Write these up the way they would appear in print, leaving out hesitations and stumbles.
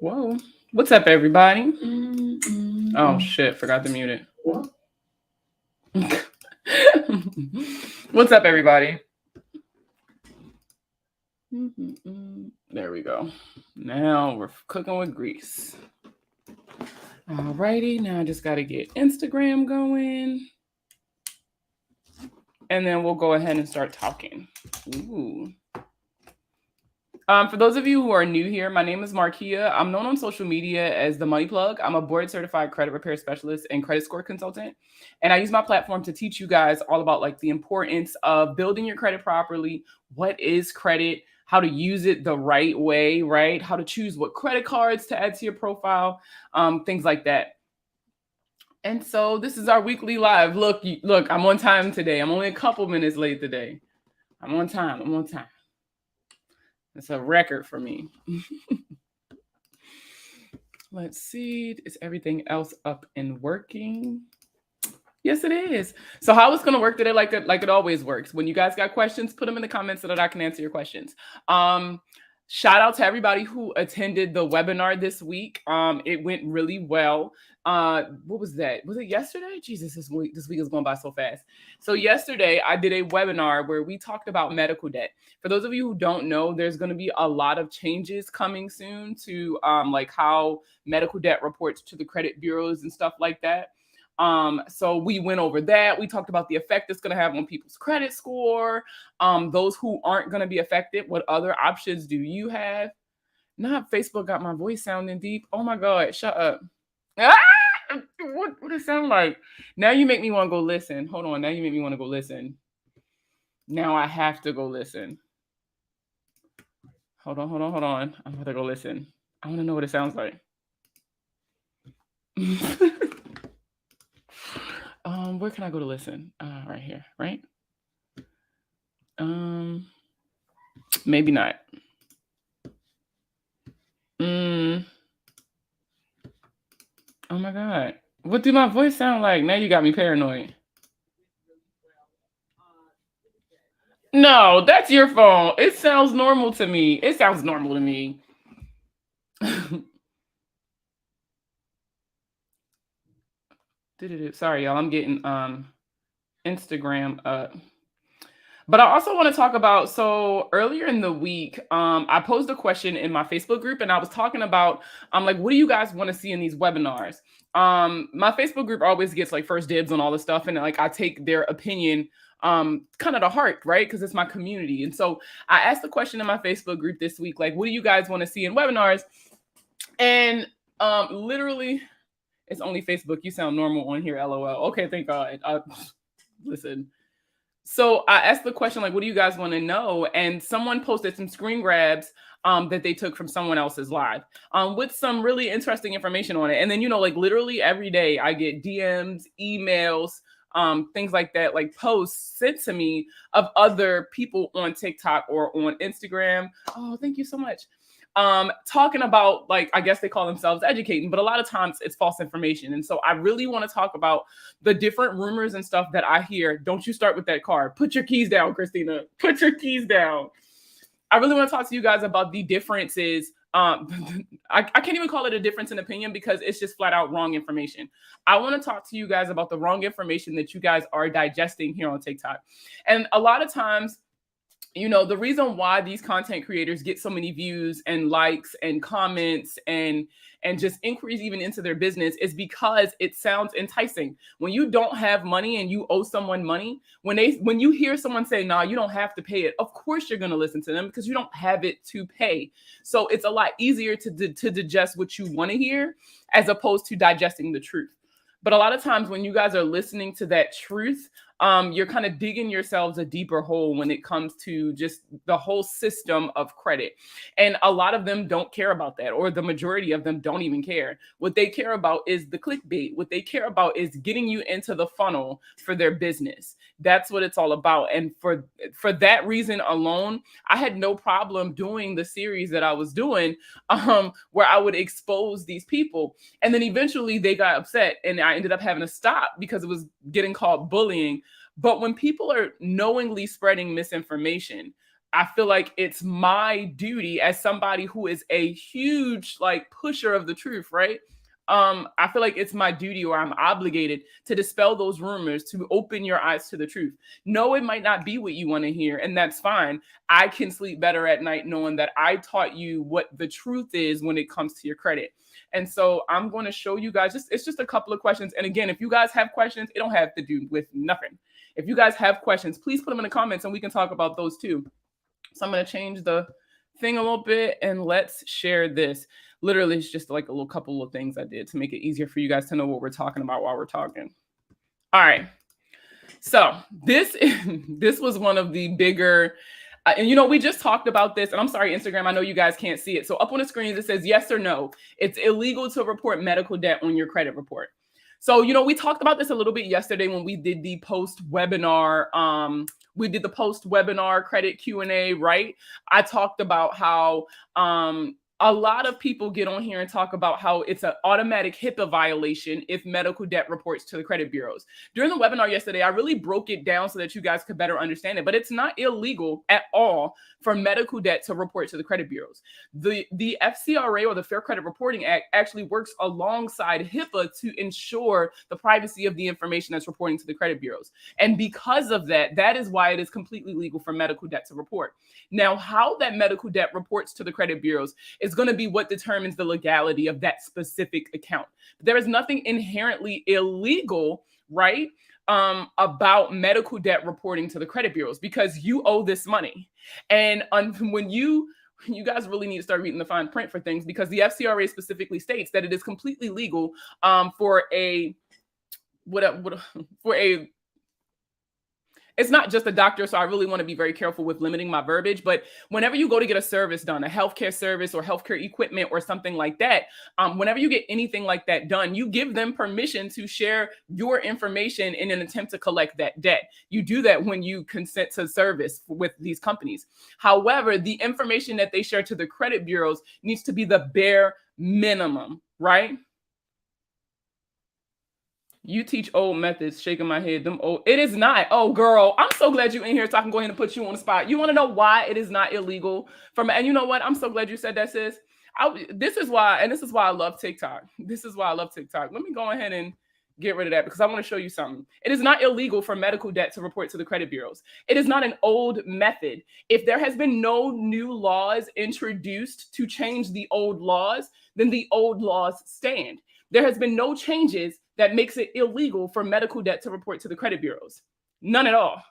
Whoa. What's up, everybody? Oh, shit. Forgot to mute it. What's up, everybody? There we go. Now we're cooking with grease. Alrighty. Now I just got to get Instagram going. And then we'll go ahead and start talking. Ooh. For those of you who are new here, my name is Markia. I'm known on social media as the Money Plug. I'm a board certified credit repair specialist and credit score consultant. And I use my platform to teach you guys all about like the importance of building your credit properly. What is credit? How to use it the right way, right? How to choose what credit cards to add to your profile, things like that. And so this is our weekly live. Look, I'm on time today. I'm only a couple minutes late today. I'm on time. It's a record for me. Let's see. Is everything else up and working? Yes, it is. So how it's going to work today, like it always works. When you guys got questions, put them in the comments so that I can answer your questions. Shout out to everybody who attended the webinar this week. It went really well. What was that? Was it yesterday? Jesus, this week is going by so fast. So yesterday I did a webinar where we talked about medical debt. For those of you who don't know, there's going to be a lot of changes coming soon to like how medical debt reports to the credit bureaus and stuff like that. So we went over that. We talked about the effect it's going to have on people's credit score. Those who aren't going to be affected, what other options do you have? Not Facebook got my voice sounding deep. Oh my God, shut up. Ah! What does it sound like? Now you make me want to go listen. Hold on. Now you make me want to go listen. Now I have to go listen. Hold on. I'm going to go listen. I want to know what it sounds like. Where can I go to listen? Right here, right? Maybe not. Oh my God. What do my voice sound like? Now you got me paranoid. No, that's your phone. It sounds normal to me. Sorry, y'all. I'm getting Instagram up. But I also want to talk about, so earlier in the week, I posed a question in my Facebook group and I was talking about, like, what do you guys want to see in these webinars? My Facebook group always gets like first dibs on all this stuff. And like, I take their opinion kind of to heart, right? Because it's my community. And so I asked the question in my Facebook group this week, like, what do you guys want to see in webinars? And literally, it's only Facebook. You sound normal on here, LOL. Okay, thank God. Listen. So I asked the question, like, what do you guys want to know? And someone posted some screen grabs that they took from someone else's live with some really interesting information on it. And then, like literally every day I get DMs, emails, things like that, like posts sent to me of other people on TikTok or on Instagram. Oh, thank you so much. Talking about, like, I guess they call themselves educating, but a lot of times it's false information. And so I really want to talk about the different rumors and stuff that I hear. Don't you start with that car. Put your keys down, Christina. Put your keys down. I really want to talk to you guys about the differences. I can't even call it a difference in opinion because it's just flat out wrong information. I want to talk to you guys about the wrong information that you guys are digesting here on TikTok. And a lot of times, the reason why these content creators get so many views and likes and comments and just inquiries even into their business is because it sounds enticing. When you don't have money and you owe someone money, when you hear someone say, nah, you don't have to pay it, of course you're going to listen to them because you don't have it to pay. So it's a lot easier to digest what you want to hear as opposed to digesting the truth. But a lot of times when you guys are listening to that truth, you're kind of digging yourselves a deeper hole when it comes to just the whole system of credit. And a lot of them don't care about that, or the majority of them don't even care. What they care about is the clickbait. What they care about is getting you into the funnel for their business. That's what it's all about. And for that reason alone, I had no problem doing the series that I was doing, where I would expose these people. And then eventually they got upset and I ended up having to stop because it was getting called bullying. But when people are knowingly spreading misinformation, I feel like it's my duty as somebody who is a huge like pusher of the truth, right? I feel like it's my duty or I'm obligated to dispel those rumors, to open your eyes to the truth. No, it might not be what you want to hear, and that's fine. I can sleep better at night knowing that I taught you what the truth is when it comes to your credit. And so I'm going to show you guys it's just a couple of questions. And again, if you guys have questions, it don't have to do with nothing. If you guys have questions, please put them in the comments and we can talk about those too. So I'm going to change the thing a little bit and let's share this. Literally, it's just like a little couple of things I did to make it easier for you guys to know what we're talking about while we're talking. All right. So this was one of the bigger, and we just talked about this, and I'm sorry, Instagram, I know you guys can't see it. So up on the screen, it says yes or no. It's illegal to report medical debt on your credit report. So, we talked about this a little bit yesterday when we did the post-webinar. We did the post-webinar credit Q&A, right? I talked about how a lot of people get on here and talk about how it's an automatic HIPAA violation if medical debt reports to the credit bureaus. During the webinar yesterday, I really broke it down so that you guys could better understand it, but it's not illegal at all for medical debt to report to the credit bureaus. The FCRA, or the Fair Credit Reporting Act, actually works alongside HIPAA to ensure the privacy of the information that's reporting to the credit bureaus. And because of that, that is why it is completely legal for medical debt to report. Now, how that medical debt reports to the credit bureaus is going to be what determines the legality of that specific account. There is nothing inherently illegal, right, about medical debt reporting to the credit bureaus because you owe this money. And when you guys really need to start reading the fine print for things, because the FCRA specifically states that it is completely legal for a it's not just a doctor, so I really want to be very careful with limiting my verbiage. But whenever you go to get a service done, a healthcare service or healthcare equipment or something like that, whenever you get anything like that done, you give them permission to share your information in an attempt to collect that debt. You do that when you consent to service with these companies. However, the information that they share to the credit bureaus needs to be the bare minimum, right? You teach old methods, shaking my head. It is not. Oh, girl, I'm so glad you're in here so I can go ahead and put you on the spot. You want to know why it is not illegal? And you know what? I'm so glad you said that, sis. This is why I love TikTok. This is why I love TikTok. Let me go ahead and get rid of that because I want to show you something. It is not illegal for medical debt to report to the credit bureaus. It is not an old method. If there has been no new laws introduced to change the old laws, then the old laws stand. There has been no changes that makes it illegal for medical debt to report to the credit bureaus. None at all.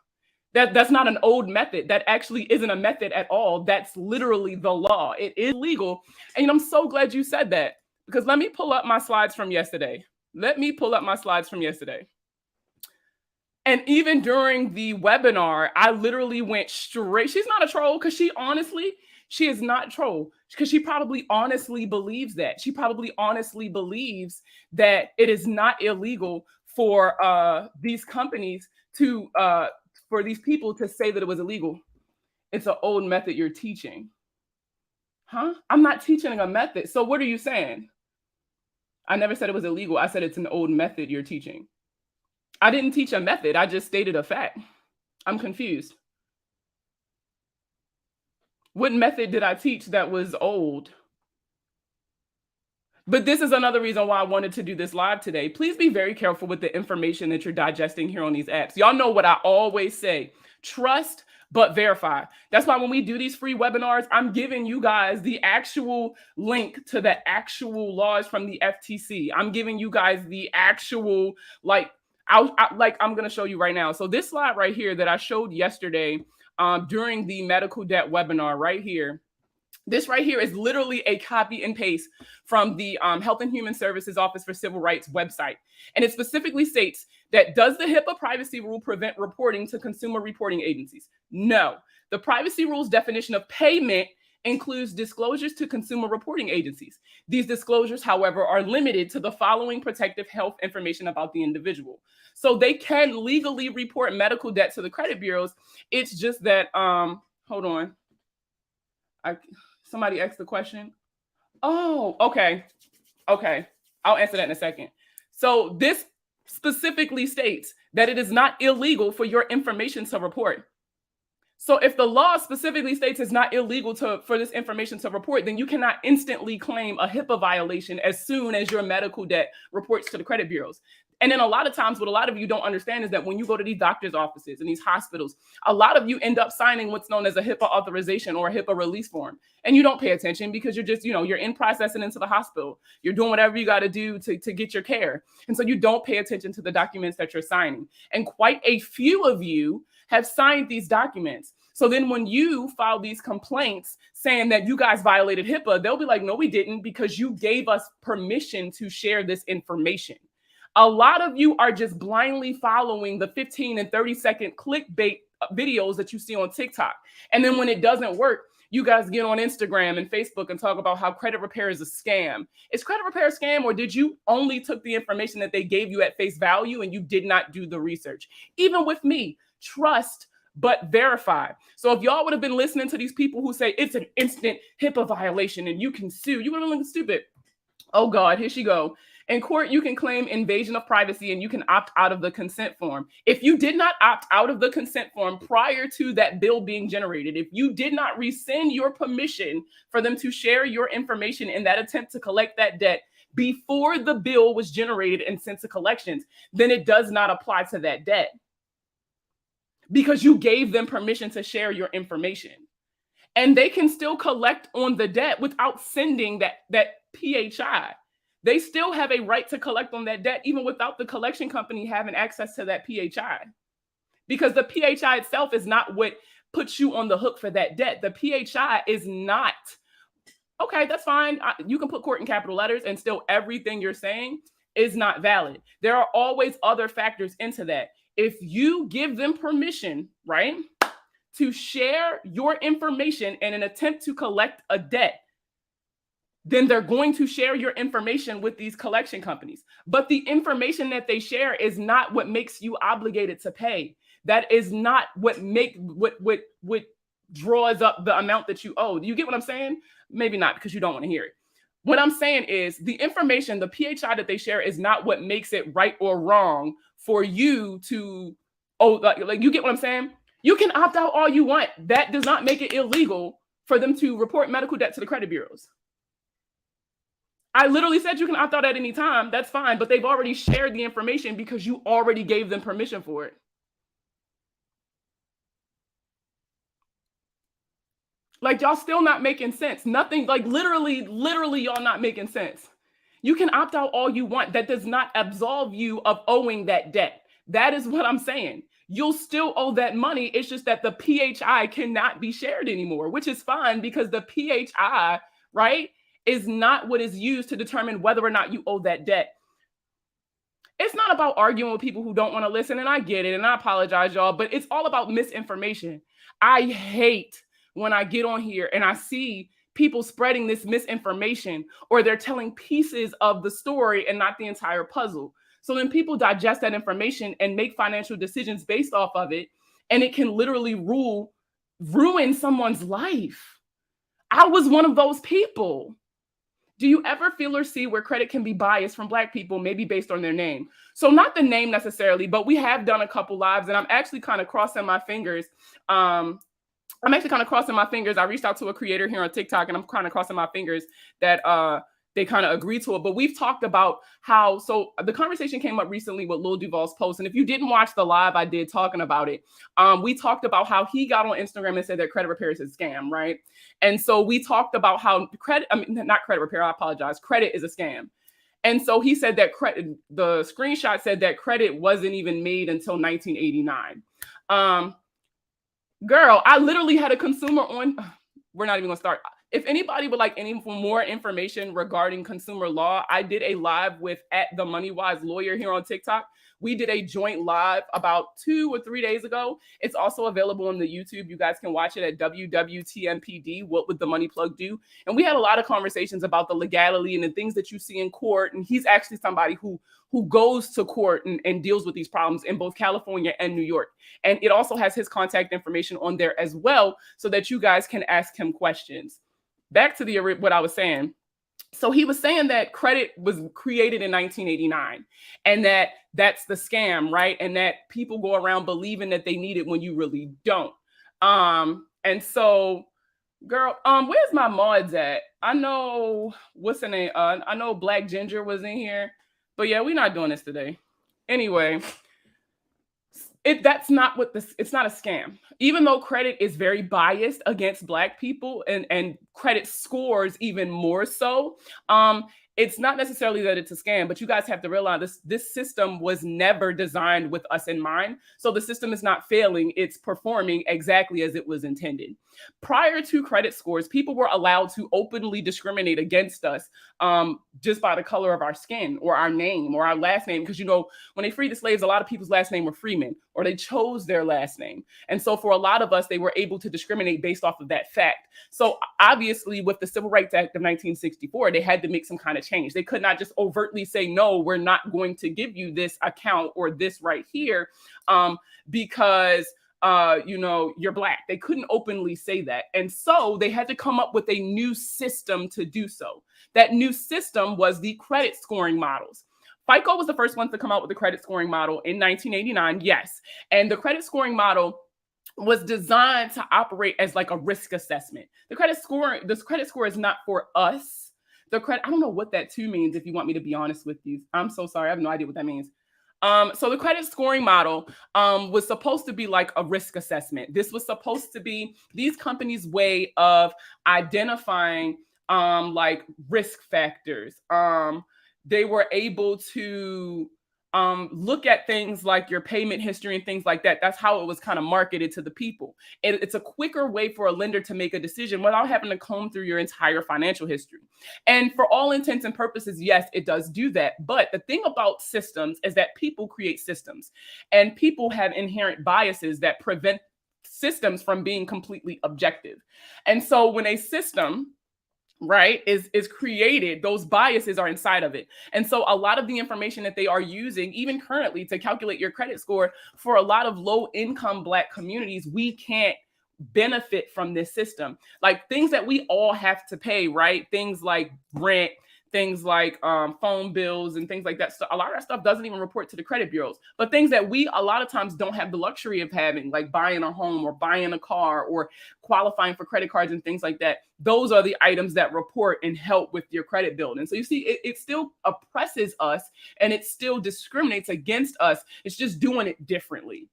That's not an old method. That actually isn't a method at all. That's literally the law. It is legal. And I'm so glad you said that because let me pull up my slides from yesterday. And even during the webinar, I literally went straight. She's not a troll because she is not a troll because she probably honestly believes that. She probably honestly believes that it is not illegal for these companies to, for these people to say that it was illegal. It's an old method you're teaching. Huh? I'm not teaching a method. So what are you saying? I never said it was illegal. I said it's an old method you're teaching. I didn't teach a method. I just stated a fact. I'm confused. What method did I teach that was old? But this is another reason why I wanted to do this live today. Please be very careful with the information that you're digesting here on these apps. Y'all know what I always say. Trust, but verify. That's why when we do these free webinars, I'm giving you guys the actual link to the actual laws from the FTC. I'm giving you guys the actual, I'm going to show you right now. So this slide right here that I showed yesterday during the medical debt webinar right here, this right here is literally a copy and paste from the Health and Human Services Office for Civil Rights website. And it specifically states that does the HIPAA privacy rule prevent reporting to consumer reporting agencies? No. The privacy rule's definition of payment includes disclosures to consumer reporting agencies. These disclosures, however, are limited to the following protective health information about the individual. So they can legally report medical debt to the credit bureaus. It's just that, hold on. Somebody asked the question. Oh, okay. Okay. I'll answer that in a second. So this specifically states that it is not illegal for your information to report. So if the law specifically states it's not illegal for this information to report, then you cannot instantly claim a HIPAA violation as soon as your medical debt reports to the credit bureaus. And then a lot of times, what a lot of you don't understand is that when you go to these doctors' offices and these hospitals, a lot of you end up signing what's known as a HIPAA authorization or a HIPAA release form. And you don't pay attention because you're just, you're in processing into the hospital. You're doing whatever you got to do to get your care. And so you don't pay attention to the documents that you're signing. And quite a few of you have signed these documents. So then when you file these complaints saying that you guys violated HIPAA, they'll be like, no, we didn't, because you gave us permission to share this information. A lot of you are just blindly following the 15 and 30-second clickbait videos that you see on TikTok. And then when it doesn't work, you guys get on Instagram and Facebook and talk about how credit repair is a scam. Is credit repair a scam, or did you only took the information that they gave you at face value and you did not do the research? Even with me, trust but verify. So if y'all would have been listening to these people who say it's an instant HIPAA violation and you can sue, you would have been looking stupid. Oh God, here she go. In court, you can claim invasion of privacy and you can opt out of the consent form. If you did not opt out of the consent form prior to that bill being generated, if you did not rescind your permission for them to share your information in that attempt to collect that debt before the bill was generated and sent to collections, then it does not apply to that debt, because you gave them permission to share your information. And they can still collect on the debt without sending that PHI. They still have a right to collect on that debt even without the collection company having access to that PHI. Because the PHI itself is not what puts you on the hook for that debt. The PHI is not, okay, that's fine. You can put court in capital letters and still everything you're saying is not valid. There are always other factors into that. If you give them permission, right, to share your information in an attempt to collect a debt, then they're going to share your information with these collection companies. But the information that they share is not what makes you obligated to pay. That is not what draws up the amount that you owe. Do you get what I'm saying? Maybe not, because you don't want to hear it. What I'm saying is the information, the PHI that they share, is not what makes it right or wrong for you to, like you get what I'm saying? You can opt out all you want. That does not make it illegal for them to report medical debt to the credit bureaus. I literally said you can opt out at any time. That's fine, but they've already shared the information because you already gave them permission for it. Like, y'all still not making sense. Nothing, like literally y'all not making sense. You can opt out all you want. That does not absolve you of owing that debt. That is what I'm saying. You'll still owe that money. It's just that the PHI cannot be shared anymore, which is fine, because the PHI, right, is not what is used to determine whether or not you owe that debt. It's not about arguing with people who don't want to listen, and I get it, and I apologize, y'all, but it's all about misinformation. I hate when I get on here and I see people spreading this misinformation, or they're telling pieces of the story and not the entire puzzle. So then people digest that information and make financial decisions based off of it, and it can literally ruin someone's life. I was one of those people. Do you ever feel or see where credit can be biased from Black people, maybe based on their name? So not the name necessarily, but we have done a couple lives, and I'm actually kind of crossing my fingers. I reached out to a creator here on TikTok, and I'm kind of crossing my fingers that they kind of agree to it. But we've talked about how, so the conversation came up recently with Lil Duval's post. And if you didn't watch the live I did talking about it, we talked about how he got on Instagram and said that credit repair is a scam, right? And so we talked about how credit is a scam. And so he said that the screenshot said that credit wasn't even made until 1989. Girl, I literally had a consumer on. We're not even gonna start. If anybody would like any more information regarding consumer law, I did a live with @TheMoneyWiseLawyer here on TikTok. We did a joint live about 2 or 3 days ago. It's also available on the YouTube. You guys can watch it at WWTMPD. What would the money plug do? And we had a lot of conversations about the legality and the things that you see in court. And he's actually somebody who goes to court and deals with these problems in both California and New York. And it also has his contact information on there as well, so that you guys can ask him questions. Back to what I was saying. So he was saying that credit was created in 1989, and that's the scam, right? And that people go around believing that they need it when you really don't. And so, girl, where's my mods at? I know what's in it. I know Black Ginger was in here, but yeah, we're not doing this today. Anyway, that's not what this, it's not a scam. Even though credit is very biased against Black people, and credit scores even more so, it's not necessarily that it's a scam, but you guys have to realize this system was never designed with us in mind. So the system is not failing, it's performing exactly as it was intended. Prior to credit scores, people were allowed to openly discriminate against us, just by the color of our skin or our name or our last name. Because, when they freed the slaves, a lot of people's last name were freemen, or they chose their last name. And so for a lot of us, they were able to discriminate based off of that fact. So obviously, with the Civil Rights Act of 1964, they had to make some kind of change. They could not just overtly say, no, we're not going to give you this account or this right here, because you're Black. They couldn't openly say that. And so they had to come up with a new system to do so. That new system was the credit scoring models. FICO was the first one to come out with the credit scoring model in 1989, yes. And the credit scoring model was designed to operate as like a risk assessment. This credit score is not for us. I don't know what that too means, if you want me to be honest with you. I'm so sorry. I have no idea what that means. So the credit scoring model was supposed to be like a risk assessment. This was supposed to be these companies' way of identifying like risk factors. They were able to look at things like your payment history and things like that. That's how it was kind of marketed to the people. It's a quicker way for a lender to make a decision without having to comb through your entire financial history. And for all intents and purposes, yes, it does do that. But the thing about systems is that people create systems, and people have inherent biases that prevent systems from being completely objective. And so when a system, right, is created, those biases are inside of it. And so a lot of the information that they are using, even currently, to calculate your credit score, for a lot of low income Black communities, we can't benefit from this system. Like things that we all have to pay, right? Things like rent, things like phone bills and things like that. So a lot of that stuff doesn't even report to the credit bureaus. But things that we a lot of times don't have the luxury of having, like buying a home or buying a car or qualifying for credit cards and things like that, those are the items that report and help with your credit building. So you see, it still oppresses us, and it still discriminates against us. It's just doing it differently.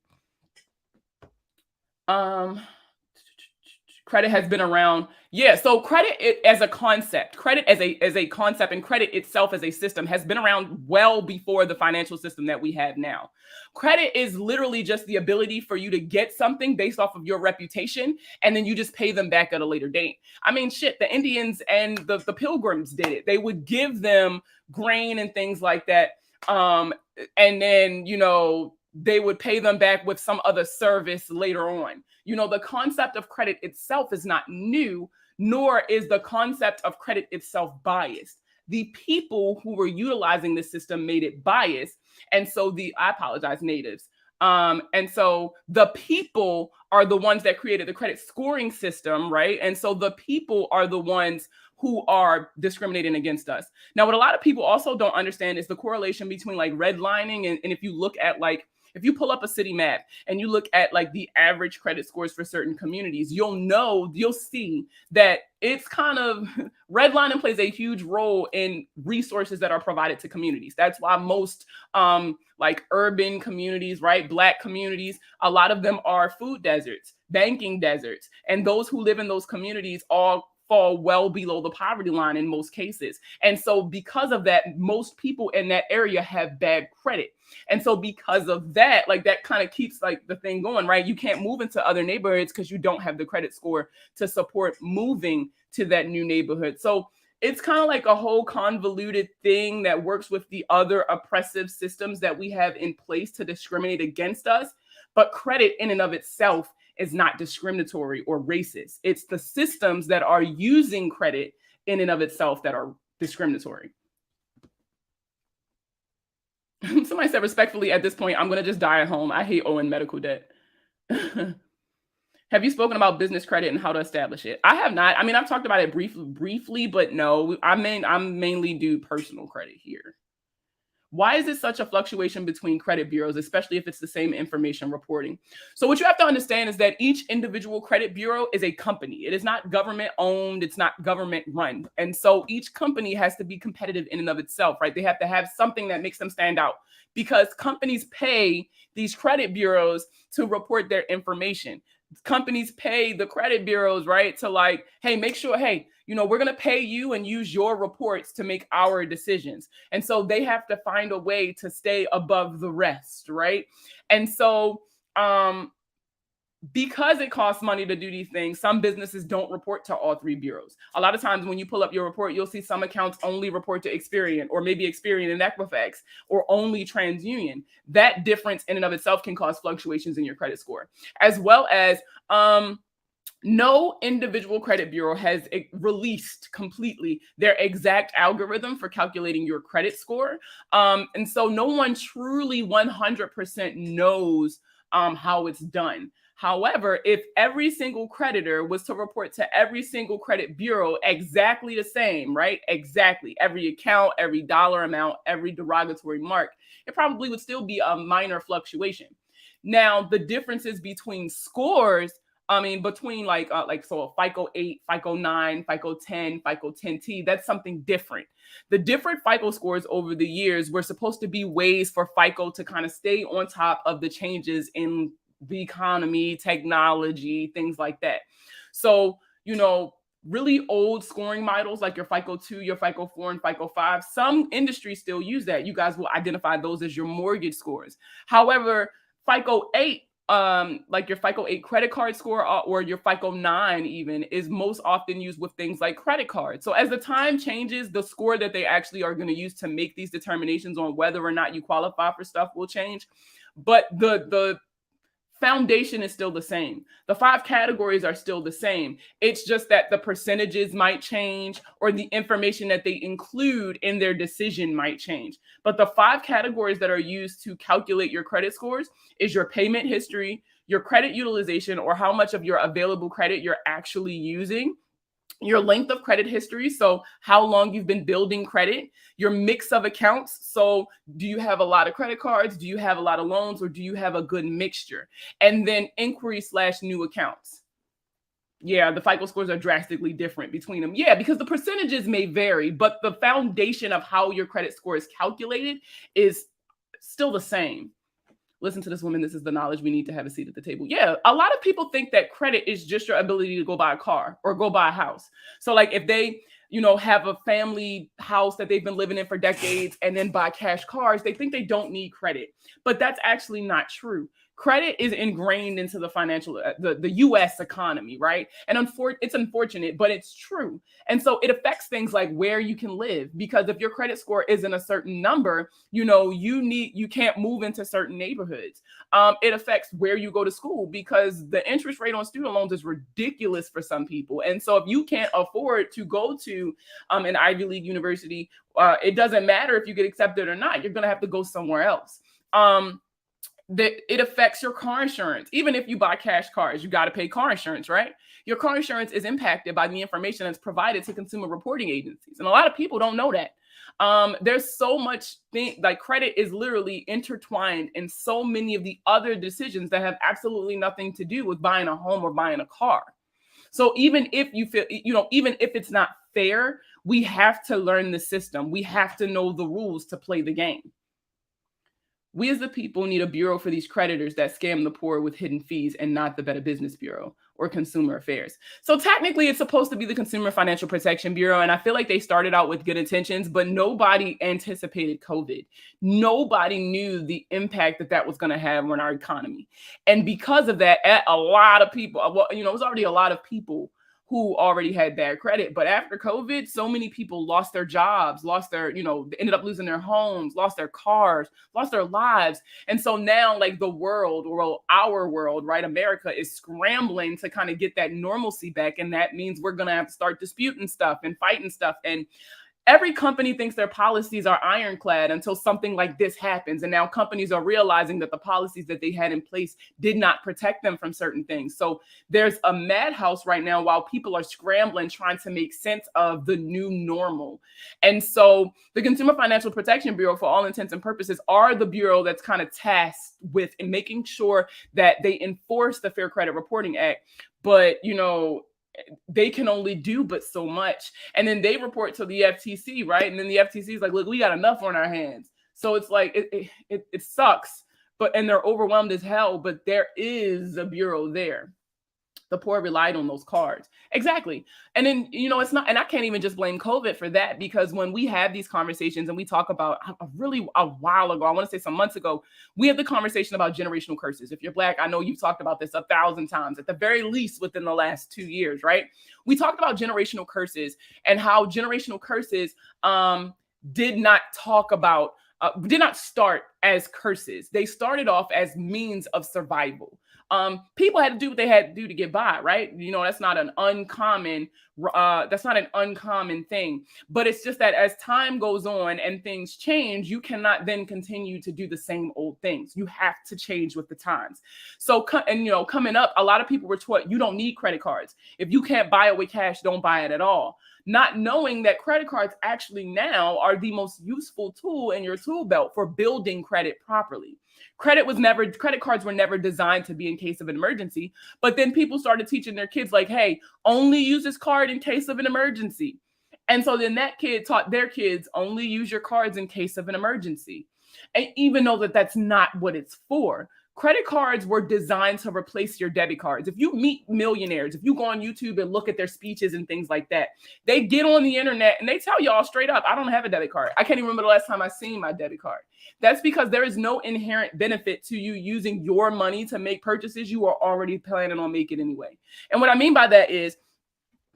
Credit has been around. Yeah, so credit as a concept, credit as a concept, and credit itself as a system has been around well before the financial system that we have now. Credit is literally just the ability for you to get something based off of your reputation, and then you just pay them back at a later date. I mean, shit, the Indians and the Pilgrims did it. They would give them grain and things like that. And then, they would pay them back with some other service later on. The concept of credit itself is not new, nor is the concept of credit itself biased. The people who were utilizing this system made it biased. And so I apologize, natives. And so the people are the ones that created the credit scoring system, right? And so the people are the ones who are discriminating against us. Now, what a lot of people also don't understand is the correlation between like redlining and if you look at if you pull up a city map and you look at like the average credit scores for certain communities, you'll see that it's kind of redlining plays a huge role in resources that are provided to communities. That's why most like urban communities, right, Black communities, a lot of them are food deserts, banking deserts, and those who live in those communities all fall well below the poverty line in most cases. And so because of that, most people in that area have bad credit. And so because of that, like that kind of keeps like the thing going, right? You can't move into other neighborhoods because you don't have the credit score to support moving to that new neighborhood. So it's kind of like a whole convoluted thing that works with the other oppressive systems that we have in place to discriminate against us. But credit in and of itself is not discriminatory or racist. It's the systems that are using credit in and of itself that are discriminatory. Somebody said respectfully, at this point, I'm going to just die at home. I hate owing medical debt. Have you spoken about business credit and how to establish it? I have not. I mean, I've talked about it briefly, but no, I mainly do personal credit here. Why is it such a fluctuation between credit bureaus, especially if it's the same information reporting? So, what you have to understand is that each individual credit bureau is a company. It is not government owned, it's not government run. And so, each company has to be competitive in and of itself, right? They have to have something that makes them stand out because companies pay these credit bureaus to report their information. Companies pay the credit bureaus, right? To like, hey, make sure, hey, we're going to pay you and use your reports to make our decisions. And so they have to find a way to stay above the rest, right? And so, because it costs money to do these things, some businesses don't report to all three bureaus. A lot of times when you pull up your report, you'll see some accounts only report to Experian, or maybe Experian and Equifax, or only TransUnion. That difference in and of itself can cause fluctuations in your credit score, as well as no individual credit bureau has released completely their exact algorithm for calculating your credit score. And so no one truly 100% knows how it's done. However, if every single creditor was to report to every single credit bureau exactly the same, right? Exactly. Every account, every dollar amount, every derogatory mark, it probably would still be a minor fluctuation. Now, the differences between scores, between so a FICO 8, FICO 9, FICO 10, FICO 10T, that's something different. The different FICO scores over the years were supposed to be ways for FICO to kind of stay on top of the changes in the economy, technology, things like that. So, really old scoring models like your FICO 2, your FICO 4, and FICO 5, some industries still use that. You guys will identify those as your mortgage scores. However, FICO 8, like your FICO 8 credit card score or your FICO 9 even, is most often used with things like credit cards. So as the time changes, the score that they actually are going to use to make these determinations on whether or not you qualify for stuff will change. But the foundation is still the same. The 5 categories are still the same. It's just that the percentages might change, or the information that they include in their decision might change. But the 5 categories that are used to calculate your credit scores is your payment history, your credit utilization, or how much of your available credit you're actually using, your length of credit history, so how long you've been building credit, your mix of accounts, so do you have a lot of credit cards, do you have a lot of loans, or do you have a good mixture, and then inquiry/new accounts. Yeah, the FICO scores are drastically different between them. Yeah, because the percentages may vary, but the foundation of how your credit score is calculated is still the same. Listen to this woman. This is the knowledge we need to have a seat at the table. Yeah, a lot of people think that credit is just your ability to go buy a car or go buy a house. So like if they, have a family house that they've been living in for decades and then buy cash cars, they think they don't need credit. But that's actually not true. Credit is ingrained into the financial, the U.S. economy, right? And it's unfortunate, but it's true. And so it affects things like where you can live, because if your credit score isn't a certain number, you can't move into certain neighborhoods. It affects where you go to school, because the interest rate on student loans is ridiculous for some people. And so if you can't afford to go to an Ivy League university, it doesn't matter if you get accepted or not. You're going to have to go somewhere else. It affects your car insurance. Even if you buy cash cars, you got to pay car insurance, right? Your car insurance is impacted by the information that's provided to consumer reporting agencies. And a lot of people don't know that. There's so much like credit is literally intertwined in so many of the other decisions that have absolutely nothing to do with buying a home or buying a car. So even if you feel, even if it's not fair, we have to learn the system. We have to know the rules to play the game. We as the people need a bureau for these creditors that scam the poor with hidden fees, and not the Better Business Bureau or Consumer Affairs. So technically it's supposed to be the Consumer Financial Protection Bureau. And I feel like they started out with good intentions, but nobody anticipated COVID. Nobody knew the impact that was going to have on our economy. And because of that, a lot of people, it was already a lot of people who already had bad credit. But after COVID, so many people lost their jobs, ended up losing their homes, lost their cars, lost their lives. And so now like the world, or our world, right, America, is scrambling to kind of get that normalcy back. And that means we're going to have to start disputing stuff and fighting stuff. And Every company thinks their policies are ironclad until something like this happens. And now companies are realizing that the policies that they had in place did not protect them from certain things. So there's a madhouse right now while people are scrambling, trying to make sense of the new normal. And so the Consumer Financial Protection Bureau, for all intents and purposes, are the bureau that's kind of tasked with making sure that they enforce the Fair Credit Reporting Act. But, they can only do but so much. And then they report to the FTC, right? And then the FTC is like, look, we got enough on our hands. So it's like, it sucks, and they're overwhelmed as hell, but there is a bureau there. The poor relied on those cards. Exactly. And then, it's not, and I can't even just blame COVID for that, because when we have these conversations and we talk about a while ago, I want to say some months ago, we had the conversation about generational curses. If you're Black, I know you've talked about this 1,000 times, at the very least within the last 2 years, right? We talked about generational curses and how generational curses did not start as curses. They started off as means of survival. People had to do what they had to do to get by, right? That's not an uncommon thing. But it's just that as time goes on and things change, you cannot then continue to do the same old things. You have to change with the times. So, coming up, a lot of people were taught you don't need credit cards. If you can't buy it with cash, don't buy it at all. Not knowing that credit cards actually now are the most useful tool in your tool belt for building credit properly. Credit cards were never designed to be in case of an emergency, but then people started teaching their kids like, hey, only use this card in case of an emergency. And so then that kid taught their kids only use your cards in case of an emergency. And even though that's not what it's for. Credit cards were designed to replace your debit cards. If you meet millionaires, if you go on YouTube and look at their speeches and things like that, they get on the internet and they tell y'all straight up, I don't have a debit card. I can't even remember the last time I seen my debit card. That's because there is no inherent benefit to you using your money to make purchases you are already planning on making anyway. And what I mean by that is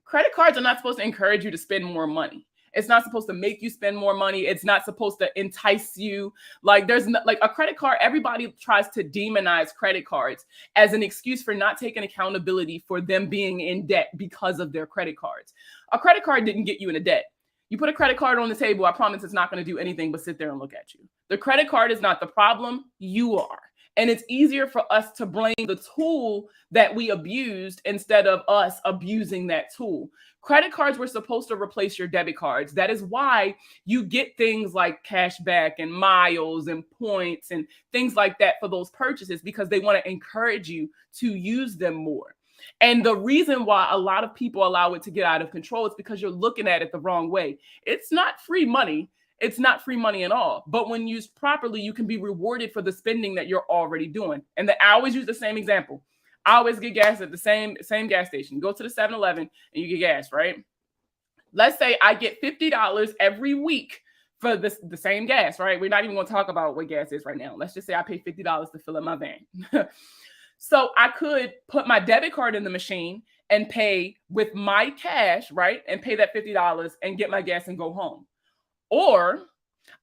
credit cards are not supposed to encourage you to spend more money. It's not supposed to make you spend more money. It's not supposed to entice you. Like a credit card, everybody tries to demonize credit cards as an excuse for not taking accountability for them being in debt because of their credit cards. A credit card didn't get you into debt. You put a credit card on the table, I promise it's not going to do anything but sit there and look at you. The credit card is not the problem. You are. And it's easier for us to blame the tool that we abused instead of us abusing that tool. Credit cards were supposed to replace your debit cards. That is why you get things like cash back and miles and points and things like that for those purchases, because they want to encourage you to use them more. And the reason why a lot of people allow it to get out of control is because you're looking at it the wrong way. It's not free money. It's not free money at all. But when used properly, you can be rewarded for the spending that you're already doing. And I always use the same example. I always get gas at the same gas station. Go to the 7-Eleven and you get gas, right? Let's say I get $50 every week for the same gas, right? We're not even going to talk about what gas is right now. Let's just say I pay $50 to fill up my van. So I could put my debit card in the machine and pay with my cash, right? And pay that $50 and get my gas and go home. Or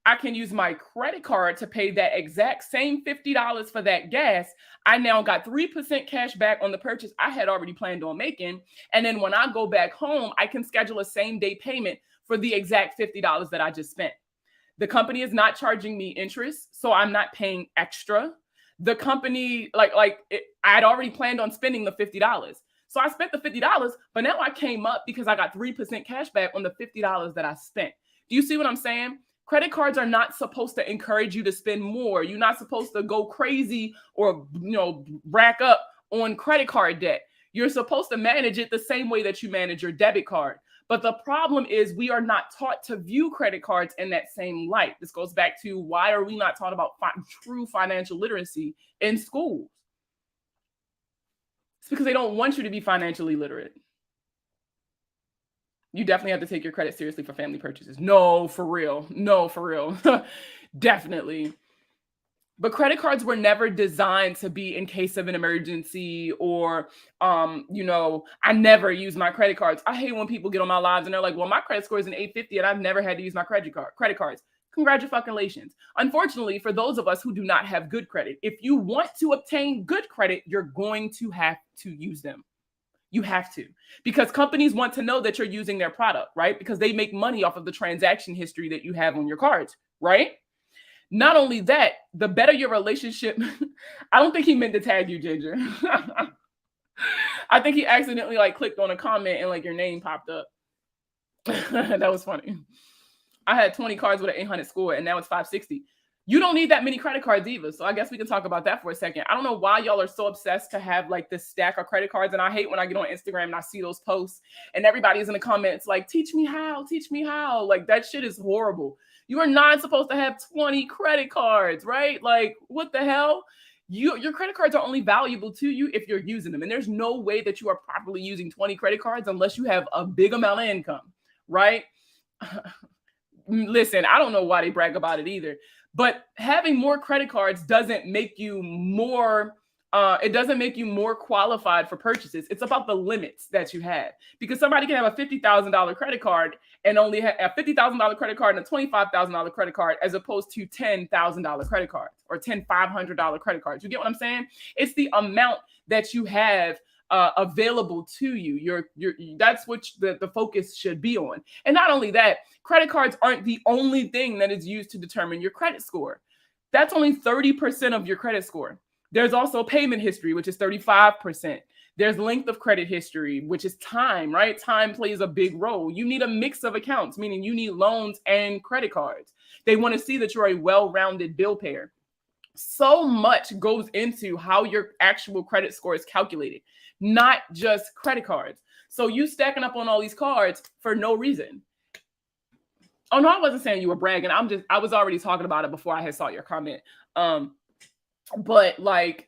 I can use my credit card to pay that exact same $50 for that gas. I now got 3% cash back on the purchase I had already planned on making. And then when I go back home, I can schedule a same day payment for the exact $50 that I just spent. The company is not charging me interest, so I'm not paying extra. The company, I'd already planned on spending the $50. So I spent the $50, but now I came up because I got 3% cash back on the $50 that I spent. Do you see what I'm saying? Credit cards are not supposed to encourage you to spend more. You're not supposed to go crazy or, rack up on credit card debt. You're supposed to manage it the same way that you manage your debit card. But the problem is we are not taught to view credit cards in that same light. This goes back to why are we not taught about true financial literacy in schools? It's because they don't want you to be financially literate. You definitely have to take your credit seriously for family purchases. No, for real. Definitely. But credit cards were never designed to be in case of an emergency or, I never use my credit cards. I hate when people get on my lives and they're like, well, my credit score is an 850 and I've never had to use my credit cards. Congratulations. Unfortunately, for those of us who do not have good credit, if you want to obtain good credit, you're going to have to use them. You have to, because companies want to know that you're using their product, right? Because they make money off of the transaction history that you have on your cards, right? Not only that, the better your relationship. I don't think he meant to tag you, Ginger. I think he accidentally like clicked on a comment and like your name popped up. That was funny. I had 20 cards with an 800 score and now it's 560. You don't need that many credit cards either. So I guess we can talk about that for a second. I don't know why y'all are so obsessed to have like this stack of credit cards. And I hate when I get on Instagram and I see those posts and everybody's in the comments like, teach me how, teach me how. Like that shit is horrible. You are not supposed to have 20 credit cards, right? Like what the hell? Your credit cards are only valuable to you if you're using them. And there's no way that you are properly using 20 credit cards unless you have a big amount of income, right? Listen, I don't know why they brag about it either, but having more credit cards doesn't make you more it doesn't make you more qualified for purchases. It's about the limits that you have, because somebody can have a $50,000 credit card and only have a $50,000 credit card and a $25,000 credit card, as opposed to $10,000 credit cards or $500 credit cards. You get what I'm saying? It's the amount that you have available to you. That's what the focus should be on. And not only that, credit cards aren't the only thing that is used to determine your credit score. That's only 30% of your credit score. There's also payment history, which is 35%. There's length of credit history, which is time, right? Time plays a big role. You need a mix of accounts, meaning you need loans and credit cards. They want to see that you're a well-rounded bill payer. So much goes into how your actual credit score is calculated, not just credit cards. So you stacking up on all these cards for no reason. Oh no, I wasn't saying you were bragging. I was already talking about it before I had saw your comment. But like,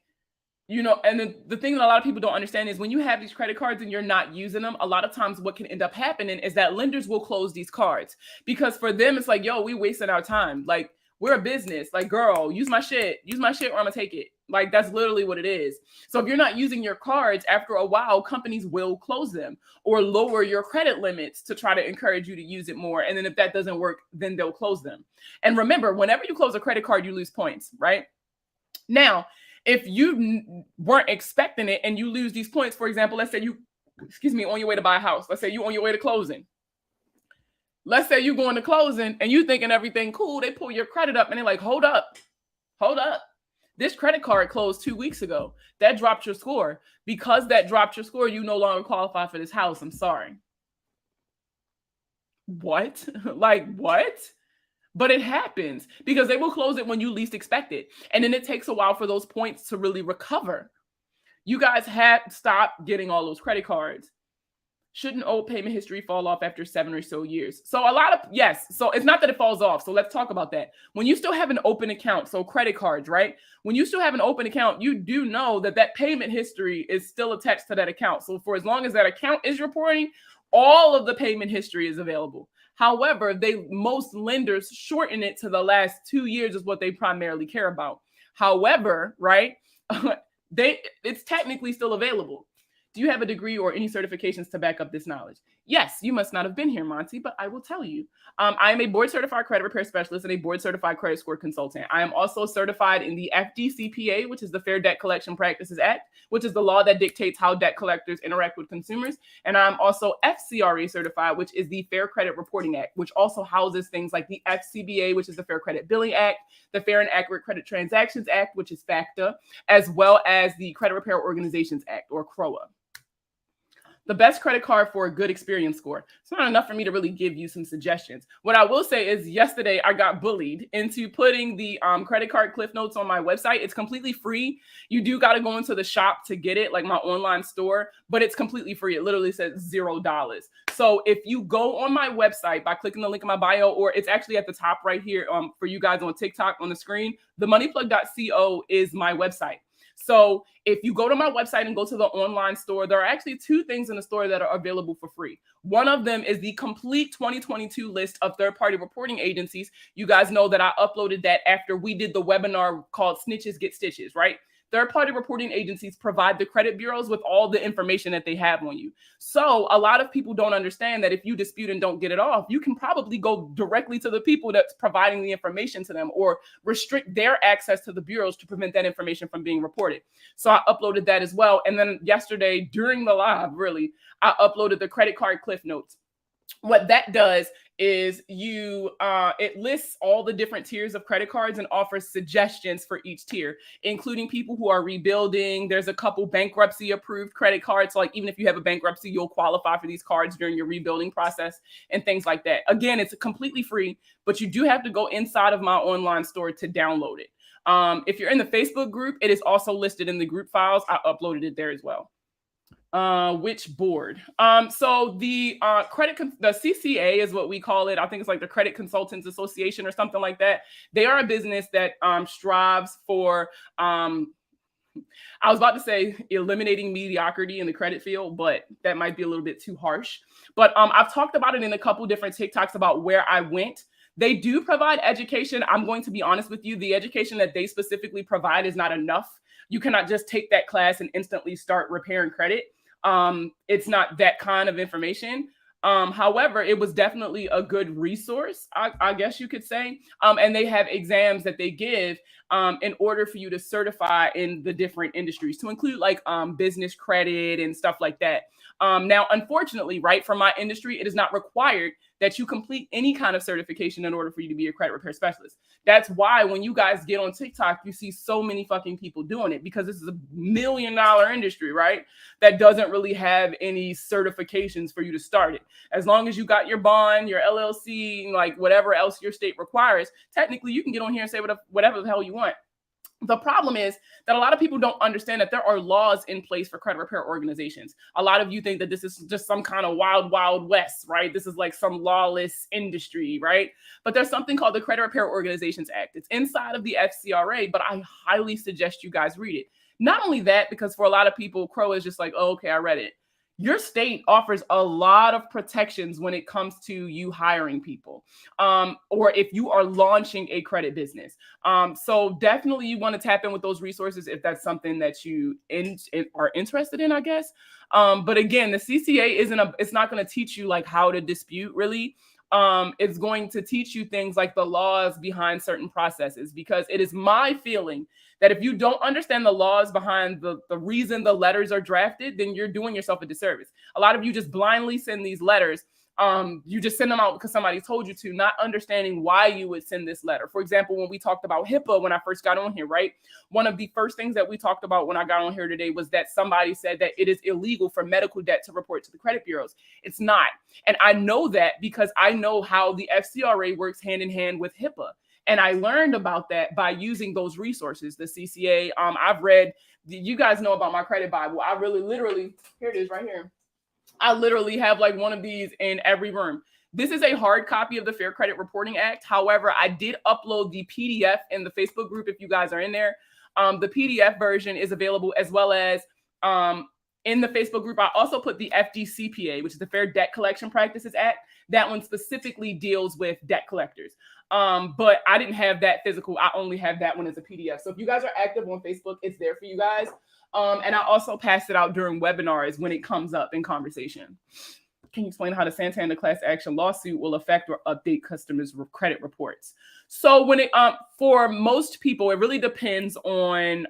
you know, and the thing that a lot of people don't understand is when you have these credit cards and you're not using them, a lot of times what can end up happening is that lenders will close these cards, because for them, it's like, yo, we wasting our time. Like, we're a business. Like, girl, use my shit or I'm gonna take it. Like, that's literally what it is. So if you're not using your cards, after a while, companies will close them or lower your credit limits to try to encourage you to use it more. And then if that doesn't work, then they'll close them. And remember, whenever you close a credit card, you lose points, right? Now, if you weren't expecting it and you lose these points, for example, let's say you, on your way to buy a house. Let's say you on your way to closing. Let's say you going to closing and you thinking everything cool. They pull your credit up and they're like, hold up. This credit card closed 2 weeks ago. That dropped your score. Because that dropped your score, you no longer qualify for this house. I'm sorry. What? Like what? But it happens because they will close it when you least expect it. And then it takes a while for those points to really recover. You guys have stopped getting all those credit cards. Shouldn't old payment history fall off after 7 or so years? So yes. So it's not that it falls off. So let's talk about that. When you still have an open account, so credit cards, right? When you still have an open account, you do know that payment history is still attached to that account. So for as long as that account is reporting, all of the payment history is available. However, most lenders shorten it to the last 2 years is what they primarily care about. However, right, it's technically still available. Do you have a degree or any certifications to back up this knowledge? Yes, you must not have been here, Monty, but I will tell you. I am a board-certified credit repair specialist and a board-certified credit score consultant. I am also certified in the FDCPA, which is the Fair Debt Collection Practices Act, which is the law that dictates how debt collectors interact with consumers. And I'm also FCRA certified, which is the Fair Credit Reporting Act, which also houses things like the FCBA, which is the Fair Credit Billing Act, the Fair and Accurate Credit Transactions Act, which is FACTA, as well as the Credit Repair Organizations Act, or CROA. The best credit card for a good experience score. It's not enough for me to really give you some suggestions. What I will say is yesterday I got bullied into putting the credit card cliff notes on my website. It's completely free. You do got to go into the shop to get it, like my online store, but it's completely free. It literally says $0. So if you go on my website by clicking the link in my bio, or it's actually at the top right here for you guys on TikTok on the screen, themoneyplug.co is my website. So if you go to my website and go to the online store, there are actually 2 things in the store that are available for free. One of them is the complete 2022 list of third-party reporting agencies. You guys know that I uploaded that after we did the webinar called Snitches Get Stitches, right? third-party reporting agencies provide the credit bureaus with all the information that they have on you. So a lot of people don't understand that if you dispute and don't get it off, you can probably go directly to the people that's providing the information to them, or restrict their access to the bureaus to prevent that information from being reported. So I uploaded that as well. And then yesterday during the live, really, I uploaded the credit card cliff notes. What that does is it lists all the different tiers of credit cards and offers suggestions for each tier, including people who are rebuilding. There's a couple bankruptcy approved credit cards. So like even if you have a bankruptcy, you'll qualify for these cards during your rebuilding process and things like that. Again, it's completely free, but you do have to go inside of my online store to download it. If you're in the Facebook group, it is also listed in the group files. I uploaded it there as well. Which board? So the the CCA is what we call it. I think it's like the Credit Consultants Association or something like that. They are a business that strives for I was about to say eliminating mediocrity in the credit field, but that might be a little bit too harsh. But I've talked about it in a couple different TikToks about where I went. They do provide education. I'm going to be honest with you. The education that they specifically provide is not enough. You cannot just take that class and instantly start repairing credit. It's not that kind of information. However, it was definitely a good resource, I guess you could say. And they have exams that they give in order for you to certify in the different industries, to include like business credit and stuff like that. Now, unfortunately, right, for my industry, it is not required that you complete any kind of certification in order for you to be a credit repair specialist. That's why when you guys get on TikTok, you see so many fucking people doing it, because this is $1 million industry, right? That doesn't really have any certifications for you to start it. As long as you got your bond, your LLC, like whatever else your state requires, technically you can get on here and say whatever the hell you want. The problem is that a lot of people don't understand that there are laws in place for credit repair organizations. A lot of you think that this is just some kind of wild, wild west, right? This is like some lawless industry, right? But there's something called the Credit Repair Organizations Act. It's inside of the FCRA, but I highly suggest you guys read it. Not only that, because for a lot of people, Crow is just like, oh, okay, I read it. Your state offers a lot of protections when it comes to you hiring people, or if you are launching a credit business. So definitely you want to tap in with those resources if that's something that you are interested in, I guess. But again, the CCA it's not going to teach you like how to dispute really. It's going to teach you things like the laws behind certain processes, because it is my feeling that if you don't understand the laws behind the reason the letters are drafted, then you're doing yourself a disservice. A lot of you just blindly send these letters. You just send them out because somebody told you to, not understanding why you would send this letter. For example, when we talked about HIPAA when I first got on here, right? One of the first things that we talked about when I got on here today was that somebody said that it is illegal for medical debt to report to the credit bureaus. It's not. And I know that because I know how the FCRA works hand in hand with HIPAA. And I learned about that by using those resources, the CCA. I've read, you guys know about my credit Bible. I really literally, here it is right here. I literally have like one of these in every room. This is a hard copy of the Fair Credit Reporting Act. However, I did upload the PDF in the Facebook group if you guys are in there. The PDF version is available, as well as in the Facebook group. I also put the FDCPA, which is the Fair Debt Collection Practices Act. That one specifically deals with debt collectors. But I didn't have that physical. I only have that one as a PDF. So if you guys are active on Facebook, it's there for you guys. And I also pass it out during webinars when it comes up in conversation. Can you explain how the Santander class action lawsuit will affect or update customers' credit reports? So when for most people, it really depends on,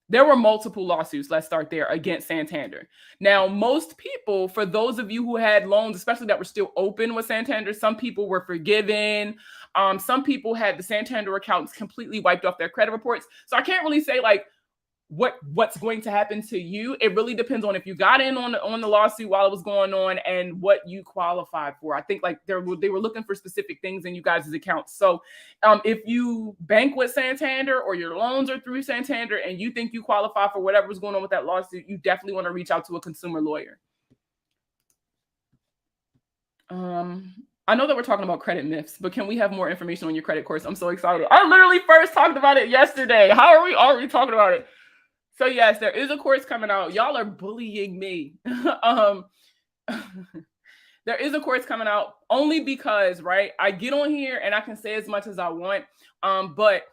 there were multiple lawsuits, let's start there, against Santander. Now, most people, for those of you who had loans, especially that were still open with Santander, some people were forgiven. Some people had the Santander accounts completely wiped off their credit reports. So I can't really say like what's going to happen to you. It really depends on if you got in on the lawsuit while it was going on and what you qualified for. I think like they were looking for specific things in you guys' accounts. So if you bank with Santander or your loans are through Santander and you think you qualify for whatever's going on with that lawsuit, you definitely want to reach out to a consumer lawyer. I know that we're talking about credit myths, but can we have more information on your credit course? I'm so excited. I literally first talked about it yesterday. How are we already talking about it? So yes, there is a course coming out. Y'all are bullying me. There is a course coming out only because, right, I get on here and I can say as much as I want. But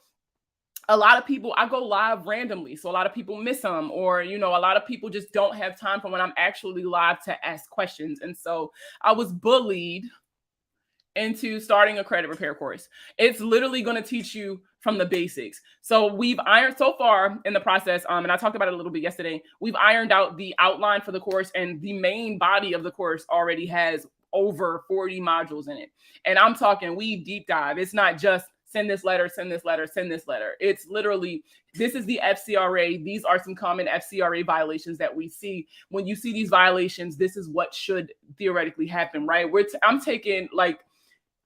a lot of people, I go live randomly, so a lot of people miss them, or a lot of people just don't have time for when I'm actually live to ask questions. And so I was bullied into starting a credit repair course. It's literally going to teach you from the basics. So we've ironed so far in the process, and I talked about it a little bit yesterday. We've ironed out the outline for the course, and the main body of the course already has over 40 modules in it. And I'm talking we deep dive. It's not just send this letter, send this letter, send this letter. It's literally, this is the FCRA. These are some common FCRA violations that we see. When you see these violations, this is what should theoretically happen, right? I'm taking, like,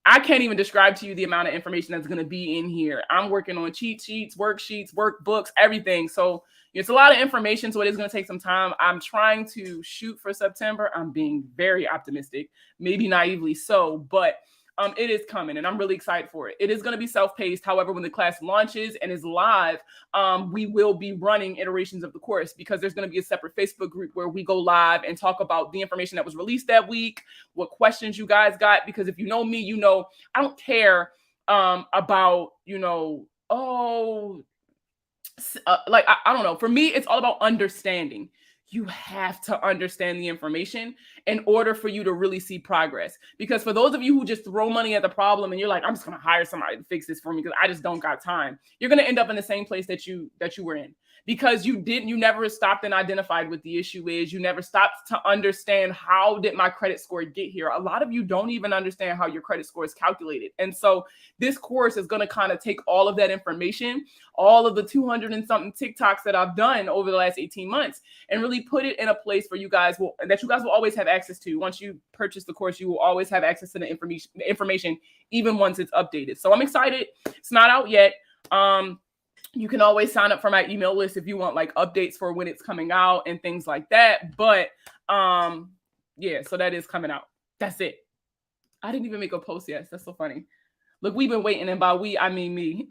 I can't even describe to you the amount of information that's going to be in here. I'm working on cheat sheets, worksheets, workbooks, everything. So it's a lot of information. So it is going to take some time. I'm trying to shoot for September. I'm being very optimistic, maybe naively so, but it is coming and I'm really excited for it. It is going to be self-paced. However, when the class launches and is live, we will be running iterations of the course, because there's going to be a separate Facebook group where we go live and talk about the information that was released that week, what questions you guys got. Because if you know me, I don't care about, I don't know. For me, it's all about understanding. You have to understand the information in order for you to really see progress. Because for those of you who just throw money at the problem and you're like, I'm just going to hire somebody to fix this for me because I just don't got time, you're going to end up in the same place that you were in, because you never stopped and identified what the issue is. You never stopped to understand, how did my credit score get here? A lot of you don't even understand how your credit score is calculated. And so this course is going to kind of take all of that information, all of the 200 and something TikToks that I've done over the last 18 months, and really put it in a place where you guys will always have access to. Once you purchase the course, you will always have access to the information, even once it's updated. So I'm excited. It's not out yet. You can always sign up for my email list if you want like updates for when it's coming out and things like that. But yeah, so that is coming out. That's it. I didn't even make a post yet. That's so funny. Look, we've been waiting, and by we, I mean me.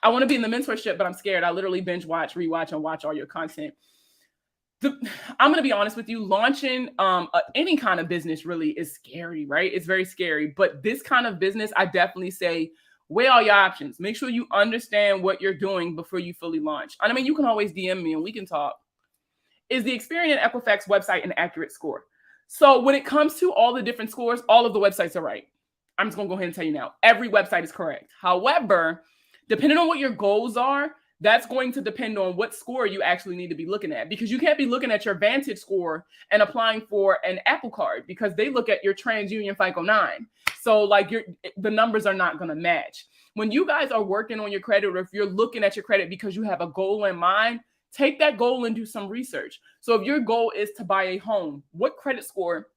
I want to be in the mentorship, but I'm scared. I literally binge watch, rewatch, and watch all your content. I'm going to be honest with you. Launching any kind of business really is scary, right? It's very scary. But this kind of business, I definitely say, weigh all your options. Make sure you understand what you're doing before you fully launch. And I mean, you can always DM me and we can talk. Is the Experian Equifax website an accurate score? So when it comes to all the different scores, all of the websites are right. I'm just going to go ahead and tell you now. Every website is correct. However, depending on what your goals are, that's going to depend on what score you actually need to be looking at, because you can't be looking at your Vantage score and applying for an Apple Card, because they look at your TransUnion FICO 9. So like the numbers are not going to match. When you guys are working on your credit, or if you're looking at your credit because you have a goal in mind, take that goal and do some research. So if your goal is to buy a home, what credit score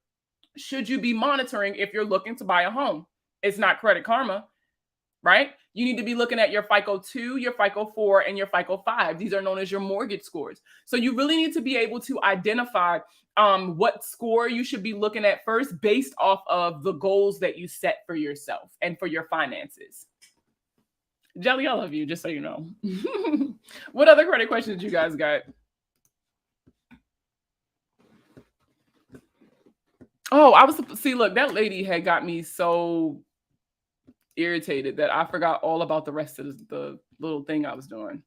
should you be monitoring if you're looking to buy a home? It's not Credit Karma, right? You need to be looking at your FICO 2, your FICO 4, and your FICO 5. These are known as your mortgage scores. So you really need to be able to identify what score you should be looking at first, based off of the goals that you set for yourself and for your finances. Jelly, I love you, just so you know. What other credit questions you guys got? Oh, look, that lady had got me so irritated that I forgot all about the rest of the little thing I was doing.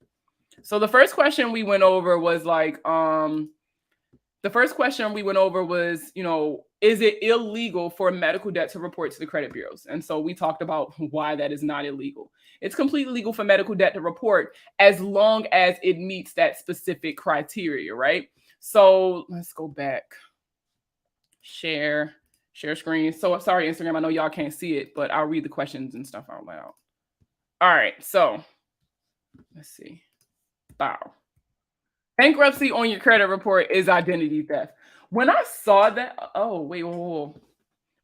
So the first question we went over was like, is it illegal for medical debt to report to the credit bureaus? And so we talked about why that is not illegal. It's completely legal for medical debt to report as long as it meets that specific criteria, right? So let's go back. Share screen. So sorry, Instagram, I know y'all can't see it, but I'll read the questions and stuff out loud. All right, so let's see. Wow. Bankruptcy on your credit report is identity theft. When I saw that, oh, wait, whoa.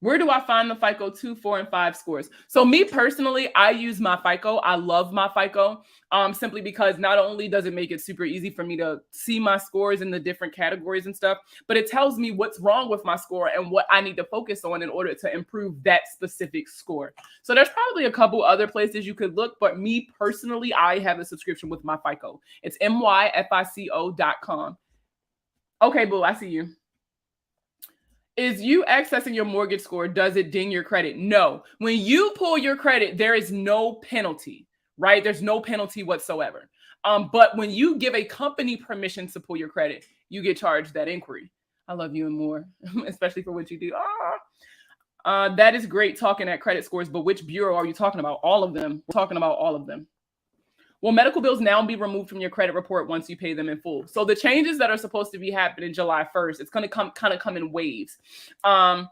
Where do I find the FICO 2, 4, and 5 scores? So me personally, I use my FICO. I love my FICO simply because not only does it make it super easy for me to see my scores in the different categories and stuff, but it tells me what's wrong with my score and what I need to focus on in order to improve that specific score. So there's probably a couple other places you could look, but me personally, I have a subscription with my FICO. It's myfico.com. Okay, boo, I see you. Is you accessing your mortgage score, does it ding your credit? No. When you pull your credit, there is no penalty, right? There's no penalty whatsoever. But when you give a company permission to pull your credit, you get charged that inquiry. I love you and more, especially for what you do. That is great talking at credit scores, but which bureau are you talking about? All of them. We're talking about all of them. Will medical bills now be removed from your credit report once you pay them in full? So the changes that are supposed to be happening July 1st, it's going to come in waves. They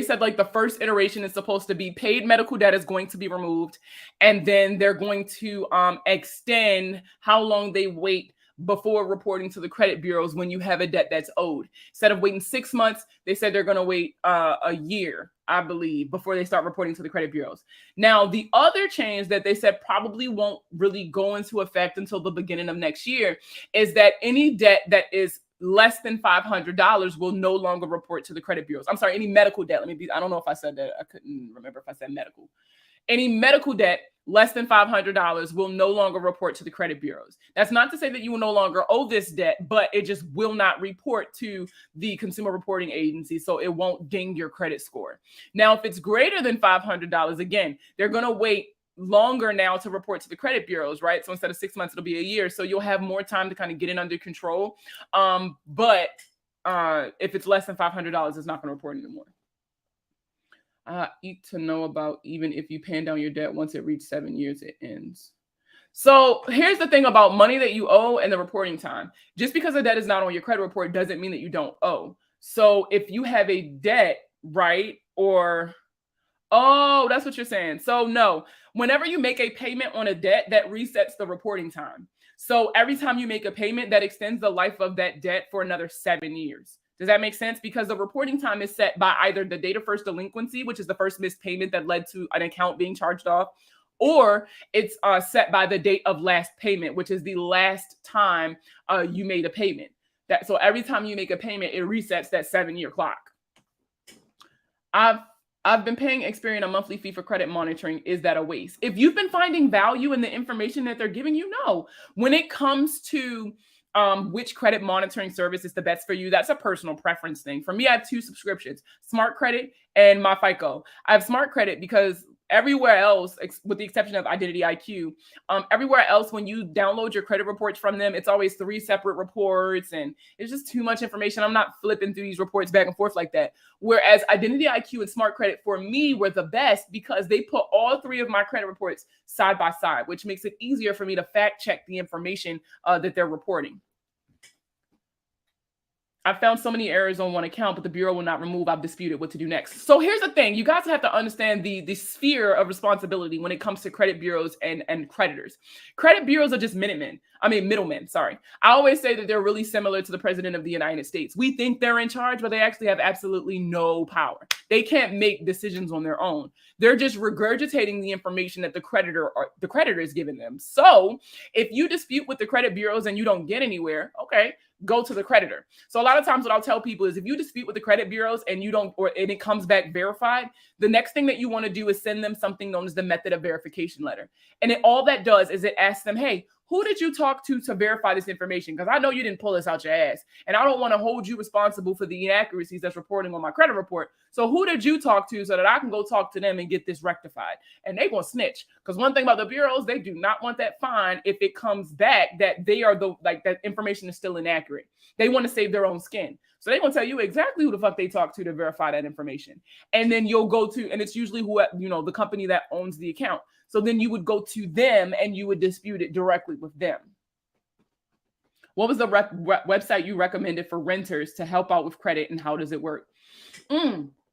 said like the first iteration is supposed to be paid medical debt is going to be removed, and then they're going to extend how long they wait before reporting to the credit bureaus when you have a debt that's owed. Instead of waiting 6 months, they said they're going to wait a year, I believe, before they start reporting to the credit bureaus. Now, the other change that they said probably won't really go into effect until the beginning of next year is that any debt that is less than $500 will no longer report to the credit bureaus. I'm sorry, any medical debt. I don't know if I said that. I couldn't remember if I said medical. Any medical debt less than $500 will no longer report to the credit bureaus. That's not to say that you will no longer owe this debt, but it just will not report to the consumer reporting agency, so it won't ding your credit score. Now, if it's greater than $500, again, they're going to wait longer now to report to the credit bureaus, right? So instead of 6 months, it'll be a year. So you'll have more time to kind of get it under control. But if it's less than $500, it's not going to report anymore. Eat to know about even if you pay down your debt once it reaches 7 years, it ends. So here's the thing about money that you owe and the reporting time. Just because a debt is not on your credit report doesn't mean that you don't owe. So if you have a debt, right, or oh, that's what you're saying. So no, whenever you make a payment on a debt, that resets the reporting time. So every time you make a payment, that extends the life of that debt for another 7 years. Does that make sense? Because the reporting time is set by either the date of first delinquency, which is the first missed payment that led to an account being charged off, or it's set by the date of last payment, which is the last time you made a payment. So every time you make a payment, it resets that 7-year clock. I've been paying Experian a monthly fee for credit monitoring. Is that a waste? If you've been finding value in the information that they're giving you, no. When it comes to which credit monitoring service is the best for you, that's a personal preference thing. For me, I have 2 subscriptions, Smart Credit and my FICO. I have Smart Credit because everywhere else, with the exception of Identity IQ, everywhere else, when you download your credit reports from them, it's always 3 separate reports, and it's just too much information. I'm not flipping through these reports back and forth like that. Whereas Identity IQ and Smart Credit, for me, were the best because they put all 3 of my credit reports side by side, which makes it easier for me to fact check the information that they're reporting. I found so many errors on one account, but the bureau will not remove. I've disputed what to do next. So here's the thing. You guys have to understand the sphere of responsibility when it comes to credit bureaus and creditors. Credit bureaus are just middlemen, sorry. I always say that they're really similar to the president of the United States. We think they're in charge, but they actually have absolutely no power. They can't make decisions on their own. They're just regurgitating the information that the creditor is giving them. So if you dispute with the credit bureaus and you don't get anywhere, okay, go to the creditor. So a lot of times what I'll tell people is if you dispute with the credit bureaus and it comes back verified, the next thing that you want to do is send them something known as the method of verification letter. And all that does is it asks them, hey, who did you talk to verify this information? Because I know you didn't pull this out your ass. And I don't want to hold you responsible for the inaccuracies that's reporting on my credit report. So who did you talk to so that I can go talk to them and get this rectified? And they gonna snitch. Because one thing about the bureaus, they do not want that fine if it comes back that they are that information is still inaccurate. They want to save their own skin. So they're going to tell you exactly who the fuck they talked to verify that information. And then you'll go to, and it's usually the company that owns the account. So then you would go to them and you would dispute it directly with them. What was the website you recommended for renters to help out with credit, and how does it work?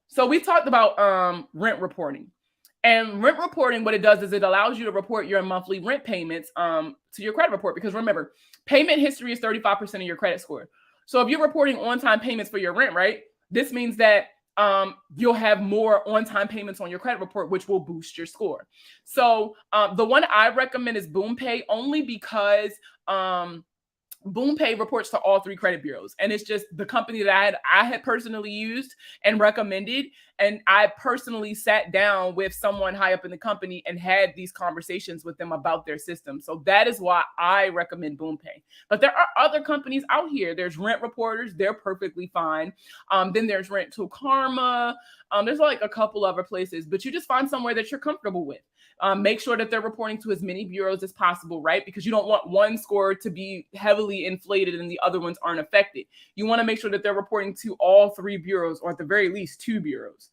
So we talked about rent reporting. And rent reporting, what it does is it allows you to report your monthly rent payments to your credit report. Because remember, payment history is 35% of your credit score. So if you're reporting on-time payments for your rent, right, this means that you'll have more on-time payments on your credit report, which will boost your score. So the one I recommend is BoomPay, only because BoomPay reports to all three credit bureaus, and it's just the company that I had personally used and recommended. And I personally sat down with someone high up in the company and had these conversations with them about their system. So that is why I recommend BoomPay. But there are other companies out here. There's Rent Reporters; they're perfectly fine. Then there's Rent to Karma. There's like a couple other places, but you just find somewhere that you're comfortable with. Make sure that they're reporting to as many bureaus as possible, right? Because you don't want one score to be heavily inflated and the other ones aren't affected. You want to make sure that they're reporting to all three bureaus, or at the very least two bureaus.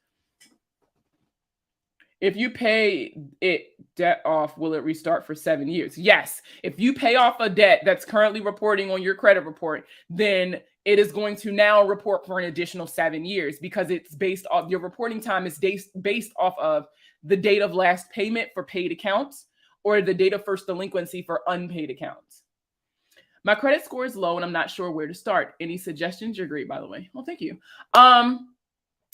If you pay it debt off, will it restart for 7 years? Yes. If you pay off a debt that's currently reporting on your credit report, then it is going to now report for an additional 7 years, because it's based off your reporting time is based off of the date of last payment for paid accounts or the date of first delinquency for unpaid accounts. My credit score is low and I'm not sure where to start. Any suggestions? You're great, by the way. Well, thank you.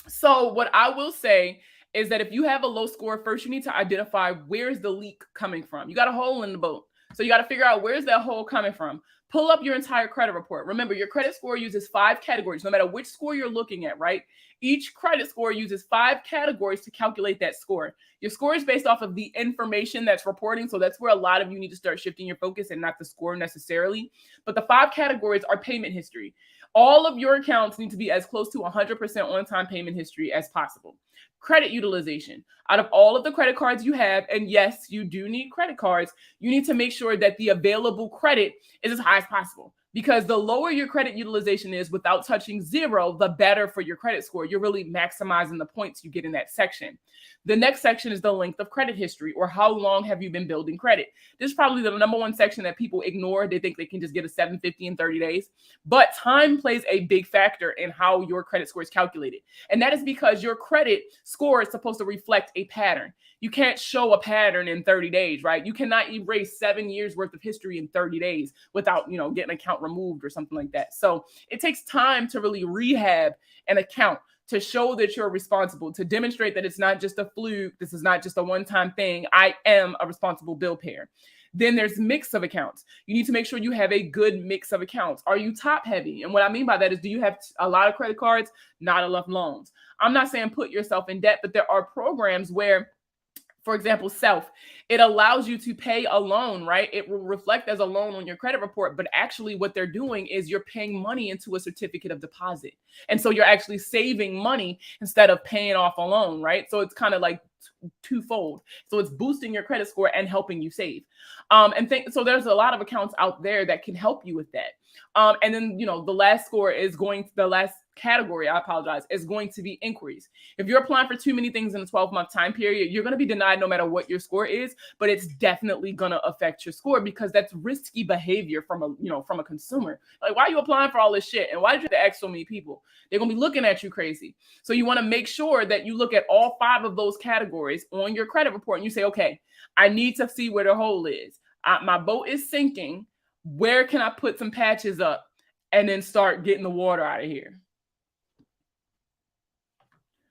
So what I will say is that if you have a low score, first you need to identify where's the leak coming from. You got a hole in the boat. So you got to figure out where's that hole coming from. Pull up your entire credit report. Remember, your credit score uses 5 categories, no matter which score you're looking at, right? Each credit score uses 5 categories to calculate that score. Your score is based off of the information that's reporting. So that's where a lot of you need to start shifting your focus, and not the score necessarily. But the 5 categories are payment history. All of your accounts need to be as close to 100% on-time payment history as possible. Credit utilization. Out of all of the credit cards you have, and yes, you do need credit cards, you need to make sure that the available credit is as high as possible. Because the lower your credit utilization is without touching 0, the better for your credit score. You're really maximizing the points you get in that section. The next section is the length of credit history, or how long have you been building credit. This is probably the number one section that people ignore. They think they can just get a 750 in 30 days. But time plays a big factor in how your credit score is calculated. And that is because your credit score is supposed to reflect a pattern. You can't show a pattern in 30 days, right? You cannot erase 7 years worth of history in 30 days without, getting an account removed or something like that. So it takes time to really rehab an account, to show that you're responsible, to demonstrate that it's not just a fluke. This is not just a one-time thing. I am a responsible bill payer. Then there's mix of accounts. You need to make sure you have a good mix of accounts. Are you top heavy? And what I mean by that is, do you have a lot of credit cards, not enough loans? I'm not saying put yourself in debt, but there are programs where, for example, Self, it allows you to pay a loan, right? It will reflect as a loan on your credit report, but actually what they're doing is you're paying money into a certificate of deposit. And so you're actually saving money instead of paying off a loan, right? So it's kind of like twofold. So it's boosting your credit score and helping you save. So there's a lot of accounts out there that can help you with that. And then, the last category, is going to be inquiries. If you're applying for too many things in a 12-month time period, you're going to be denied no matter what your score is, but it's definitely going to affect your score, because that's risky behavior from a consumer. Like, why are you applying for all this shit? And why did you have to ask so many people? They're going to be looking at you crazy. So you want to make sure that you look at all 5 of those categories on your credit report and you say, okay, I need to see where the hole is. My boat is sinking. Where can I put some patches up and then start getting the water out of here?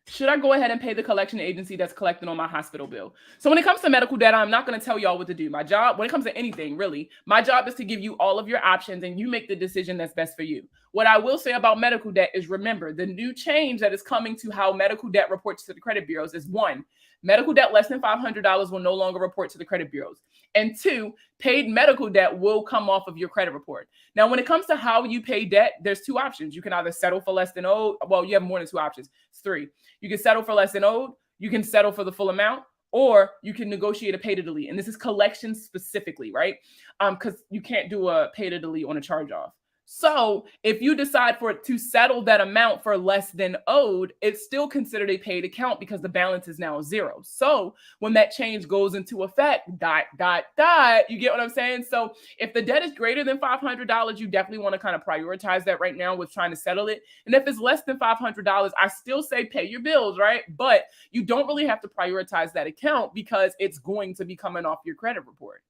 Should I go ahead and pay the collection agency that's collecting on my hospital bill? So when it comes to medical debt, I'm not going to tell y'all what to do. My job, when it comes to anything, really, my job is to give you all of your options and you make the decision that's best for you. What I will say about medical debt is, remember, the new change that is coming to how medical debt reports to the credit bureaus is, 1, medical debt less than $500 will no longer report to the credit bureaus. And 2, paid medical debt will come off of your credit report. Now, when it comes to how you pay debt, there's 2 options. You can either settle for less than owed. Well, you have more than 2 options. It's 3. You can settle for less than owed. You can settle for the full amount, or you can negotiate a pay to delete. And this is collections specifically, right? Because you can't do a pay to delete on a charge off. So if you decide for it to settle that amount for less than owed, it's still considered a paid account because the balance is now 0. So when that change goes into effect, ... you get what I'm saying? So if the debt is greater than $500, you definitely want to kind of prioritize that right now with trying to settle it. And if it's less than $500, I still say pay your bills, right? But you don't really have to prioritize that account because it's going to be coming off your credit report.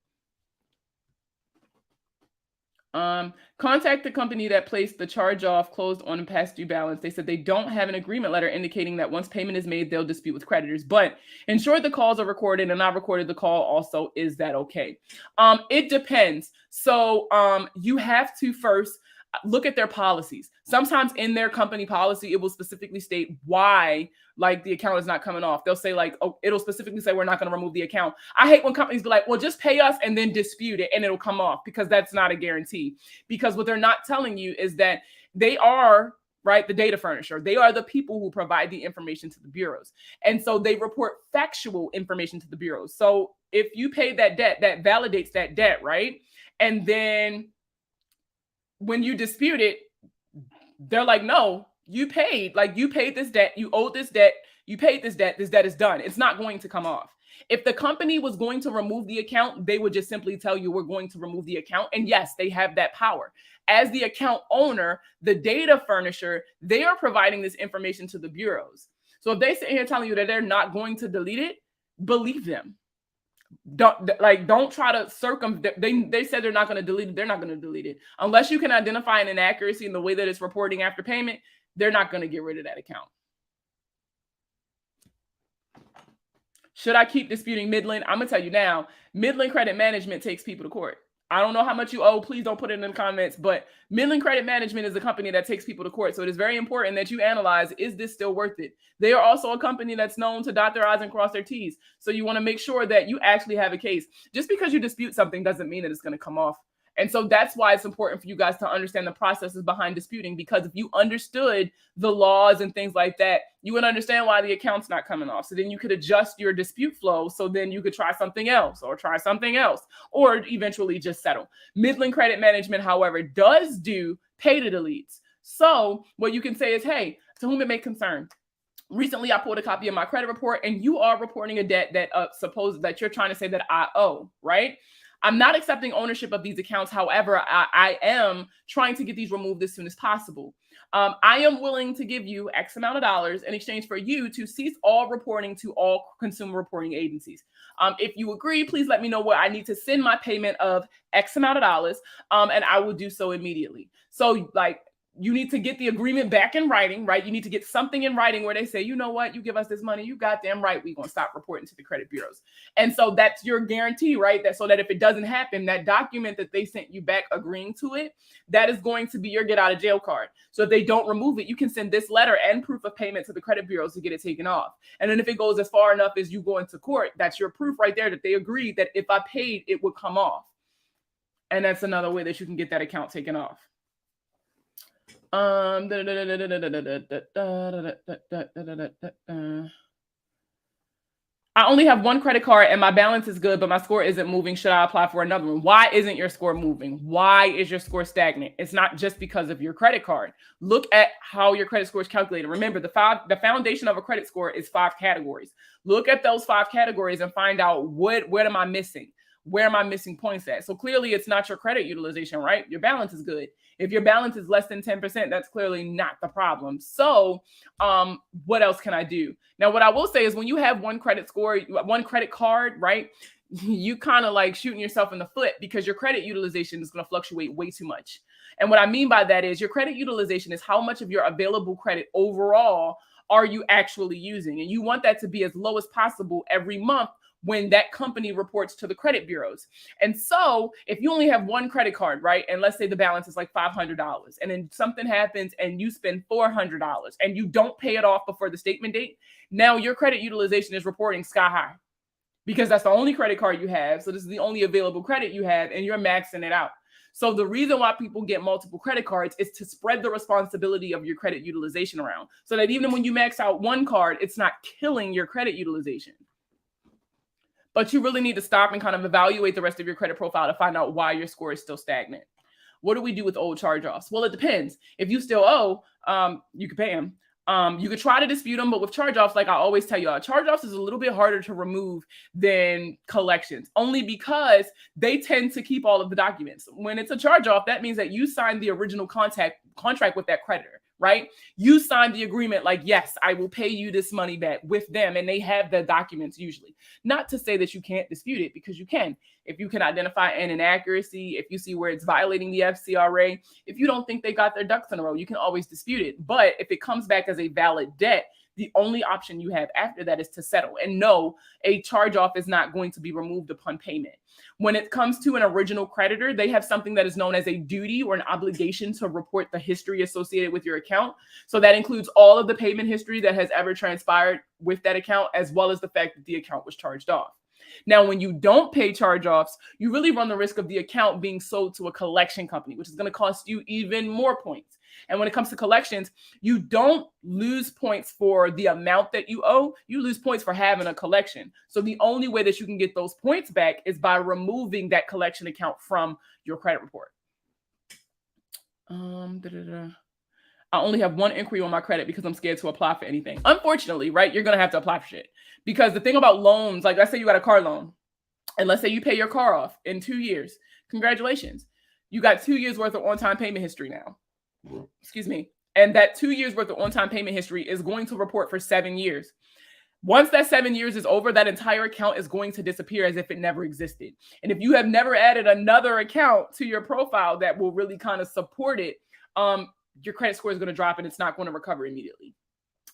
Contact the company that placed the charge off closed on and past due balance. They said they don't have an agreement letter indicating that once payment is made, they'll dispute with creditors, but ensure the calls are recorded and I recorded the call also. Is that okay? It depends. So you have to first look at their policies. Sometimes in their company policy, it will specifically state why like the account is not coming off. They'll say like, oh, it'll specifically say we're not going to remove the account. I hate when companies be like, well, just pay us and then dispute it and it'll come off, because that's not a guarantee. Because what they're not telling you is that they are, right, the data furnisher. They are the people who provide the information to the bureaus. And so they report factual information to the bureaus. So if you pay that debt, that validates that debt, right? And then when you dispute it, they're like, no, you paid. Like, you paid this debt, you owed this debt, you paid this debt is done. It's not going to come off. If the company was going to remove the account, they would just simply tell you, we're going to remove the account. And yes, they have that power. As the account owner, the data furnisher, they are providing this information to the bureaus. So if they sit here telling you that they're not going to delete it, believe them. Don't try to they said they're not going to delete it. They're not going to delete it unless you can identify an inaccuracy in the way that it's reporting after payment. They're not going to get rid of that account. Should I keep disputing Midland? I'm gonna tell you now, Midland Credit Management takes people to court. I don't know how much you owe. Please don't put it in the comments, but Midland Credit Management is a company that takes people to court. So it is very important that you analyze, is this still worth it? They are also a company that's known to dot their I's and cross their T's. So you want to make sure that you actually have a case. Just because you dispute something doesn't mean that it's going to come off. And so that's why it's important for you guys to understand the processes behind disputing, because if you understood the laws and things like that, you would understand why the account's not coming off. So then you could adjust your dispute flow. So then you could try something else or eventually just settle. Midland Credit Management, however, does do pay to deletes. So what you can say is, hey, to whom it may concern, recently I pulled a copy of my credit report and you are reporting a debt that that you're trying to say that I owe, right? I'm not accepting ownership of these accounts. However, I am trying to get these removed as soon as possible. I am willing to give you X amount of dollars in exchange for you to cease all reporting to all consumer reporting agencies. If you agree, please let me know where I need to send my payment of X amount of dollars, and I will do so immediately. So like, you need to get the agreement back in writing, right? You need to get something in writing where they say, you know what, you give us this money, you goddamn right, we're going to stop reporting to the credit bureaus. And so that's your guarantee, right? That so that if it doesn't happen, that document that they sent you back agreeing to it, that is going to be your get out of jail card. So if they don't remove it, you can send this letter and proof of payment to the credit bureaus to get it taken off. And then if it goes as far enough as you go into court, that's your proof right there that they agreed that if I paid, it would come off. And that's another way that you can get that account taken off. I only have one credit card and my balance is good, but my score isn't moving. Should I apply for another one? Why isn't your score moving? Why is your score stagnant? It's not just because of your credit card. Look at how your credit score is calculated. Remember, the foundation of a credit score is 5 categories. Look at those 5 categories and find out what am I missing? Where am I missing points at? So clearly it's not your credit utilization, right? Your balance is good. If your balance is less than 10%, that's clearly not the problem. So what else can I do? Now, what I will say is when you have one credit card, right? You kind of like shooting yourself in the foot because your credit utilization is going to fluctuate way too much. And what I mean by that is your credit utilization is how much of your available credit overall are you actually using? And you want that to be as low as possible every month when that company reports to the credit bureaus. And so if you only have one credit card, right? And let's say the balance is like $500 and then something happens and you spend $400 and you don't pay it off before the statement date, now your credit utilization is reporting sky high because that's the only credit card you have. So this is the only available credit you have and you're maxing it out. So the reason why people get multiple credit cards is to spread the responsibility of your credit utilization around so that even when you max out one card, it's not killing your credit utilization. But you really need to stop and kind of evaluate the rest of your credit profile to find out why your score is still stagnant. What do we do with old charge-offs? Well, it depends. If you still owe, you can pay them. You could try to dispute them, but with charge-offs, like I always tell y'all, charge-offs is a little bit harder to remove than collections, only because they tend to keep all of the documents. When it's a charge-off, that means that you signed the original contract with that creditor, right? You signed the agreement like, yes, I will pay you this money back with them. And they have the documents usually. Not to say that you can't dispute it, because you can. If you can identify an inaccuracy, if you see where it's violating the FCRA, if you don't think they got their ducks in a row, you can always dispute it. But if it comes back as a valid debt, the only option you have after that is to settle. And no, a charge off is not going to be removed upon payment. When it comes to an original creditor, they have something that is known as a duty or an obligation to report the history associated with your account. So that includes all of the payment history that has ever transpired with that account, as well as the fact that the account was charged off. Now, when you don't pay charge-offs, you really run the risk of the account being sold to a collection company, which is going to cost you even more points. And when it comes to collections, you don't lose points for the amount that you owe. You lose points for having a collection. So the only way that you can get those points back is by removing that collection account from your credit report. I only have one inquiry on my credit because I'm scared to apply for anything. Unfortunately, right? You're going to have to apply for shit. Because the thing about loans, like let's say you got a car loan, and let's say you pay your car off in 2 years. Congratulations. You got 2 years worth of on-time payment history now. Excuse me. And that 2 years worth of on-time payment history is going to report for 7 years. Once that 7 years is over, that entire account is going to disappear as if it never existed. And if you have never added another account to your profile that will really kind of support it, your credit score is going to drop and it's not going to recover immediately.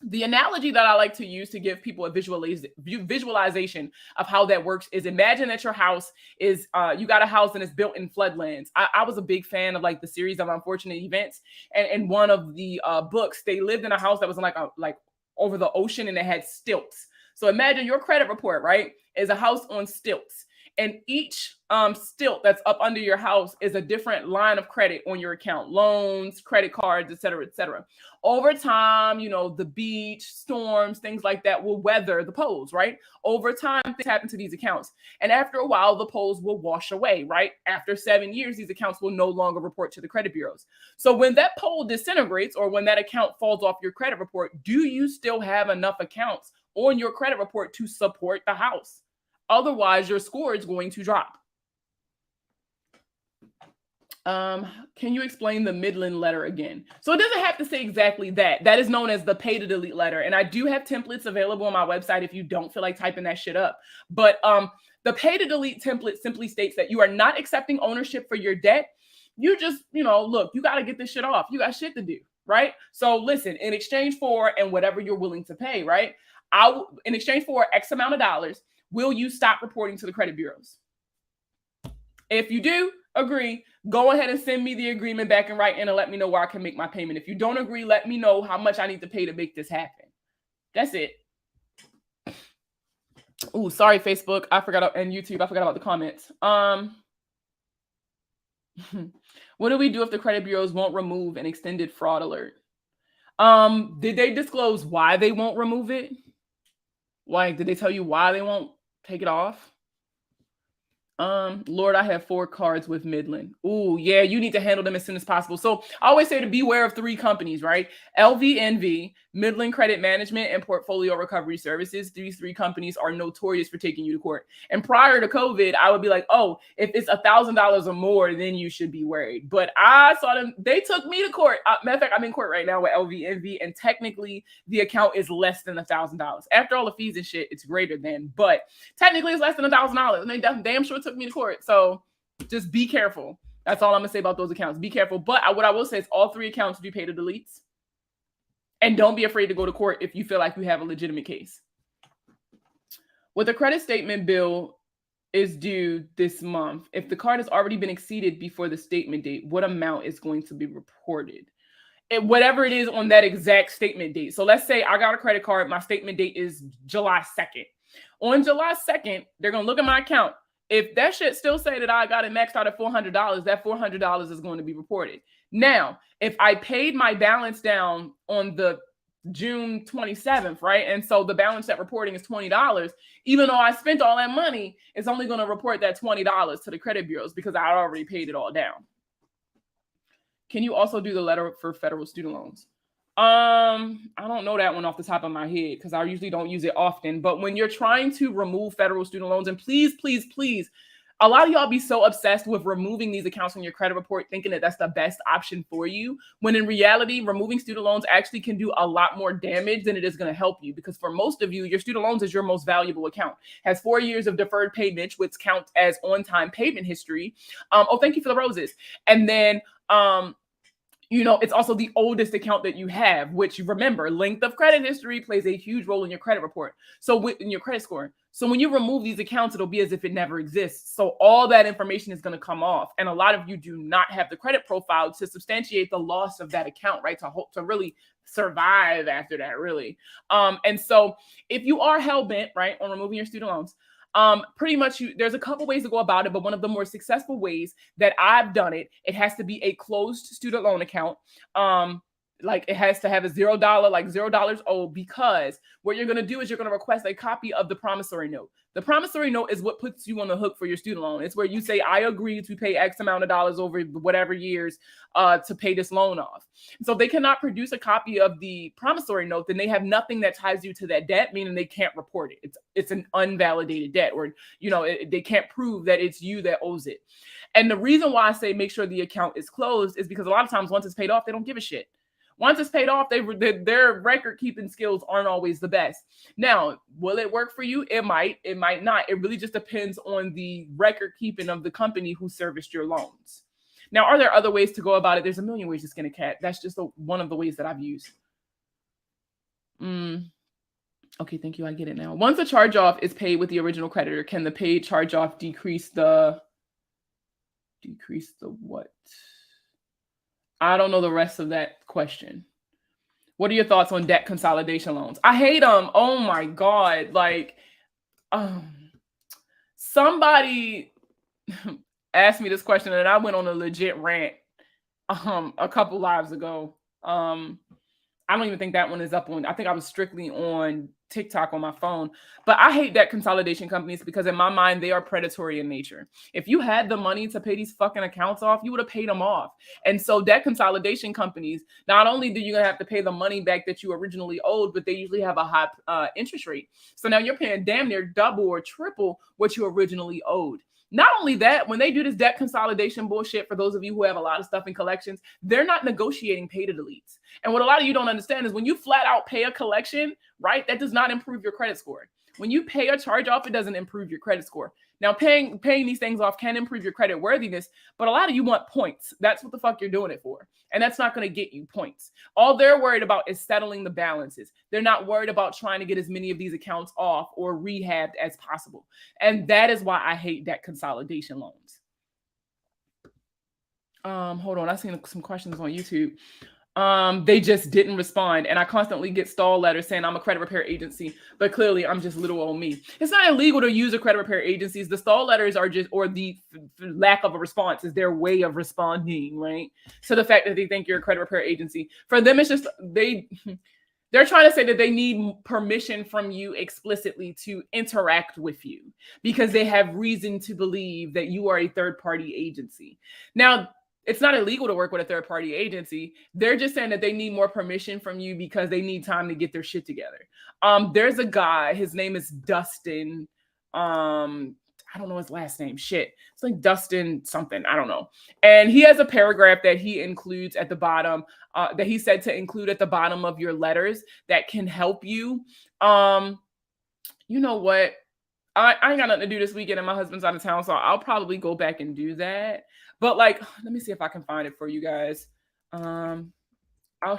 The analogy that I like to use to give people a visualization of how that works is, imagine that your house is, you got a house and it's built in floodlands. I was a big fan of like the series of Unfortunate Events. And in one of the books, they lived in a house that was like over the ocean and it had stilts. So imagine your credit report, right, is a house on stilts. And each stilt that's up under your house is a different line of credit on your account: loans, credit cards, et cetera, et cetera. Over time, you know, the beach, storms, things like that will weather the poles, right? Over time, things happen to these accounts. And after a while, the poles will wash away, right? After 7 years, these accounts will no longer report to the credit bureaus. So when that pole disintegrates or when that account falls off your credit report, do you still have enough accounts on your credit report to support the house? Otherwise, your score is going to drop. Can you explain the Midland letter again? So it doesn't have to say exactly that. That is known as the pay to delete letter. And I do have templates available on my website if you don't feel like typing that shit up. But the pay to delete template simply states that you are not accepting ownership for your debt. You just, you know, look, you got to get this shit off. You got shit to do, right? So listen, in exchange for, and whatever you're willing to pay, right? In exchange for X amount of dollars, will you stop reporting to the credit bureaus? If you do agree, go ahead and send me the agreement back and write in and let me know where I can make my payment. If you don't agree, let me know how much I need to pay to make this happen. That's it. Oh, sorry, Facebook. I forgot, and YouTube. I forgot about the comments. What do we do if the credit bureaus won't remove an extended fraud alert? Did they disclose why they won't remove it? Like, did they tell you why they won't take it off? Lord, I have 4 cards with Midland. Ooh, yeah, you need to handle them as soon as possible. So I always say to beware of 3 companies, right? LVNV, Midland Credit Management, and Portfolio Recovery Services. These 3 companies are notorious for taking you to court. And prior to COVID, I would be like, oh, if it's $1,000 or more, then you should be worried. But I saw them, they took me to court. Matter of fact, I'm in court right now with LVNV, and technically the account is less than $1,000. After all the fees and shit, it's greater than, but technically it's less than $1,000. And they damn sure took me to court. So just be careful. That's all I'm gonna say about those accounts. Be careful. But what I will say is all 3 accounts do pay to deletes. And don't be afraid to go to court if you feel like you have a legitimate case. With a credit statement bill is due this month, if the card has already been exceeded before the statement date, what amount is going to be reported? Whatever it is on that exact statement date. So let's say I got a credit card. My statement date is July 2nd. On July 2nd, they're going to look at my account. If that shit still say that I got it maxed out at $400, that $400 is going to be reported. Now, if I paid my balance down on the June 27th, right? And so the balance that reporting is $20, even though I spent all that money, it's only going to report that $20 to the credit bureaus because I already paid it all down. Can you also do the letter for federal student loans? I don't know that one off the top of my head because I usually don't use it often. But when you're trying to remove federal student loans, and please, please, please, A lot of y'all be so obsessed with removing these accounts from your credit report, thinking that that's the best option for you, when in reality, removing student loans actually can do a lot more damage than it is going to help you. Because for most of you, your student loans is your most valuable account. Has 4 years of deferred payment, which counts as on-time payment history. Oh, thank you for the roses. And then it's also the oldest account that you have, which, remember, length of credit history plays a huge role in your credit report. So in your credit score. So when you remove these accounts, it'll be as if it never exists. So all that information is going to come off. And a lot of you do not have the credit profile to substantiate the loss of that account, right? To really survive after that, really. And so if you are hell-bent, right, on removing your student loans, pretty much there's a couple ways to go about it, but one of the more successful ways that I've done it, it has to be a closed student loan account. Like it has to have a $0, like $0 owed, because what you're going to do is you're going to request a copy of the promissory note. The promissory note is what puts you on the hook for your student loan. It's where you say, I agree to pay X amount of dollars over whatever years to pay this loan off. So if they cannot produce a copy of the promissory note, then they have nothing that ties you to that debt, meaning they can't report it. It's an unvalidated debt, or they can't prove that it's you that owes it. And the reason why I say make sure the account is closed is because a lot of times once it's paid off, they don't give a shit. Once it's paid off, their record keeping skills aren't always the best. Now, will it work for you? It might not. It really just depends on the record keeping of the company who serviced your loans. Now, are there other ways to go about it? There's a million ways to skin a cat. That's just one of the ways that I've used. Okay, thank you. I get it now. Once a charge off is paid with the original creditor, can the paid charge off decrease the what? I don't know the rest of that question. What are your thoughts on debt consolidation loans? I hate them. Oh my God. Like, somebody asked me this question and I went on a legit rant a couple lives ago. I don't even think that one is up on, I think I was strictly on TikTok on my phone, but I hate debt consolidation companies because in my mind, they are predatory in nature. If you had the money to pay these fucking accounts off, you would have paid them off. And so debt consolidation companies, not only do you have to pay the money back that you originally owed, but they usually have a high interest rate. So now you're paying damn near double or triple what you originally owed. Not only that, when they do this debt consolidation bullshit, for those of you who have a lot of stuff in collections, they're not negotiating pay to deletes. And what a lot of you don't understand is when you flat out pay a collection, right, that does not improve your credit score. When you pay a charge off, it doesn't improve your credit score. Now, paying these things off can improve your credit worthiness, but a lot of you want points. That's what the fuck you're doing it for. And that's not going to get you points. All they're worried about is settling the balances. They're not worried about trying to get as many of these accounts off or rehabbed as possible. And that is why I hate debt consolidation loans. Hold on. I've seen some questions on YouTube. They just didn't respond. And I constantly get stall letters saying I'm a credit repair agency, but clearly I'm just little old me. It's not illegal to use a credit repair agencies. The stall letters are just, or the lack of a response is their way of responding, right? So the fact that they think you're a credit repair agency, for them, it's just, they're trying to say that they need permission from you explicitly to interact with you because they have reason to believe that you are a third-party agency. Now, it's not illegal to work with a third-party agency. They're just saying that they need more permission from you because they need time to get their shit together. There's a guy, his name is Dustin. I don't know his last name. Shit. It's like Dustin something. I don't know. And he has a paragraph that he includes at the bottom, that he said to include at the bottom of your letters that can help you. You know what? I ain't got nothing to do this weekend and my husband's out of town, so I'll probably go back and do that. But like, let me see if I can find it for you guys. I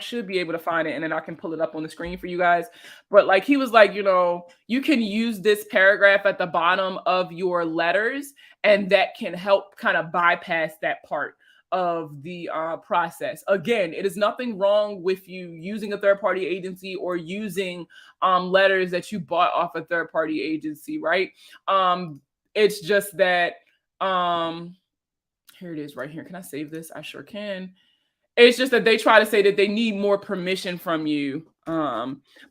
should be able to find it and then I can pull it up on the screen for you guys. But like, he was like, you can use this paragraph at the bottom of your letters and that can help kind of bypass that part of the process. Again, it is nothing wrong with you using a third-party agency or using letters that you bought off a third-party agency, right? It's just that, here it is right here. Can I save this? I sure can. It's just that they try to say that they need more permission from you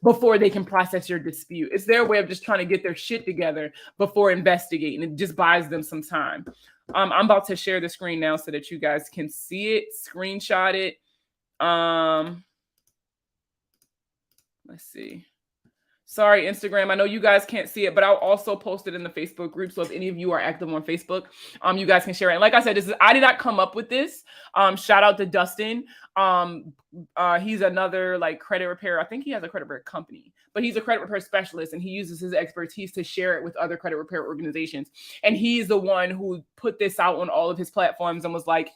before they can process your dispute. It's their way of just trying to get their shit together before investigating. It just buys them some time. I'm about to share the screen now so that you guys can see it, screenshot it. Let's see. Sorry, Instagram. I know you guys can't see it, but I'll also post it in the Facebook group. So if any of you are active on Facebook, you guys can share it. And like I said, I did not come up with this. Shout out to Dustin. He's another like credit repair. I think he has a credit repair company, but he's a credit repair specialist, and he uses his expertise to share it with other credit repair organizations. And he's the one who put this out on all of his platforms and was like,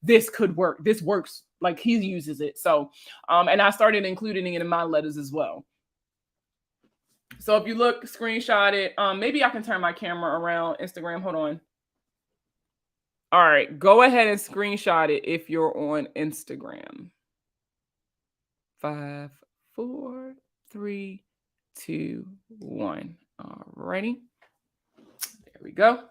this could work. This works. Like he uses it. So, and I started including it in my letters as well. So if you look, screenshot it. Maybe I can turn my camera around Instagram. Hold on. All right, go ahead and screenshot it if you're on Instagram. 5, 4, 3, 2, 1. All righty. There we go.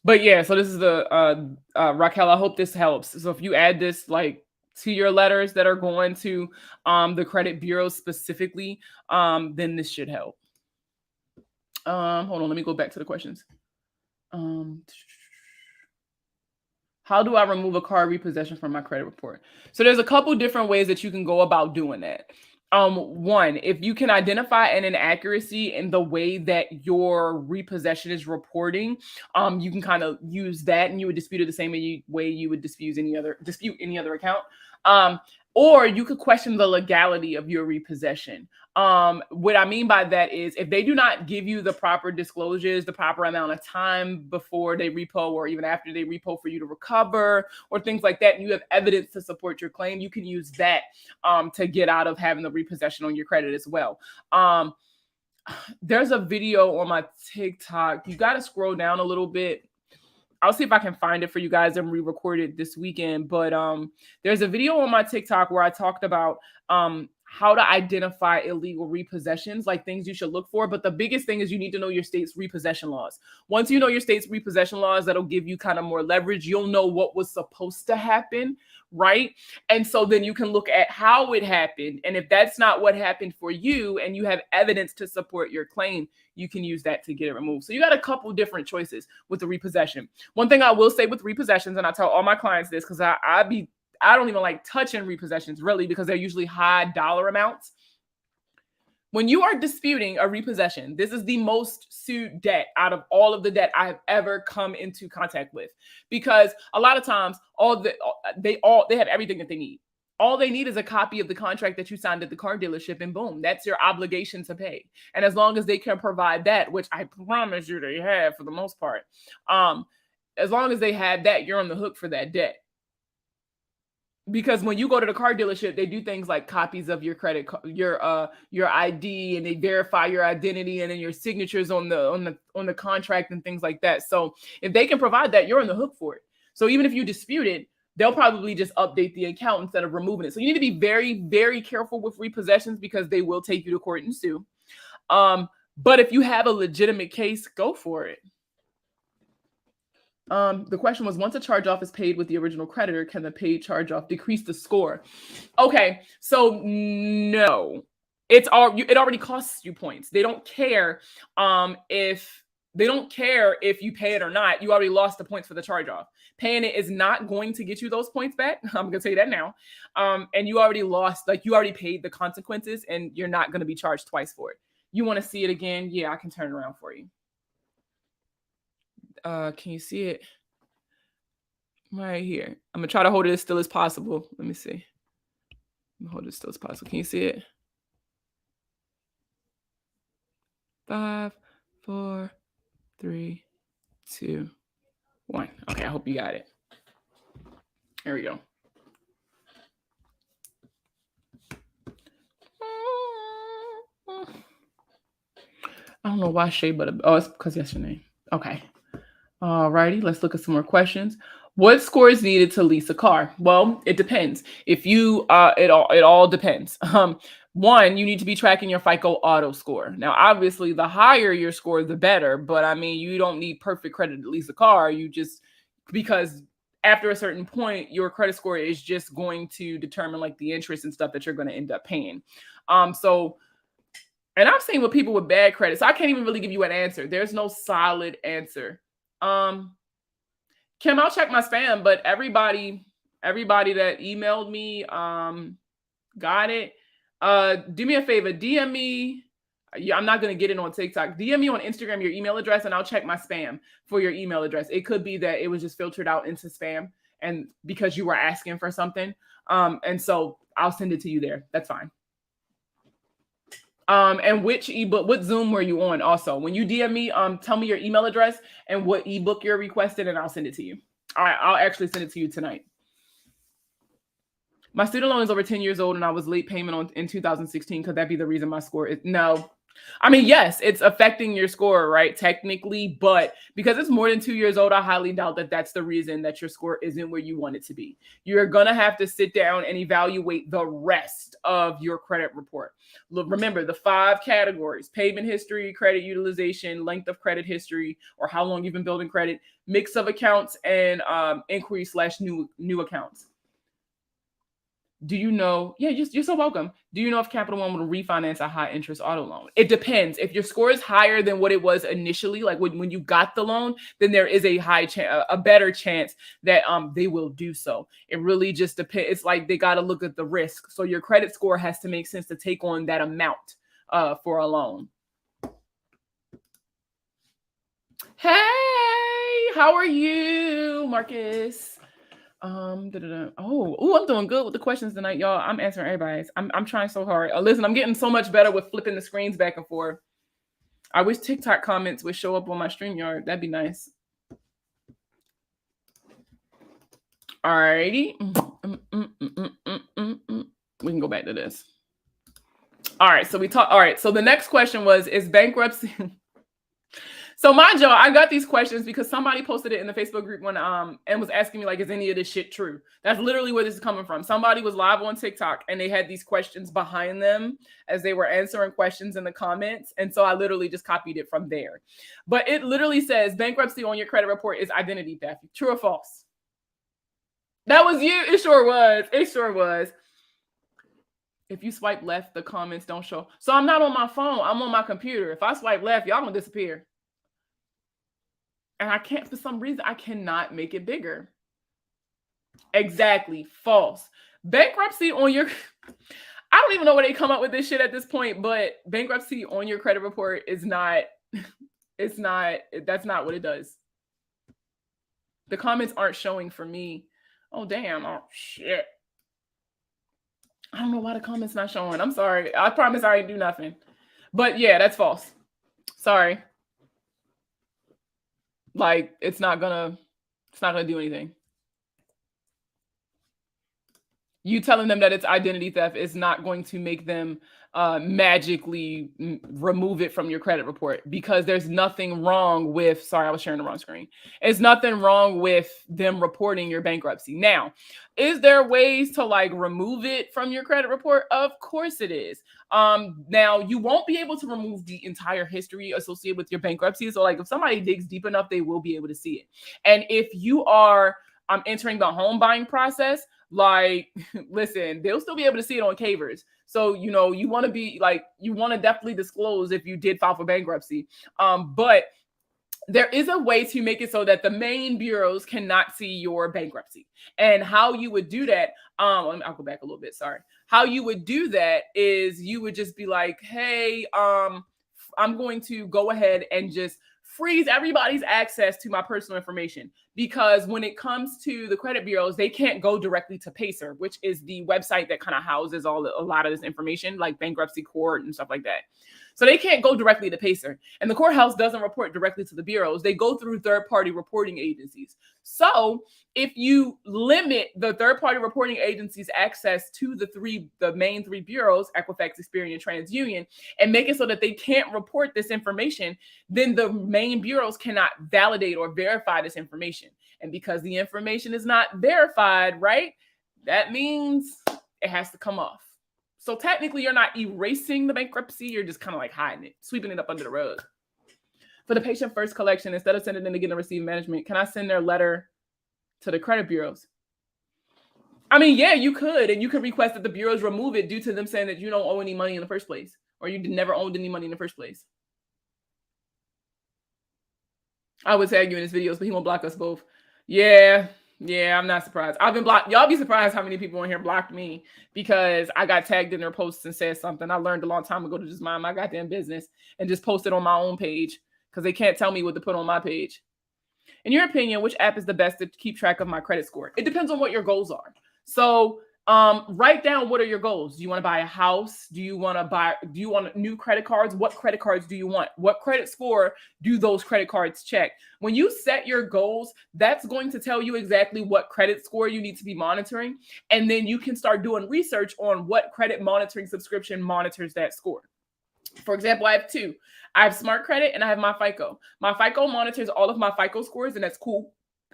But yeah, so this is the Raquel. I hope this helps. So if you add this like to your letters that are going to the credit bureau specifically, then this should help. Hold on, let me go back to the questions. How do I remove a car repossession from my credit report? So there's a couple different ways that you can go about doing that. One, if you can identify an inaccuracy in the way that your repossession is reporting, you can kind of use that, and you would dispute it the same way you would dispute any other account. Or you could question the legality of your repossession. What I mean by that is if they do not give you the proper disclosures, the proper amount of time before they repo or even after they repo for you to recover or things like that, and you have evidence to support your claim, you can use that to get out of having the repossession on your credit as well. There's a video on my TikTok. You got to scroll down a little bit. I'll see if I can find it for you guys and re-record it this weekend. But there's a video on my TikTok where I talked about how to identify illegal repossessions, like things you should look for. But the biggest thing is you need to know your state's repossession laws. Once you know your state's repossession laws, that'll give you kind of more leverage. You'll know what was supposed to happen, right? And so then you can look at how it happened. And if that's not what happened for you and you have evidence to support your claim, you can use that to get it removed. So you got a couple different choices with the repossession. One thing I will say with repossessions, and I tell all my clients this because I don't even like touching repossessions really because they're usually high dollar amounts. When you are disputing a repossession, this is the most sued debt out of all of the debt I have ever come into contact with, because a lot of times they have everything that they need. All they need is a copy of the contract that you signed at the car dealership, and boom, that's your obligation to pay. And as long as they can provide that, which I promise you they have for the most part, as long as they have that, you're on the hook for that debt. Because when you go to the car dealership, they do things like copies of your credit, your ID, and they verify your identity and then your signatures on the contract and things like that. So if they can provide that, you're on the hook for it. So even if you dispute it, they'll probably just update the account instead of removing it. So you need to be very, very careful with repossessions because they will take you to court and sue. But if you have a legitimate case, go for it. The question was, once a charge-off is paid with the original creditor, can the paid charge-off decrease the score? Okay, so no. It already costs you points. They don't care if you pay it or not. You already lost the points for the charge-off. Paying it is not going to get you those points back. I'm going to tell you that now. And you already lost, like you already paid the consequences, and you're not going to be charged twice for it. You want to see it again? Yeah, I can turn it around for you. Can you see it? Right here. I'm going to try to hold it as still as possible. Let me see. Hold it as still as possible. Can you see it? 5, 4, 3, 2, 1. Okay, I hope you got it. There we go. I don't know why Shea Butter. Oh, it's because that's your name. Okay. All righty. Let's look at some more questions. What score is needed to lease a car? Well, it depends. If you, it all depends. One, you need to be tracking your FICO auto score. Now, obviously, the higher your score, the better. But I mean, you don't need perfect credit to lease a car. You just, because after a certain point, your credit score is just going to determine like the interest and stuff that you're going to end up paying. And I'm seeing with people with bad credit, so I can't even really give you an answer. There's no solid answer. Kim, I'll check my spam, but everybody that emailed me got it. Do me a favor, DM me. Yeah, I'm not going to get it on TikTok. DM me on Instagram your email address and I'll check my spam for your email address. It could be that it was just filtered out into spam and because you were asking for something. And so I'll send it to you there. That's fine. And which ebook, what Zoom were you on also? When you DM me, tell me your email address and what ebook you're requested and I'll send it to you. All right, I'll actually send it to you tonight. My student loan is over 10 years old and I was late payment in 2016. Could that be the reason my score is? No. I mean, yes, it's affecting your score, right? Technically, but because it's more than 2 years old, I highly doubt that that's the reason that your score isn't where you want it to be. You're going to have to sit down and evaluate the rest of your credit report. Look, remember the 5 categories: payment history, credit utilization, length of credit history, or how long you've been building credit, mix of accounts, and inquiry/new accounts. Do you know? Yeah, you're so welcome. Do you know if Capital One will refinance a high interest auto loan? It depends. If your score is higher than what it was initially, like when you got the loan, then there is a high chance, a better chance that they will do so. It really just depends. It's like they got to look at the risk. So your credit score has to make sense to take on that amount for a loan. Hey, how are you, Marcus? Oh, I'm doing good with the questions tonight, y'all. I'm answering everybody's. I'm trying so hard. Listen, I'm getting so much better with flipping the screens back and forth. I wish TikTok comments would show up on my StreamYard. That'd be nice. Alrighty. We can go back to this. All right, so so the next question was, is bankruptcy... So mind you, I got these questions because somebody posted it in the Facebook group and was asking me, like, is any of this shit true? That's literally where this is coming from. Somebody was live on TikTok and they had these questions behind them as they were answering questions in the comments. And so I literally just copied it from there. But it literally says bankruptcy on your credit report is identity theft. True or false? That was you. It sure was. It sure was. If you swipe left, the comments don't show. So I'm not on my phone. I'm on my computer. If I swipe left, y'all gonna disappear. And I can't, for some reason, I cannot make it bigger. Exactly. False. Bankruptcy on your... I don't even know where they come up with this shit at this point, but bankruptcy on your credit report is not... That's not what it does. The comments aren't showing for me. Oh, damn. Oh, shit. I don't know why the comments not showing. I'm sorry. I promise I didn't do nothing. But yeah, that's false. Sorry. Like, it's not gonna do anything. You telling them that it's identity theft is not going to make them magically remove it from your credit report, because there's nothing wrong with... Sorry, I was sharing the wrong screen. There's nothing wrong with them reporting your bankruptcy. Now, is there ways to like remove it from your credit report? Of course it is. Now, you won't be able to remove the entire history associated with your bankruptcy. So like if somebody digs deep enough, they will be able to see it. And if you are entering the home buying process, like, listen, they'll still be able to see it on Cavers. So, you know, you want to definitely disclose if you did file for bankruptcy. But there is a way to make it so that the main bureaus cannot see your bankruptcy. And how you would do that, I'll go back a little bit, sorry. How you would do that is you would just be like, hey, I'm going to go ahead and just freeze everybody's access to my personal information, because when it comes to the credit bureaus, they can't go directly to Pacer, which is the website that kind of houses a lot of this information, like bankruptcy court and stuff like that. So they can't go directly to Pacer. And the courthouse doesn't report directly to the bureaus. They go through third-party reporting agencies. So if you limit the third-party reporting agencies' access to the main 3 bureaus, Equifax, Experian, and TransUnion, and make it so that they can't report this information, then the main bureaus cannot validate or verify this information. And because the information is not verified, right, that means it has to come off. So technically, you're not erasing the bankruptcy. You're just kind of like hiding it, sweeping it up under the rug. For the patient first collection, instead of sending them to get and receive management, can I send their letter to the credit bureaus? I mean, yeah, you could. And you could request that the bureaus remove it due to them saying that you don't owe any money in the first place, or you never owed any money in the first place. I would tag you in his videos, but he won't block us both. Yeah, Yeah, I'm not surprised. I've been blocked. Y'all be surprised how many people in here blocked me because I got tagged in their posts and said something. I learned a long time ago to just mind my goddamn business and just post it on my own page because they can't tell me what to put on my page. In your opinion, which app is the best to keep track of my credit score? It depends on what your goals are. So write down, what are your goals? Do you want to buy a house? Do you want new credit cards? What credit cards do you want? What credit score do those credit cards check? When you set your goals, that's going to tell you exactly what credit score you need to be monitoring. And then you can start doing research on what credit monitoring subscription monitors that score. For example, I have two. I have Smart Credit and I have my FICO. My FICO monitors all of my FICO scores, and that's cool.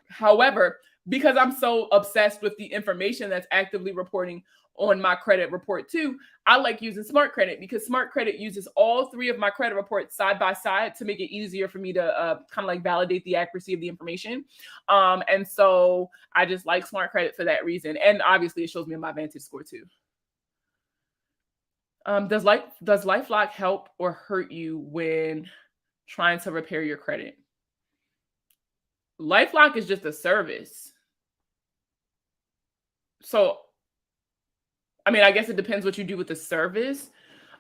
However, because I'm so obsessed with the information that's actively reporting on my credit report too, I like using Smart Credit because Smart Credit uses all three of my credit reports side by side to make it easier for me to kind of like validate the accuracy of the information. And so I just like Smart Credit for that reason. And obviously it shows me my Vantage score too. Does LifeLock help or hurt you when trying to repair your credit? LifeLock is just a service. So, I mean, I guess it depends what you do with the service.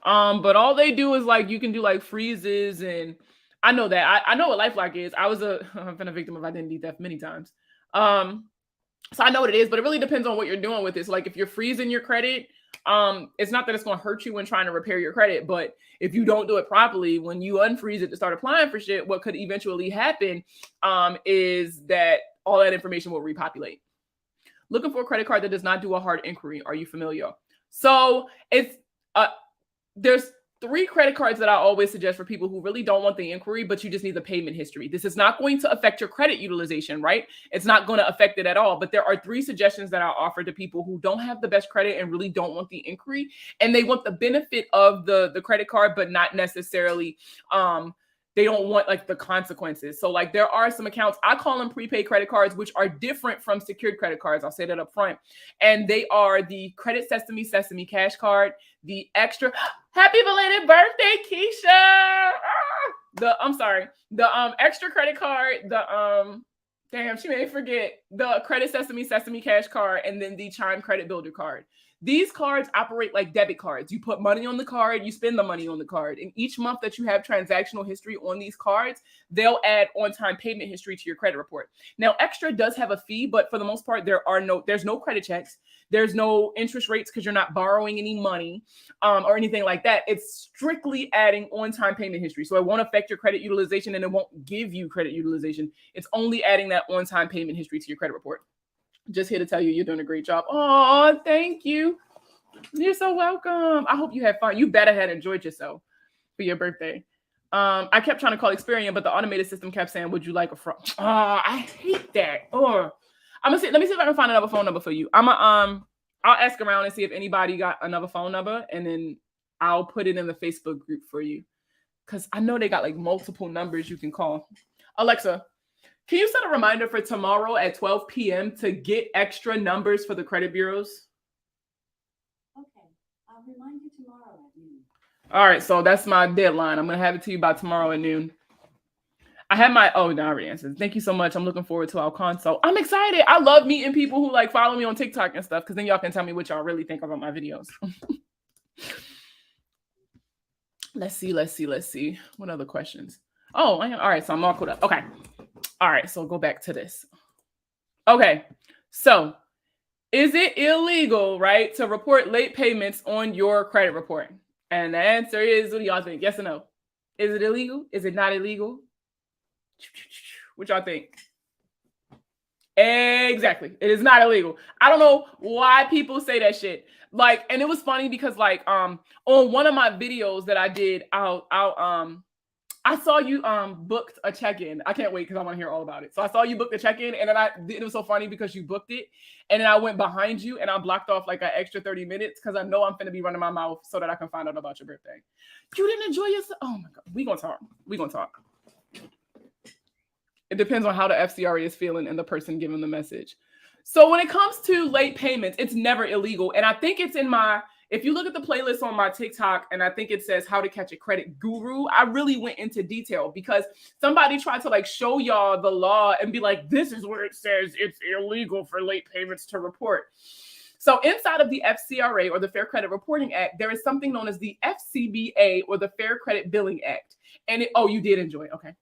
But all they do is like, you can do like freezes, and I know that. I know what LifeLock is. I've been a victim of identity theft many times. So I know what it is, but it really depends on what you're doing with it. So like if you're freezing your credit, it's not that it's going to hurt you when trying to repair your credit, but if you don't do it properly, when you unfreeze it to start applying for shit, what could eventually happen is that all that information will repopulate. Looking for a credit card that does not do a hard inquiry. Are you familiar? So it's there's 3 credit cards that I always suggest for people who really don't want the inquiry, but you just need the payment history. This is not going to affect your credit utilization, right? It's not going to affect it at all. But there are 3 suggestions that I offer to people who don't have the best credit and really don't want the inquiry, and they want the benefit of the credit card, but not necessarily they don't want like the consequences. So like there are some accounts, I call them prepaid credit cards, which are different from secured credit cards. I'll say that up front. And they are the Credit Sesame Cash Card, the extra, happy belated birthday, Keisha. The extra credit card, damn, she may forget, the Credit Sesame Cash Card, and then the Chime Credit Builder Card. These cards operate like debit cards. You put money on the card, you spend the money on the card. And each month that you have transactional history on these cards, they'll add on-time payment history to your credit report. Now, Extra does have a fee, but for the most part, there's no credit checks. There's no interest rates because you're not borrowing any money or anything like that. It's strictly adding on-time payment history. So it won't affect your credit utilization, and it won't give you credit utilization. It's only adding that on-time payment history to your credit report. Just here to tell you, you're doing a great job. Oh, thank you. You're so welcome. I hope you had fun. You better have enjoyed yourself for your birthday. I kept trying to call Experian, but the automated system kept saying, "Would you like a fraud?" Oh, I hate that. Oh, let me see if I can find another phone number for you. I'll ask around and see if anybody got another phone number, and then I'll put it in the Facebook group for you, because I know they got like multiple numbers you can call. Alexa, can you set a reminder for tomorrow at 12 p.m. to get extra numbers for the credit bureaus? Okay, I'll remind you tomorrow at noon. All right, so that's my deadline. I'm going to have it to you by tomorrow at noon. I have my, no, I already answered. Thank you so much. I'm looking forward to our consult. I'm excited. I love meeting people who like follow me on TikTok and stuff, because then y'all can tell me what y'all really think about my videos. Let's see. What other questions? Oh, all right, so I'm all caught up. Okay. All right, so go back to this. Okay, so is it illegal, right, to report late payments on your credit report? And the answer is, what do y'all think? Yes or no? Is it illegal? Is it not illegal? What y'all think? Exactly. It is not illegal. I don't know why people say that shit. Like, and it was funny because like on one of my videos that I did, I saw you booked a check-in. I can't wait because I want to hear all about it. So I saw you booked the check-in, and then it was so funny because you booked it, and then I went behind you and I blocked off like an extra 30 minutes because I know I'm finna be running my mouth so that I can find out about your birthday. You didn't enjoy yourself? Oh my God. We gonna talk. It depends on how the FCRA is feeling and the person giving the message. So when it comes to late payments, it's never illegal. And I think it's in my If you look at the playlist on my TikTok, and I think it says how to catch a credit guru, I really went into detail because somebody tried to like show y'all the law and be like, this is where it says it's illegal for late payments to report. So inside of the FCRA, or the Fair Credit Reporting Act, there is something known as the FCBA, or the Fair Credit Billing Act. And you did enjoy it. Okay.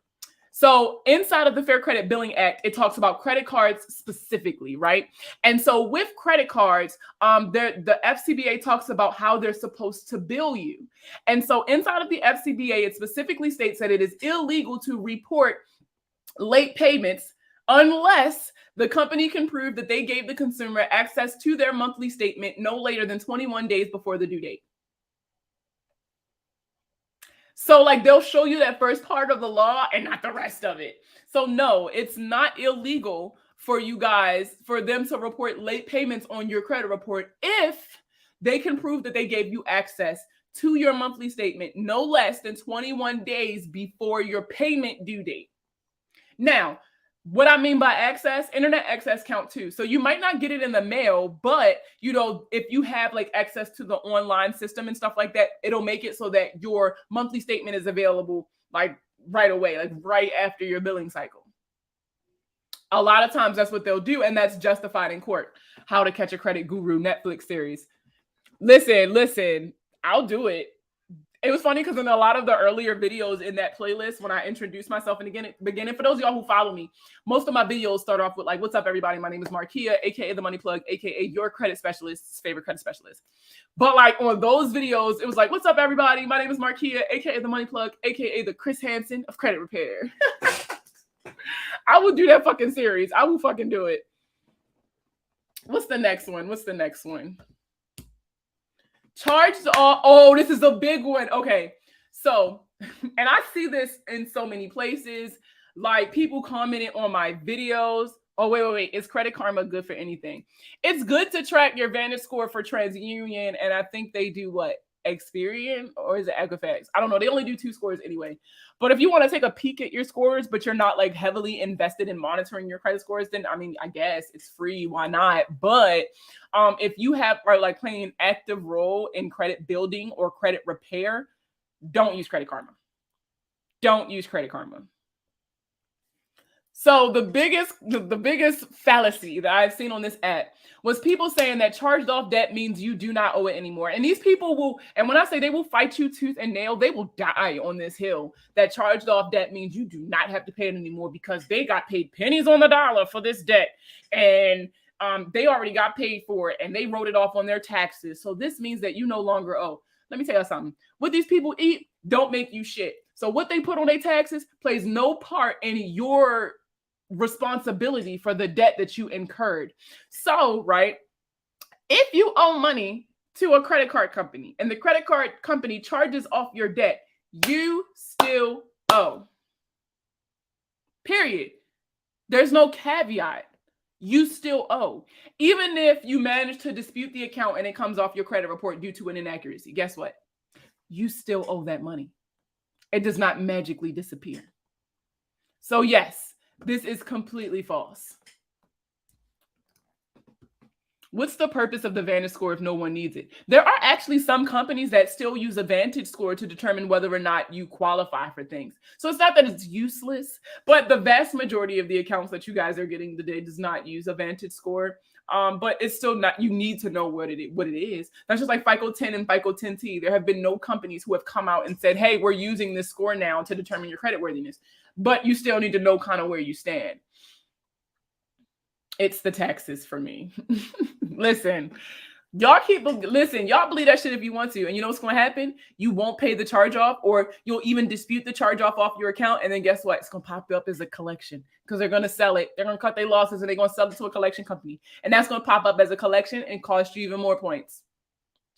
So inside of the Fair Credit Billing Act, it talks about credit cards specifically, right? And so with credit cards, the FCBA talks about how they're supposed to bill you. And so inside of the FCBA, it specifically states that it is illegal to report late payments unless the company can prove that they gave the consumer access to their monthly statement no later than 21 days before the due date. So like they'll show you that first part of the law and not the rest of it. So no, it's not illegal for you guys, for them to report late payments on your credit report if they can prove that they gave you access to your monthly statement no less than 21 days before your payment due date. Now, what I mean by access, internet access count too. So you might not get it in the mail, but if you have like access to the online system and stuff like that, it'll make it so that your monthly statement is available like right away, like right after your billing cycle. A lot of times that's what they'll do, and that's justified in court. How to Catch a Credit Guru Netflix series. Listen, I'll do it. It was funny because in a lot of the earlier videos in that playlist, when I introduced myself in the beginning, for those of y'all who follow me, most of my videos start off with like, what's up, everybody? My name is Markia, aka The Money Plug, aka your credit specialist's favorite credit specialist. But like on those videos, it was like, what's up, everybody? My name is Markia, aka The Money Plug, aka the Chris Hansen of credit repair. I will do that fucking series. I will fucking do it. What's the next one? Charged off. Oh, this is a big one. Okay. So, and I see this in so many places, like people commenting on my videos. Oh, wait. Is Credit Karma good for anything? It's good to track your Vantage score for TransUnion. And I think they do what? Experian, or is it Equifax? I don't know. They only do 2 scores anyway. But if you want to take a peek at your scores, but you're not like heavily invested in monitoring your credit scores, then I mean, I guess it's free. Why not? But if you are like playing an active role in credit building or credit repair, don't use Credit Karma. Don't use Credit Karma. So the biggest fallacy that I've seen on this app was people saying that charged off debt means you do not owe it anymore. And these people will, and when I say they will fight you tooth and nail, they will die on this hill that charged off debt means you do not have to pay it anymore because they got paid pennies on the dollar for this debt. And they already got paid for it and they wrote it off on their taxes. So this means that you no longer owe. Let me tell you something. What these people eat don't make you shit. So what they put on their taxes plays no part in your responsibility for the debt that you incurred. So, right, if you owe money to a credit card company and the credit card company charges off your debt, you still owe. Period. There's no caveat. You still owe. Even if you manage to dispute the account and it comes off your credit report due to an inaccuracy, guess what? You still owe that money. It does not magically disappear. So yes, this is completely false. What's the purpose of the Vantage score if no one needs it? There are actually some companies that still use a Vantage score to determine whether or not you qualify for things. So it's not that it's useless, but the vast majority of the accounts that you guys are getting today does not use a Vantage score. But it's still not, you need to know what it is. That's just like FICO 10 and FICO 10T. There have been no companies who have come out and said, hey, we're using this score now to determine your creditworthiness. But you still need to know kind of where you stand. It's the taxes for me. Listen, y'all believe that shit if you want to. And you know what's going to happen? You won't pay the charge off, or you'll even dispute the charge off your account. And then guess what? It's going to pop up as a collection because they're going to sell it. They're going to cut their losses and they're going to sell it to a collection company. And that's going to pop up as a collection and cost you even more points.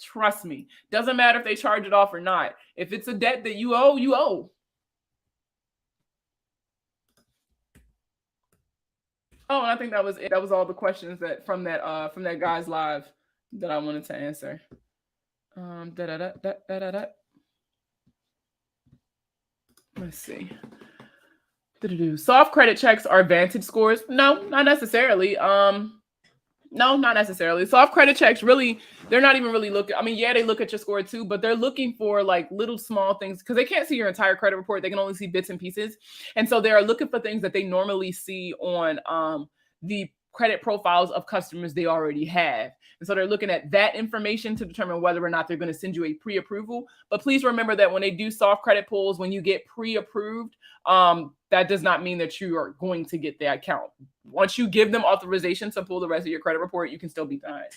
Trust me. Doesn't matter if they charge it off or not. If it's a debt that you owe, you owe. Oh, and I think that was it. That was all the questions that from that guy's live that I wanted to answer. Let's see. Soft credit checks are Vantage scores? No, not necessarily. No, not necessarily. Soft credit checks really, they're not even really looking. I mean, yeah, they look at your score too, but they're looking for like little small things because they can't see your entire credit report. They can only see bits and pieces. And so they're looking for things that they normally see on the credit profiles of customers they already have. And so they're looking at that information to determine whether or not they're going to send you a pre-approval. But please remember that when they do soft credit pulls, when you get pre-approved, that does not mean that you are going to get the account. Once you give them authorization to pull the rest of your credit report, you can still be denied.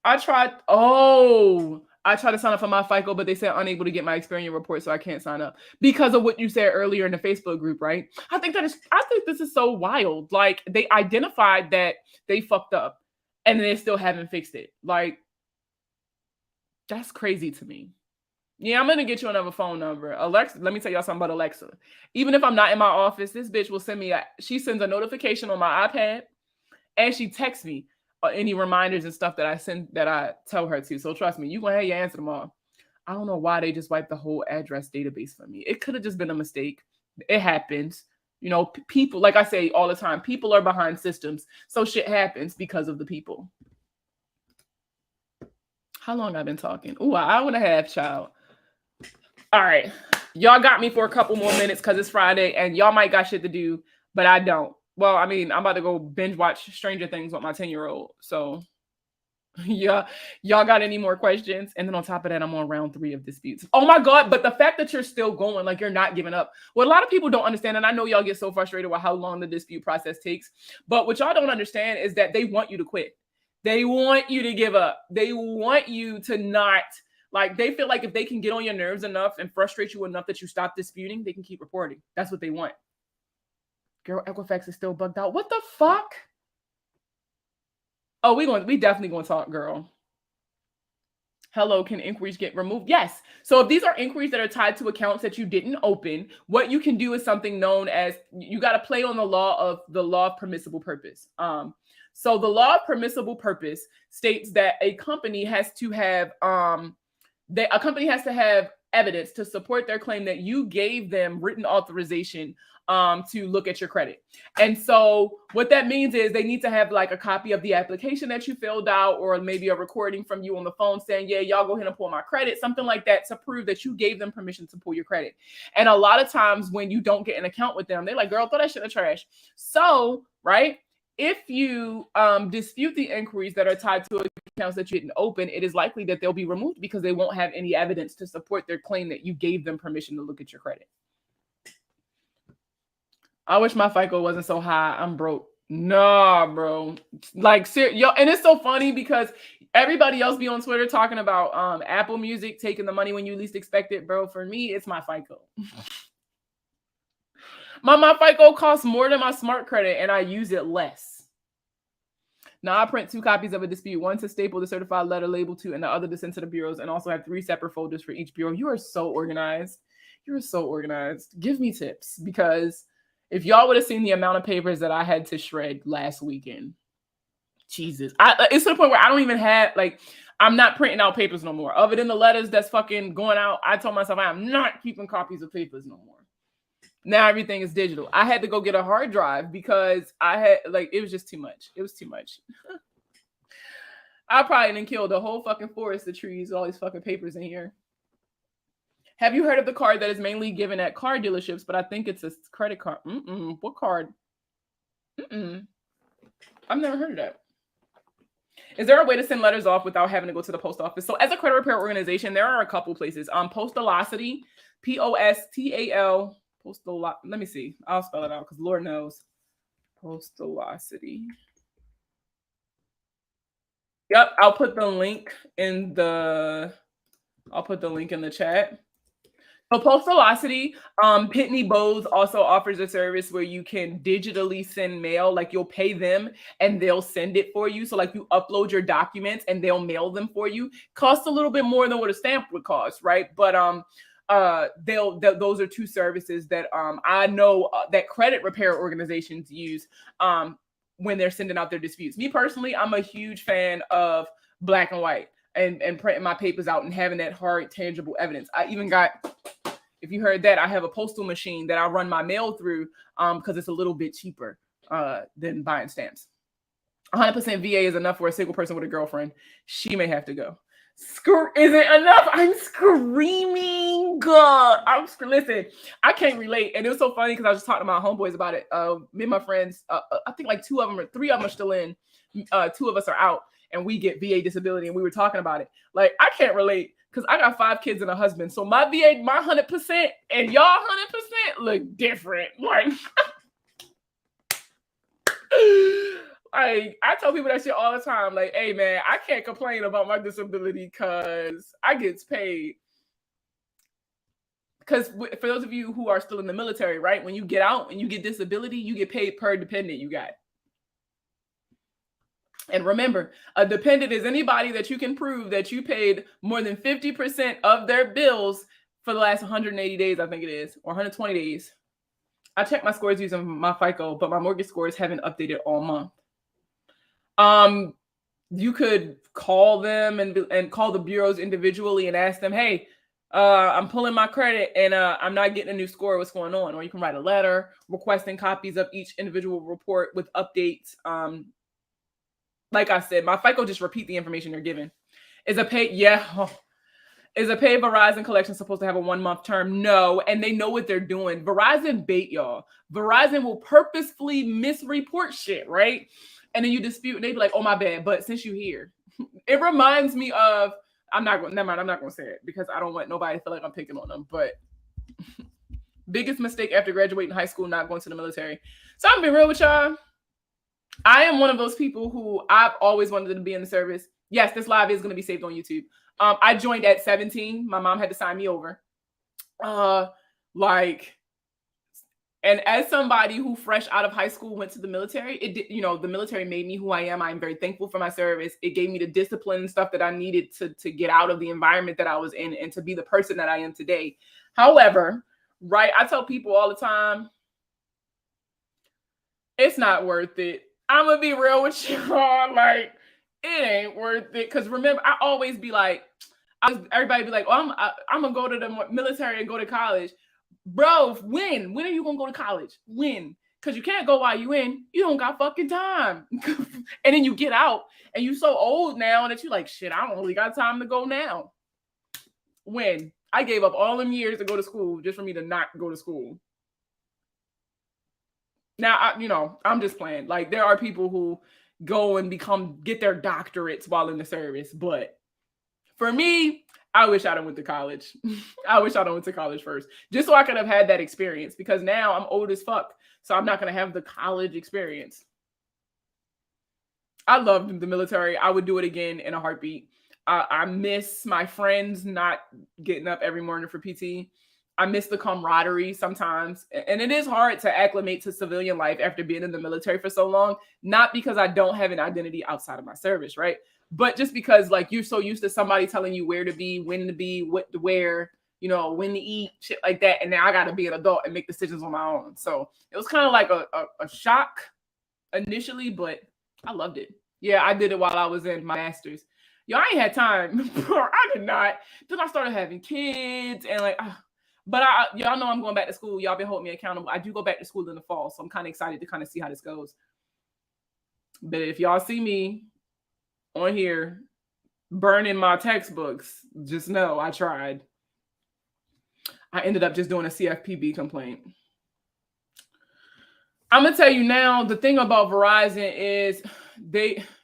I tried to sign up for my FICO, but they said unable to get my Experian report, so I can't sign up because of what you said earlier in the Facebook group, right? I think this is so wild. Like, they identified that they fucked up and they still haven't fixed it. Like, that's crazy to me. Yeah, I'm gonna get you another phone number. Alexa, let me tell y'all something about Alexa. Even if I'm not in my office, this bitch will send me she sends a notification on my iPad and she texts me any reminders and stuff that I tell her to. So trust me, you gonna have your answer tomorrow. I don't know why they just wiped the whole address database for me. It could have just been a mistake. It happens. You know, people, like I say all the time, people are behind systems. So shit happens because of the people. How long I've been talking? Ooh, an hour and a half, child. All right. Y'all got me for a couple more minutes because it's Friday and y'all might got shit to do, but I don't. Well, I mean, I'm about to go binge watch Stranger Things with my 10-year-old. So yeah, y'all got any more questions? And then on top of that, I'm on round 3 of disputes. Oh my God, but the fact that you're still going, like you're not giving up. What a lot of people don't understand, and I know y'all get so frustrated with how long the dispute process takes, but what y'all don't understand is that they want you to quit. They want you to give up. They want you to not, like, they feel like if they can get on your nerves enough and frustrate you enough that you stop disputing, they can keep reporting. That's what they want. Girl, Equifax is still bugged out. What the fuck? Oh, we definitely gonna talk, girl. Hello, can inquiries get removed? Yes. So if these are inquiries that are tied to accounts that you didn't open, what you can do is something known as, you got to play on the law of permissible purpose. So the law of permissible purpose states that a company has to have evidence to support their claim that you gave them written authorization to look at your credit. And so what that means is they need to have like a copy of the application that you filled out, or maybe a recording from you on the phone saying, yeah, y'all go ahead and pull my credit, something like that, to prove that you gave them permission to pull your credit. And a lot of times when you don't get an account with them, they're like, girl, throw that shit in the trash. So, right, if you dispute the inquiries that are tied to accounts that you didn't open, it is likely that they'll be removed because they won't have any evidence to support their claim that you gave them permission to look at your credit. I wish my FICO wasn't so high. I'm broke. Nah, bro. Like, yo, and it's so funny because everybody else be on Twitter talking about Apple Music taking the money when you least expect it, bro. For me, it's my FICO. My FICO costs more than my smart credit, and I use it less. Now I print 2 copies of a dispute, one to staple the certified letter label to, and the other to send to the bureaus, and also have 3 separate folders for each bureau. You are so organized. You're so organized. Give me tips, because if y'all would have seen the amount of papers that I had to shred last weekend, Jesus. It's to the point where I don't even have, like, I'm not printing out papers no more. Other than the letters that's fucking going out, I told myself I am not keeping copies of papers no more. Now everything is digital. I had to go get a hard drive because it was just too much. It was too much. I probably didn't kill the whole fucking forest of trees with all these fucking papers in here. Have you heard of the card that is mainly given at car dealerships, but I think it's a credit card? What card? I've never heard of that. Is there a way to send letters off without having to go to the post office? So as a credit repair organization, there are a couple places. Postalocity, Postal, let me see. I'll spell it out because Lord knows. Postalocity. Yep, I'll put the link in the chat. So Postalocity, Pitney Bowes also offers a service where you can digitally send mail. Like, you'll pay them and they'll send it for you. So like, you upload your documents and they'll mail them for you. Costs a little bit more than what a stamp would cost, right? But those are 2 services that I know that credit repair organizations use when they're sending out their disputes. Me personally, I'm a huge fan of black and white and printing my papers out and having that hard, tangible evidence. I even got, if you heard that, I have a postal machine that I run my mail through because it's a little bit cheaper than buying stamps. 100% VA is enough for a single person with a girlfriend. She may have to go. Is it enough? I'm screaming. Listen, I can't relate. And it was so funny because I was just talking to my homeboys about it. Me and my friends, I think like 2 of them or 3 of them are still in. 2 of us are out and we get VA disability. And we were talking about it. Like, I can't relate because I got 5 kids and a husband. So my VA, my 100% and y'all 100% look different. Like, like, I tell people that shit all the time. Like, hey man, I can't complain about my disability because I get paid. Because for those of you who are still in the military, right? When you get out and you get disability, you get paid per dependent you got. And remember, a dependent is anybody that you can prove that you paid more than 50% of their bills for the last 180 days, I think it is, or 120 days. I checked my scores using my FICO, but my mortgage scores haven't updated all month. You could call them and call the bureaus individually and ask them, hey, I'm pulling my credit and I'm not getting a new score. What's going on? Or you can write a letter requesting copies of each individual report with updates. Like I said, my FICO just repeat the information they're given. Is a pay Verizon collection supposed to have a 1-month term? No, and they know what they're doing. Verizon bait y'all. Verizon will purposefully misreport shit, right? And then you dispute, and they be like, "Oh my bad," but since you here, it reminds me of. Never mind. I'm not gonna say it because I don't want nobody to feel like I'm picking on them. But biggest mistake after graduating high school, not going to the military. So I'm gonna be real with y'all. I am one of those people who I've always wanted to be in the service. Yes, this live is gonna be saved on YouTube. I joined at 17. My mom had to sign me over. And as somebody who fresh out of high school went to the military, it did, the military made me who I am. I'm very thankful for my service. It gave me the discipline and stuff that I needed to get out of the environment that I was in and to be the person that I am today. However, right, I tell people all the time, it's not worth it. I'm gonna be real with you all. Like, it ain't worth it. Because remember, I always be like, everybody be like, oh, I'm gonna go to the military and go to college. Bro, when are you gonna go to college? When? Because you can't go while you in. You don't got fucking time. And then you get out and you so old now that you like, shit, I don't really got time to go now. When? I gave up all them years to go to school just for me to not go to school. Now, I'm just playing. Like, there are people who go and get their doctorates while in the service. But for me, I wish I went to college. I wish I went to college first, just so I could have had that experience, because now I'm old as fuck. So I'm not going to have the college experience. I loved the military. I would do it again in a heartbeat. I miss my friends not getting up every morning for PT. I miss the camaraderie sometimes. And it is hard to acclimate to civilian life after being in the military for so long, not because I don't have an identity outside of my service, right? But just because, like, you're so used to somebody telling you where to be, when to be, what to wear, when to eat, shit like that. And now I got to be an adult and make decisions on my own. So it was kind of like a shock initially, but I loved it. Yeah, I did it while I was in my master's. I ain't had time. I did not. Then I started having kids and but y'all know I'm going back to school. Y'all been holding me accountable. I do go back to school in the fall, so I'm kind of excited to kind of see how this goes. But if y'all see me on here burning my textbooks, just know I tried. I ended up just doing a CFPB complaint. I'm gonna tell you now, the thing about Verizon is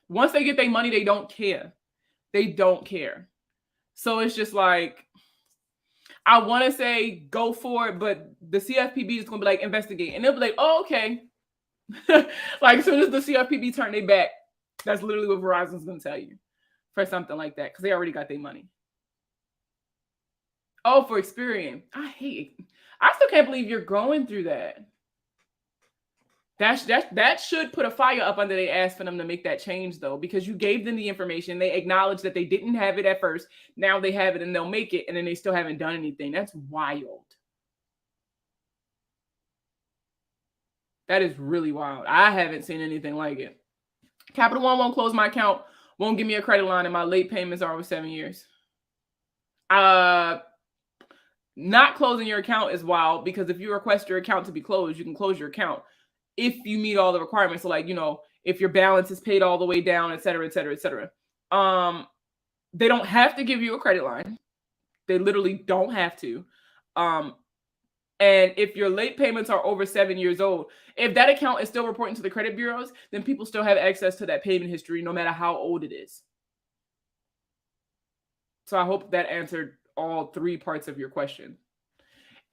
once they get their money, they don't care. They don't care. So it's just like, I want to say go for it, but the CFPB is going to be like, investigate. And they'll be like, oh, okay. Like, as soon as the CFPB turn their back, that's literally what Verizon's going to tell you for something like that, because they already got their money. Oh, for Experian. I still can't believe you're going through that. That should put a fire up under their ass for them to make that change, though, because you gave them the information. They acknowledged that they didn't have it at first. Now they have it and they'll make it, and then they still haven't done anything. That's wild. That is really wild. I haven't seen anything like it. Capital One won't close my account, won't give me a credit line, and my late payments are over 7 years. Not closing your account is wild, because if you request your account to be closed, you can close your account if you meet all the requirements. So, like, if your balance is paid all the way down, et cetera, et cetera, et cetera. They don't have to give you a credit line. They literally don't have to. And if your late payments are over 7 years old, if that account is still reporting to the credit bureaus, then people still have access to that payment history no matter how old it is. So I hope that answered all 3 parts of your question.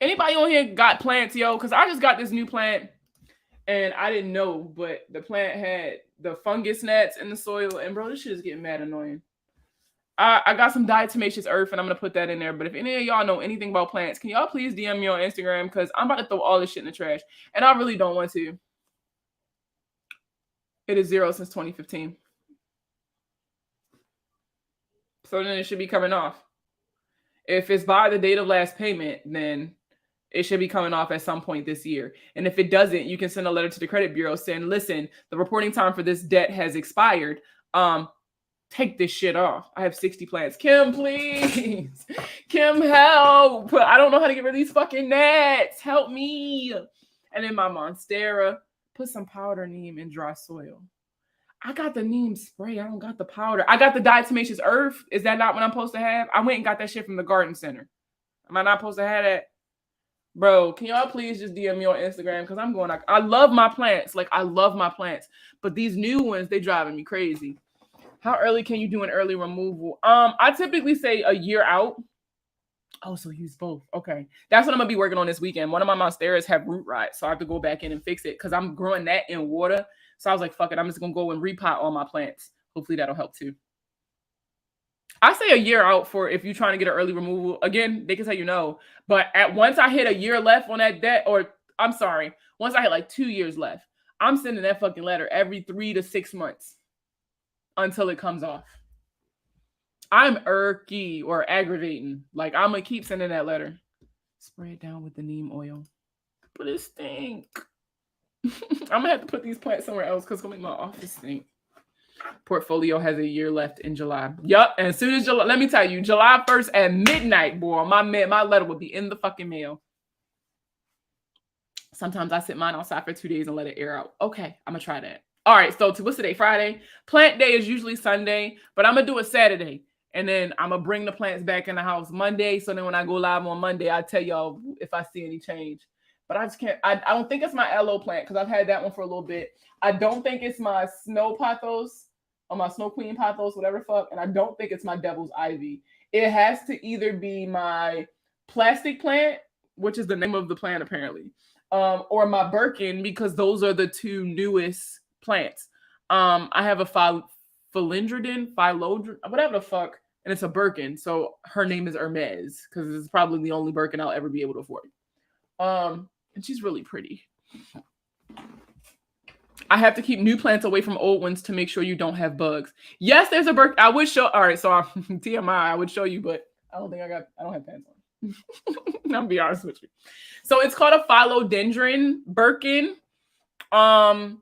Anybody on here got plants, yo? Because I just got this new plant and I didn't know, but the plant had the fungus gnats in the soil. And bro, this shit is getting mad annoying. I got some diatomaceous earth and I'm going to put that in there. But if any of y'all know anything about plants, can y'all please DM me on Instagram? Because I'm about to throw all this shit in the trash. And I really don't want to. It is 0 since 2015. So then it should be coming off. If it's by the date of last payment, then it should be coming off at some point this year. And if it doesn't, you can send a letter to the credit bureau saying, listen, the reporting time for this debt has expired. Take this shit off. I have 60 plants. Kim, please. Kim, help. I don't know how to get rid of these fucking gnats. Help me. And then my monstera, put some powder neem in dry soil. I got the neem spray. I don't got the powder. I got the diatomaceous earth. Is that not what I'm supposed to have? I went and got that shit from the garden center. Am I not supposed to have that? Bro, can y'all please just DM me on Instagram? Because I'm going, I love my plants. Like, I love my plants. But these new ones, they driving me crazy. How early can you do an early removal? I typically say a year out. Oh, so use both. Okay. That's what I'm going to be working on this weekend. One of my monsteras have root rot, so I have to go back in and fix it because I'm growing that in water. So I was like, fuck it. I'm just going to go and repot all my plants. Hopefully that'll help too. I say a year out for if you're trying to get an early removal. Again, they can tell you no. But once I hit a year left on that debt, or I'm sorry, once I hit like 2 years left, I'm sending that fucking letter every 3 to 6 months until it comes off. I'm irky or aggravating. Like, I'm going to keep sending that letter. Spray it down with the neem oil. But it stink. I'm going to have to put these plants somewhere else because it's going to make my office stink. Portfolio has a year left in July. Yup. And as soon as July, let me tell you, July 1st at midnight, boy, my letter will be in the fucking mail. Sometimes I sit mine outside for 2 days and let it air out. Okay, I'm going to try that. All right, so what's today? Friday. Plant day is usually Sunday, but I'm going to do it Saturday. And then I'm going to bring the plants back in the house Monday. So then when I go live on Monday, I'll tell y'all if I see any change. But I just can't. I don't think it's my aloe plant because I've had that one for a little bit. I don't think it's my snow pothos or my snow queen pothos, whatever the fuck. And I don't think it's my devil's ivy. It has to either be my plastic plant, which is the name of the plant apparently, or my Birkin because those are the 2 newest plants. I have a philodendron, whatever the fuck, and it's a Birkin. So her name is Hermes because it's probably the only Birkin I'll ever be able to afford. And she's really pretty. I have to keep new plants away from old ones to make sure you don't have bugs. Yes, there's a Birkin. I would show. All right, so TMI, I would show you, but I don't have pants on. I'll be honest with you. So it's called a philodendron Birkin. So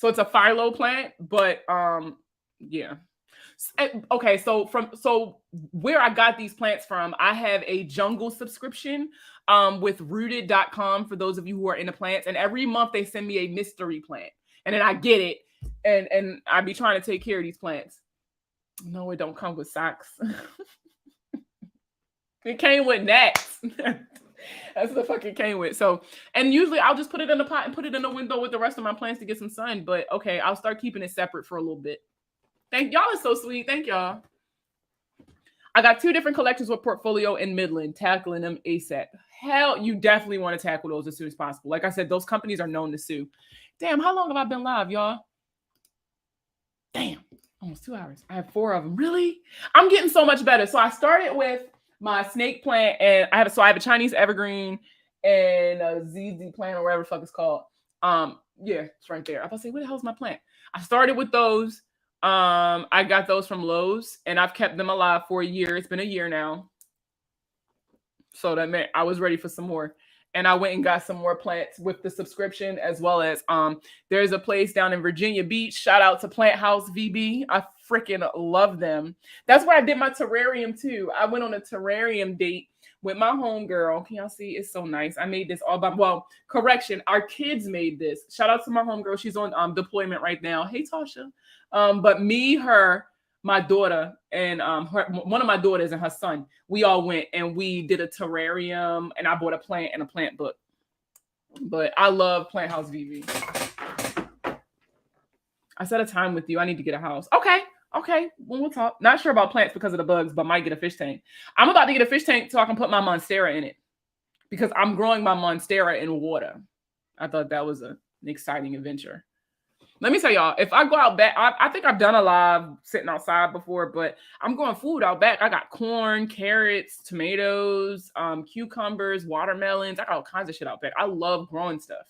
it's a philo plant, but yeah. Okay, so where I got these plants from, I have a jungle subscription with rooted.com for those of you who are into plants, and every month they send me a mystery plant, and then I get it, and I be trying to take care of these plants. No, it don't come with socks. It came with gnats. That's what the fuck it came with. So, and usually I'll just put it in a pot and put it in the window with the rest of my plants to get some sun. But okay, I'll start keeping it separate for a little bit. Thank y'all are so sweet. Thank y'all. I got 2 different collections with Portfolio in Midland, tackling them ASAP. Hell, you definitely want to tackle those as soon as possible. Like I said, those companies are known to sue. Damn, how long have I been live, y'all? Damn, almost 2 hours. I have 4 of them. Really? I'm getting so much better. So I started with my snake plant, and I have a Chinese evergreen and a ZZ plant or whatever the fuck it's called. Yeah, it's right there. I was about to say, where the hell's my plant? I started with those. I got those from Lowe's, and I've kept them alive for a year. It's been a year now. So that meant I was ready for some more. And I went and got some more plants with the subscription, as well as there's a place down in Virginia Beach. Shout out to Plant House VB. I freaking love them. That's where I did my terrarium too. I went on a terrarium date with my homegirl. Can y'all see? It's so nice. I made this all by, well, correction, our kids made this. Shout out to my homegirl. She's on deployment right now. Hey, Tasha. But me, her, my daughter, and one of my daughters and her son, we all went and we did a terrarium, and I bought a plant and a plant book. But I love Plant House VV. I set a time with you. I need to get a house. Okay. When we'll talk. Not sure about plants because of the bugs, but might get a fish tank. I'm about to get a fish tank so I can put my monstera in it because I'm growing my monstera in water. I thought that was an exciting adventure. Let me tell y'all, if I go out back, I think I've done a live sitting outside before, but I'm growing food out back. I got corn, carrots, tomatoes, cucumbers, watermelons. I got all kinds of shit out back. I love growing stuff.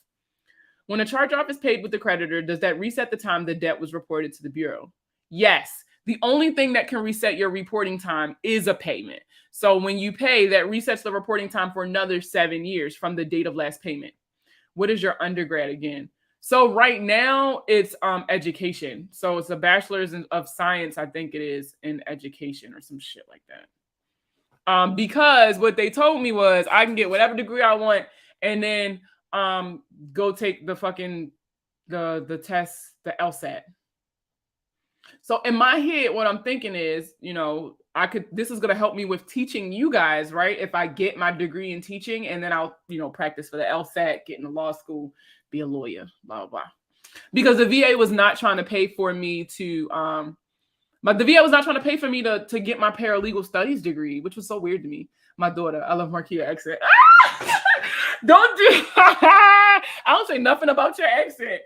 When a charge-off is paid with the creditor, does that reset the time the debt was reported to the Bureau? Yes. The only thing that can reset your reporting time is a payment. So when you pay, that resets the reporting time for another 7 years from the date of last payment. What is your undergrad again? So right now it's education. So it's a bachelor's of science, I think it is, in education or some shit like that. Because what they told me was I can get whatever degree I want and then go take the fucking the test, the LSAT. So in my head, what I'm thinking is, this is going to help me with teaching you guys, right? If I get my degree in teaching and then I'll, practice for the LSAT, get into law school, be a lawyer, blah, blah, blah. Because the VA was not trying to pay for me to, the VA was not trying to pay for me to get my paralegal studies degree, which was so weird to me. My daughter, I love Marquia accent. Don't do I don't say nothing about your accent.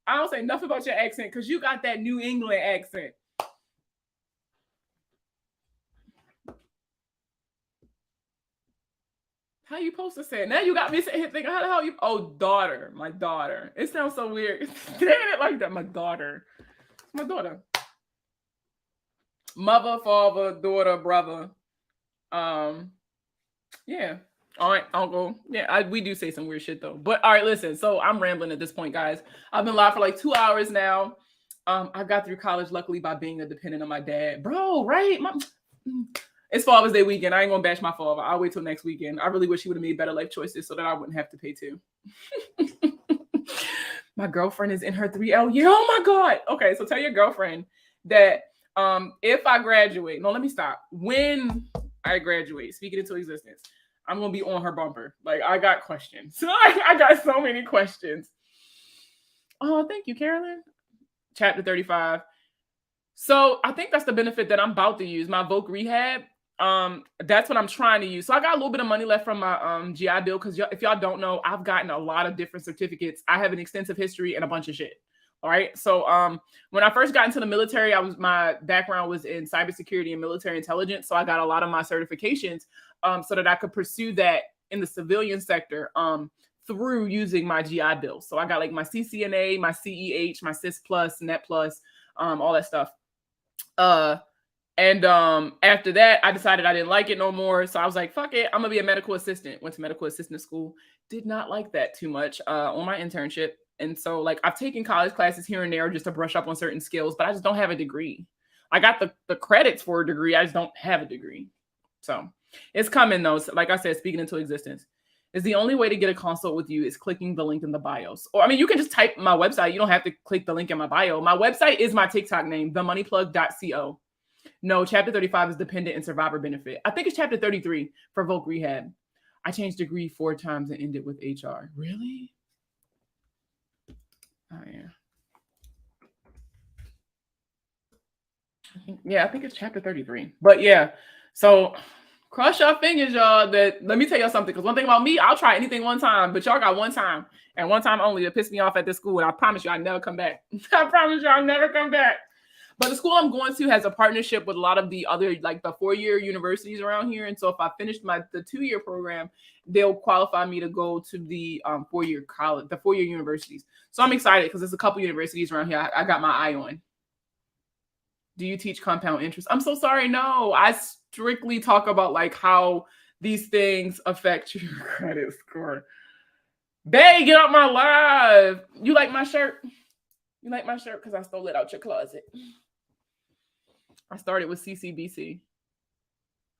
I don't say nothing about your accent because you got that New England accent. How you supposed to say it? Now you got me sitting here thinking, how the hell you? Oh, daughter, my daughter. It sounds so weird. Saying it like that, my daughter. My daughter. Mother, father, daughter, brother. Yeah. All right, uncle. Yeah, we do say some weird shit though. But all right, listen. So I'm rambling at this point, guys. I've been live for like 2 hours now. I got through college luckily by being a dependent on my dad, bro. Right? It's Father's Day weekend. I ain't gonna bash my father. I'll wait till next weekend. I really wish he would have made better life choices so that I wouldn't have to pay too. My girlfriend is in her 3L year. Oh my God. Okay, so tell your girlfriend that if I graduate, no, let me stop. When I graduate, speak it into existence, I'm gonna be on her bumper. Like, I got questions. I got so many questions. Oh, thank you, Carolyn. Chapter 35. So I think that's the benefit that I'm about to use, my Voc Rehab. That's what I'm trying to use. So I got a little bit of money left from my GI Bill because if y'all don't know, I've gotten a lot of different certificates. I have an extensive history and a bunch of shit. All right. So when I first got into the military, my background was in cybersecurity and military intelligence. So I got a lot of my certifications so that I could pursue that in the civilian sector through using my GI Bill. So I got like my CCNA, my CEH, my CIS Plus, Net Plus, all that stuff. And after that, I decided I didn't like it no more. So I was like, fuck it, I'm gonna be a medical assistant. Went to medical assistant school. Did not like that too much on my internship. And so like I've taken college classes here and there just to brush up on certain skills, but I just don't have a degree. I got the credits for a degree. I just don't have a degree. So it's coming though. So, like I said, speaking into existence. Is the only way to get a consult with you is clicking the link in the bios. Or, I mean, you can just type my website. You don't have to click the link in my bio. My website is my TikTok name, themoneyplug.co. No, chapter 35 is dependent and survivor benefit. I think it's chapter 33 for Voc Rehab. I changed degree 4 times and ended with HR. Really? Oh, yeah. I think it's chapter 33. But yeah, so cross your fingers, y'all. That let me tell y'all something. Because one thing about me, I'll try anything one time, but y'all got one time and one time only to piss me off at this school. And I promise you, I never come back. I promise you, I'll never come back. But the school I'm going to has a partnership with a lot of the other, like the 4-year universities around here. And so if I finished the 2-year program, they'll qualify me to go to the 4-year college, the 4-year universities. So I'm excited because there's a couple universities around here I got my eye on. Do you teach compound interest? I'm so sorry. No, I strictly talk about like how these things affect your credit score. Bae, get out my live. You like my shirt? You like my shirt because I stole it out your closet. I started with CCBC.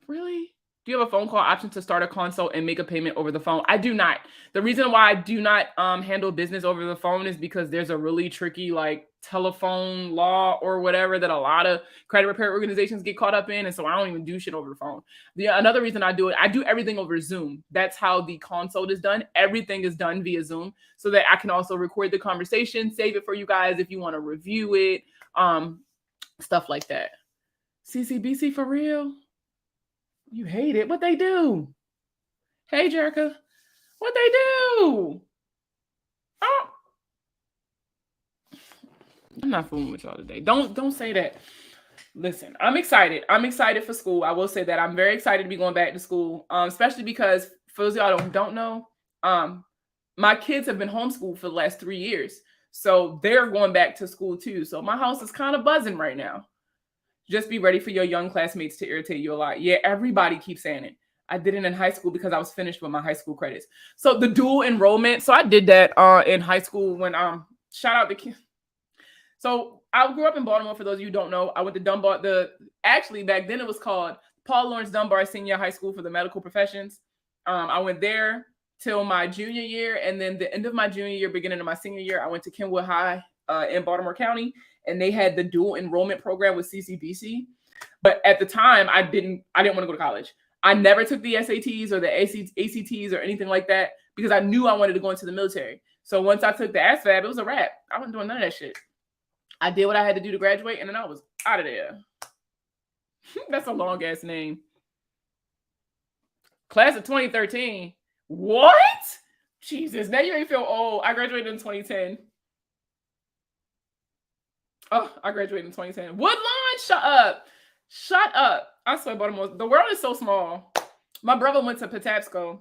Really? Do you have a phone call option to start a consult and make a payment over the phone? I do not. The reason why I do not handle business over the phone is because there's a really tricky like telephone law or whatever that a lot of credit repair organizations get caught up in. And so I don't even do shit over the phone. Another reason I do it, I do everything over Zoom. That's how the consult is done. Everything is done via Zoom so that I can also record the conversation, save it for you guys if you want to review it, stuff like that. CCBC for real? You hate it. What they do? Hey, Jerica. What they do? Oh. I'm not fooling with y'all today. Don't say that. Listen, I'm excited. I'm excited for school. I will say that I'm very excited to be going back to school, especially because for those of y'all who don't know, my kids have been homeschooled for the last 3 years. So they're going back to school too. So my house is kind of buzzing right now. Just be ready for your young classmates to irritate you a lot. Yeah, everybody keeps saying it. I did it in high school because I was finished with my high school credits. So the dual enrollment. So I did that in high school when shout out to kids. So I grew up in Baltimore. For those of you who don't know, I went to Dunbar. Actually back then it was called Paul Lawrence Dunbar Senior High School for the Medical Professions. I went there till my junior year, and then the end of my junior year, beginning of my senior year, I went to Kenwood High in Baltimore County. And they had the dual enrollment program with CCBC. But at the time, I didn't want to go to college. I never took the SATs or the ACTs or anything like that because I knew I wanted to go into the military. So once I took the ASVAB, it was a wrap. I wasn't doing none of that shit. I did what I had to do to graduate, and then I was out of there. That's a long ass name. Class of 2013. What? Jesus, now you make me feel old. I graduated in 2010. Oh, I graduated in 2010. Woodlawn, shut up. Shut up. I swear, Baltimore, the world is so small. My brother went to Patapsco.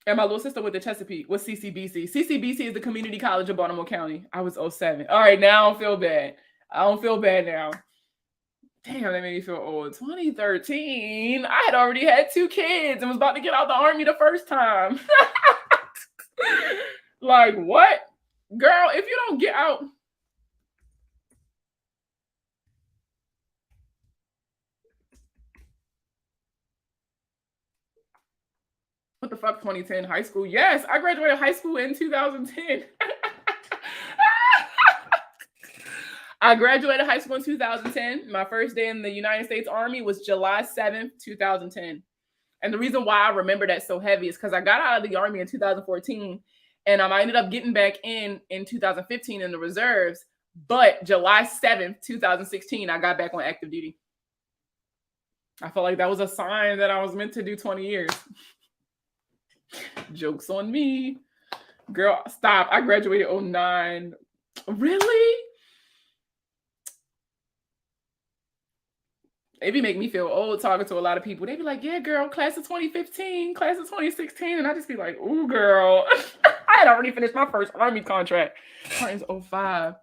And my little sister went to Chesapeake with CCBC. CCBC is the Community College of Baltimore County. I was 07. All right, now I don't feel bad. I don't feel bad now. Damn, that made me feel old. 2013, I had already had 2 kids and was about to get out the army the first time. Like, what? Girl, if you don't get out. What the fuck, 2010 high school? Yes, I graduated high school in 2010. I graduated high school in 2010. My first day in the United States Army was July 7th, 2010. And the reason why I remember that so heavy is because I got out of the Army in 2014. And I ended up getting back in 2015 in the reserves. But July 7th, 2016, I got back on active duty. I felt like that was a sign that I was meant to do 20 years. Joke's on me. Girl, stop. I graduated 09. Really? It be make me feel old talking to a lot of people. They be like, yeah, girl, class of 2015, class of 2016. And I just be like, ooh, girl. I had already finished my first Army contract. Martin's 05.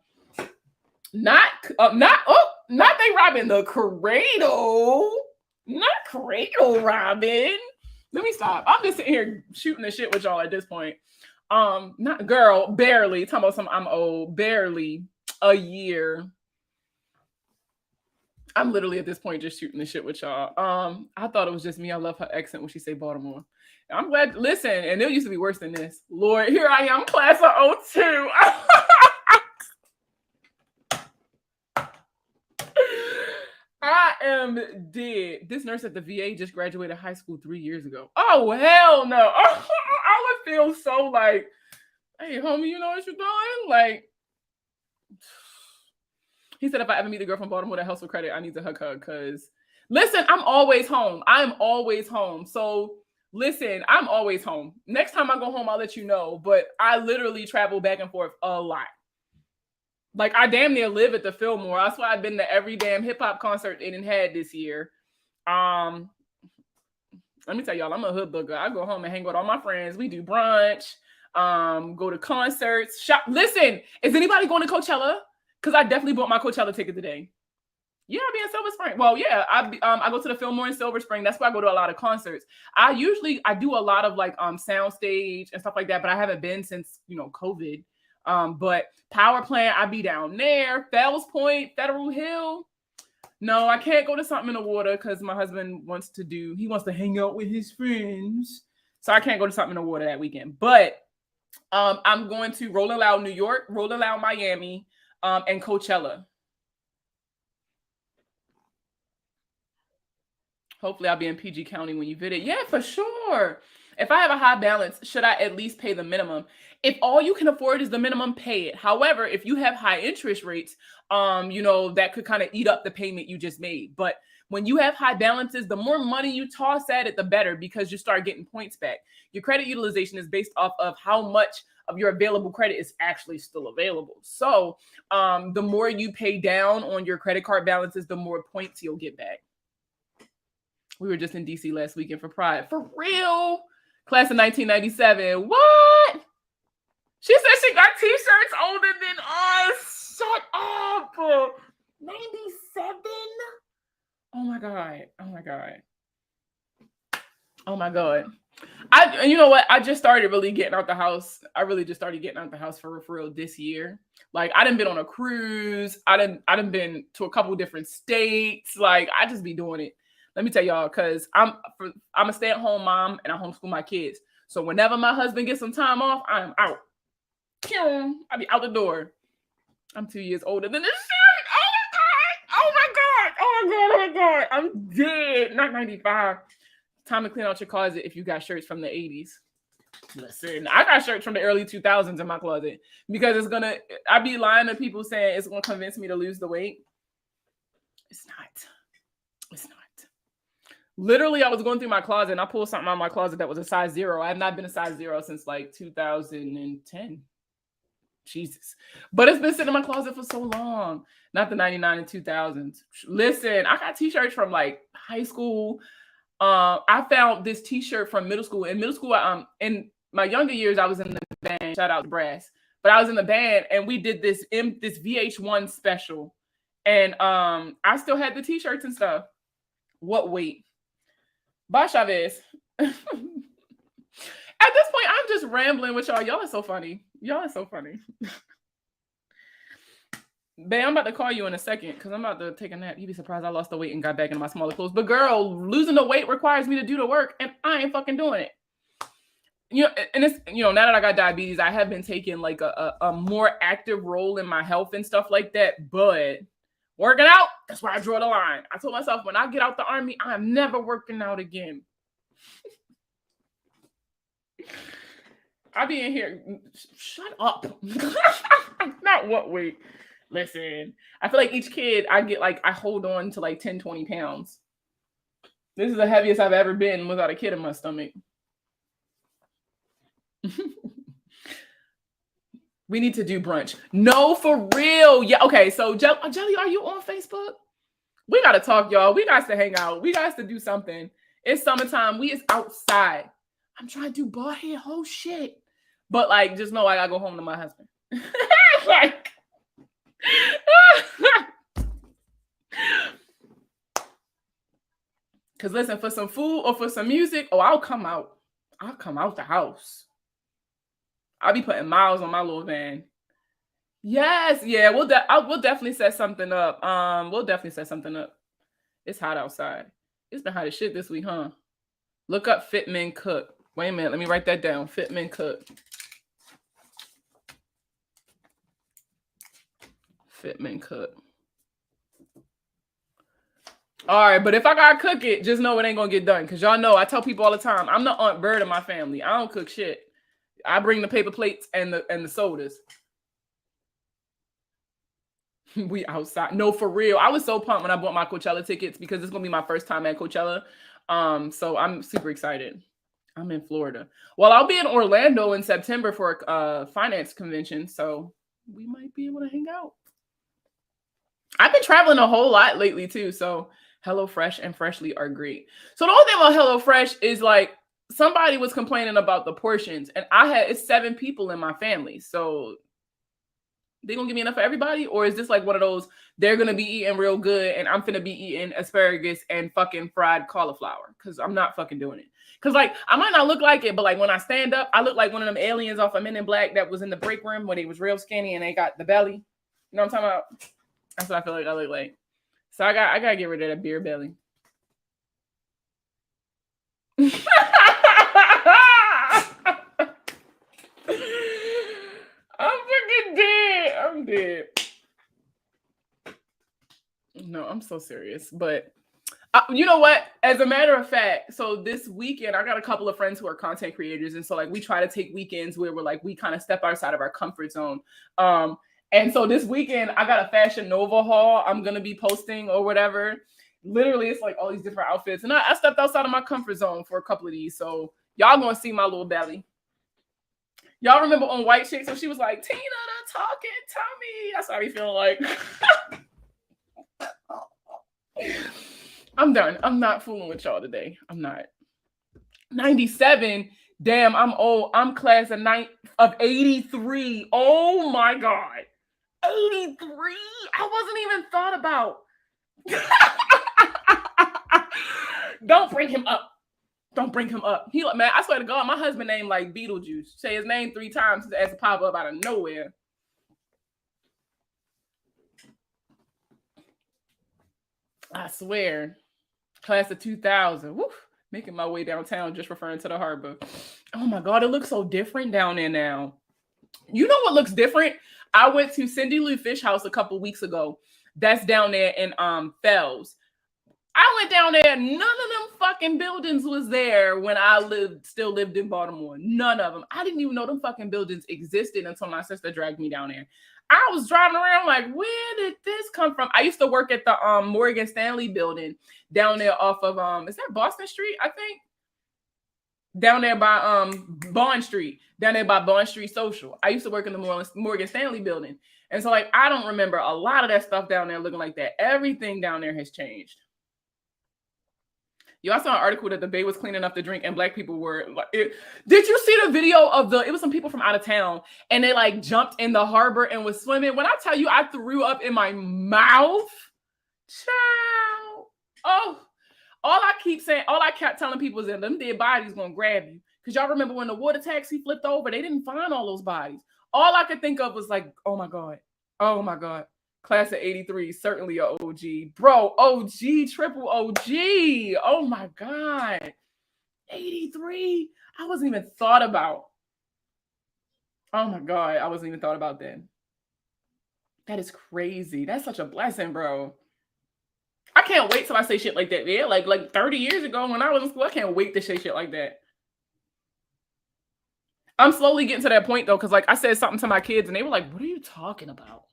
Not they robbing the cradle. Not cradle robbing. Let me stop. I'm just sitting here shooting the shit with y'all at this point. Not girl, barely. Talking about I'm old. Barely a year. I'm literally at this point just shooting the shit with y'all. I thought it was just me. I love her accent when she say Baltimore. I'm glad. Listen, and it used to be worse than this. Lord, here I am, class of 02. I am dead. This nurse at the VA just graduated high school 3 years ago. Oh, hell no. I would feel so like, hey, homie, you know what you're doing? Like, he said, if I ever meet a girl from Baltimore that helps with credit, I need to hug her because, listen, I'm always home. I'm always home. So, listen, I'm always home. Next time I go home, I'll let you know. But I literally travel back and forth a lot. Like, I damn near live at the Fillmore. That's why I've been to every damn hip-hop concert they done had this year. Let me tell y'all, I'm a hood booger. I go home and hang with all my friends. We do brunch, go to concerts, shop. Listen, is anybody going to Coachella? Because I definitely bought my Coachella ticket today. Yeah, I'll be in Silver Spring. Well, yeah, I go to the Fillmore in Silver Spring. That's why I go to a lot of concerts. I do a lot of like soundstage and stuff like that, but I haven't been since COVID. But Power Plant, I be down there. Fells Point, Federal Hill. No, I can't go to something in the water because my husband wants to hang out with his friends. So I can't go to something in the water that weekend. But I'm going to Rolling Loud New York, Rolling Loud Miami, and Coachella. Hopefully I'll be in PG County when you visit. Yeah, for sure. If I have a high balance, should I at least pay the minimum? If all you can afford is the minimum, pay it. However, if you have high interest rates, that could kind of eat up the payment you just made. But when you have high balances, the more money you toss at it, the better, because you start getting points back. Your credit utilization is based off of how much of your available credit is actually still available. So the more you pay down on your credit card balances, the more points you'll get back. We were just in DC last weekend for Pride. For real? Class of 1997. What? She said she got t-shirts older than us. Shut up. 97? Oh my God. Oh my God. Oh my God. You know what? I just started really getting out the house. I really just started getting out the house for real this year. Like, I done been on a cruise. I done been to a couple different states. Like, I just be doing it. Let me tell y'all, because I'm a stay-at-home mom and I homeschool my kids. So whenever my husband gets some time off, I'm out. I be out the door. I'm 2 years older than this shit. Oh my God. Oh my God. Oh my God. Oh my God. I'm dead. Not 95. Time to clean out your closet if you got shirts from the 80s. Listen, I got shirts from the early 2000s in my closet because I be lying to people saying it's going to convince me to lose the weight. It's not. It's not. Literally, I was going through my closet and I pulled something out of my closet that was a size 0. I have not been a size 0 since like 2010. Jesus. But it's been sitting in my closet for so long. Not the 99 and 2000s. Listen, I got t-shirts from like high school. I found this t-shirt from middle school. In middle school, in my younger years, I was in the band. Shout out to Brass. But I was in the band and we did this VH1 special. And I still had the t-shirts and stuff. What weight? Bye, Chavez. At this point, I'm just rambling with y'all. Y'all are so funny. Y'all are so funny. Babe, I'm about to call you in a second because I'm about to take a nap. You'd be surprised I lost the weight and got back into my smaller clothes. But girl, losing the weight requires me to do the work, and I ain't fucking doing it. And it's, now that I got diabetes, I have been taking like a more active role in my health and stuff like that. But working out, that's where I draw the line. I told myself when I get out the army, I'm never working out again. I be in here. Shut up. Not what weight. Listen, I feel like each kid I hold on to like 10, 20 pounds. This is the heaviest I've ever been without a kid in my stomach. We need to do brunch. No, for real. Yeah. Okay. So Jelly, are you on Facebook? We got to talk, y'all. We got to hang out. We got to do something. It's summertime. We is outside. I'm trying to do bald head whole shit. But like, just know I got to go home to my husband. Like, because listen, for some food or for some music, I'll come out. I'll come out the house. I'll be putting miles on my little van. Yes, yeah, we'll definitely set something up. We'll definitely set something up. It's hot outside. It's been hot as shit this week, huh? Look up Fit Men Cook. Wait a minute, let me write that down. Fit Men Cook. Fit Men Cook. All right, but if I gotta cook it, just know it ain't gonna get done. Cause y'all know I tell people all the time, I'm the Aunt Bird of my family. I don't cook shit. I bring the paper plates and the sodas. We outside. No, for real. I was so pumped when I bought my Coachella tickets because it's gonna be my first time at Coachella. So I'm super excited. I'm in Florida. Well, I'll be in Orlando in September for a finance convention, so we might be able to hang out. I've been traveling a whole lot lately too, so HelloFresh and Freshly are great. So the only thing about HelloFresh is like somebody was complaining about the portions, and it's 7 people in my family, so they gonna give me enough for everybody? Or is this like one of those, they're gonna be eating real good and I'm finna be eating asparagus and fucking fried cauliflower? Because I'm not fucking doing it. Because like, I might not look like it, but like when I stand up, I look like one of them aliens off of Men in Black that was in the break room when they was real skinny and they got the belly. You know what I'm talking about? That's what I feel like I look like. So I gotta get rid of that beer belly. I'm fucking dead. I'm dead. No, I'm so serious. But you know what? As a matter of fact, so this weekend, I got a couple of friends who are content creators. And so like we try to take weekends where we're like, we kind of step outside of our comfort zone. And so this weekend, I got a Fashion Nova haul I'm going to be posting or whatever. Literally, it's like all these different outfits. And I stepped outside of my comfort zone for a couple of these. So y'all going to see my little belly. Y'all remember on White Chicks? So she was like, Tina, the talking tummy. That's how I be feeling like. I'm done. I'm not fooling with y'all today. I'm not. 97. Damn, I'm old. I'm class of 83. Oh my God. 83. I wasn't even thought about. Don't bring him up. Don't bring him up. He like, man, I swear to God, my husband named like Beetlejuice. Say his name 3 times as a pop up out of nowhere. I swear. Class of 2000. Woo, making my way downtown, just referring to the harbor. Oh my God, it looks so different down there now. You know what looks different? I went to Cindy Lou Fish House a couple weeks ago. That's down there in Fells. I went down there. None of them fucking buildings was there when I still lived in Baltimore. None of them. I didn't even know them fucking buildings existed until my sister dragged me down there. I was driving around like, where did this come from? I used to work at the Morgan Stanley building down there off of is that Boston Street? I think down there by Bond Street, down there by Bond Street Social. I used to work in the Morgan Stanley building, and so like I don't remember a lot of that stuff down there looking like that. Everything down there has changed. You also saw an article that the bay was clean enough to drink and black people were like, did you see the video of it was some people from out of town and they like jumped in the harbor and was swimming. When I tell you I threw up in my mouth, child. Oh, all I kept telling people is that them dead bodies gonna grab you. Because y'all remember when the water taxi flipped over, they didn't find all those bodies. All I could think of was like, oh my God. Oh my God. Class of 83, certainly a OG. Bro, OG, triple OG. Oh my God. 83. I wasn't even thought about. Oh my God. I wasn't even thought about that. That is crazy. That's such a blessing, bro. I can't wait till I say shit like that. Yeah, like 30 years ago when I was in school, I can't wait to say shit like that. I'm slowly getting to that point though, because like I said something to my kids and they were like, what are you talking about?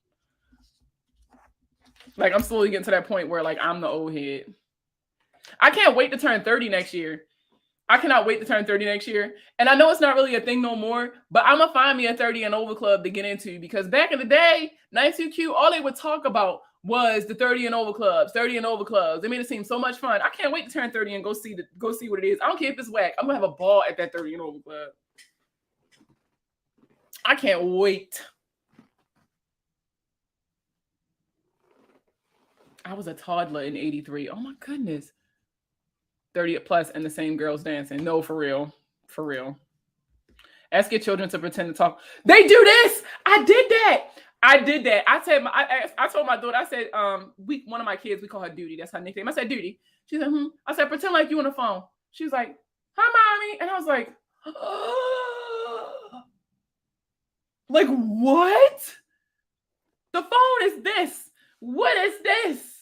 Like, I'm slowly getting to that point where, like, I'm the old head. I can't wait to turn 30 next year. I cannot wait to turn 30 next year. And I know it's not really a thing no more, but I'm going to find me a 30 and over club to get into because back in the day, 92Q, all they would talk about was the 30 and over clubs, 30 and over clubs. They made it seem so much fun. I can't wait to turn 30 and go see what it is. I don't care if it's whack. I'm going to have a ball at that 30 and over club. I can't wait. I was a toddler in 83. Oh my goodness. 30 plus and the same girls dancing. No, for real. For real. Ask your children to pretend to talk. They do this. I did that. I told my daughter, I said, one of my kids, we call her Duty. That's her nickname. I said, Duty. She said, I said, pretend like you on the phone. She was like, hi, mommy. And I was like, oh. Like, what? The phone is this. What is this?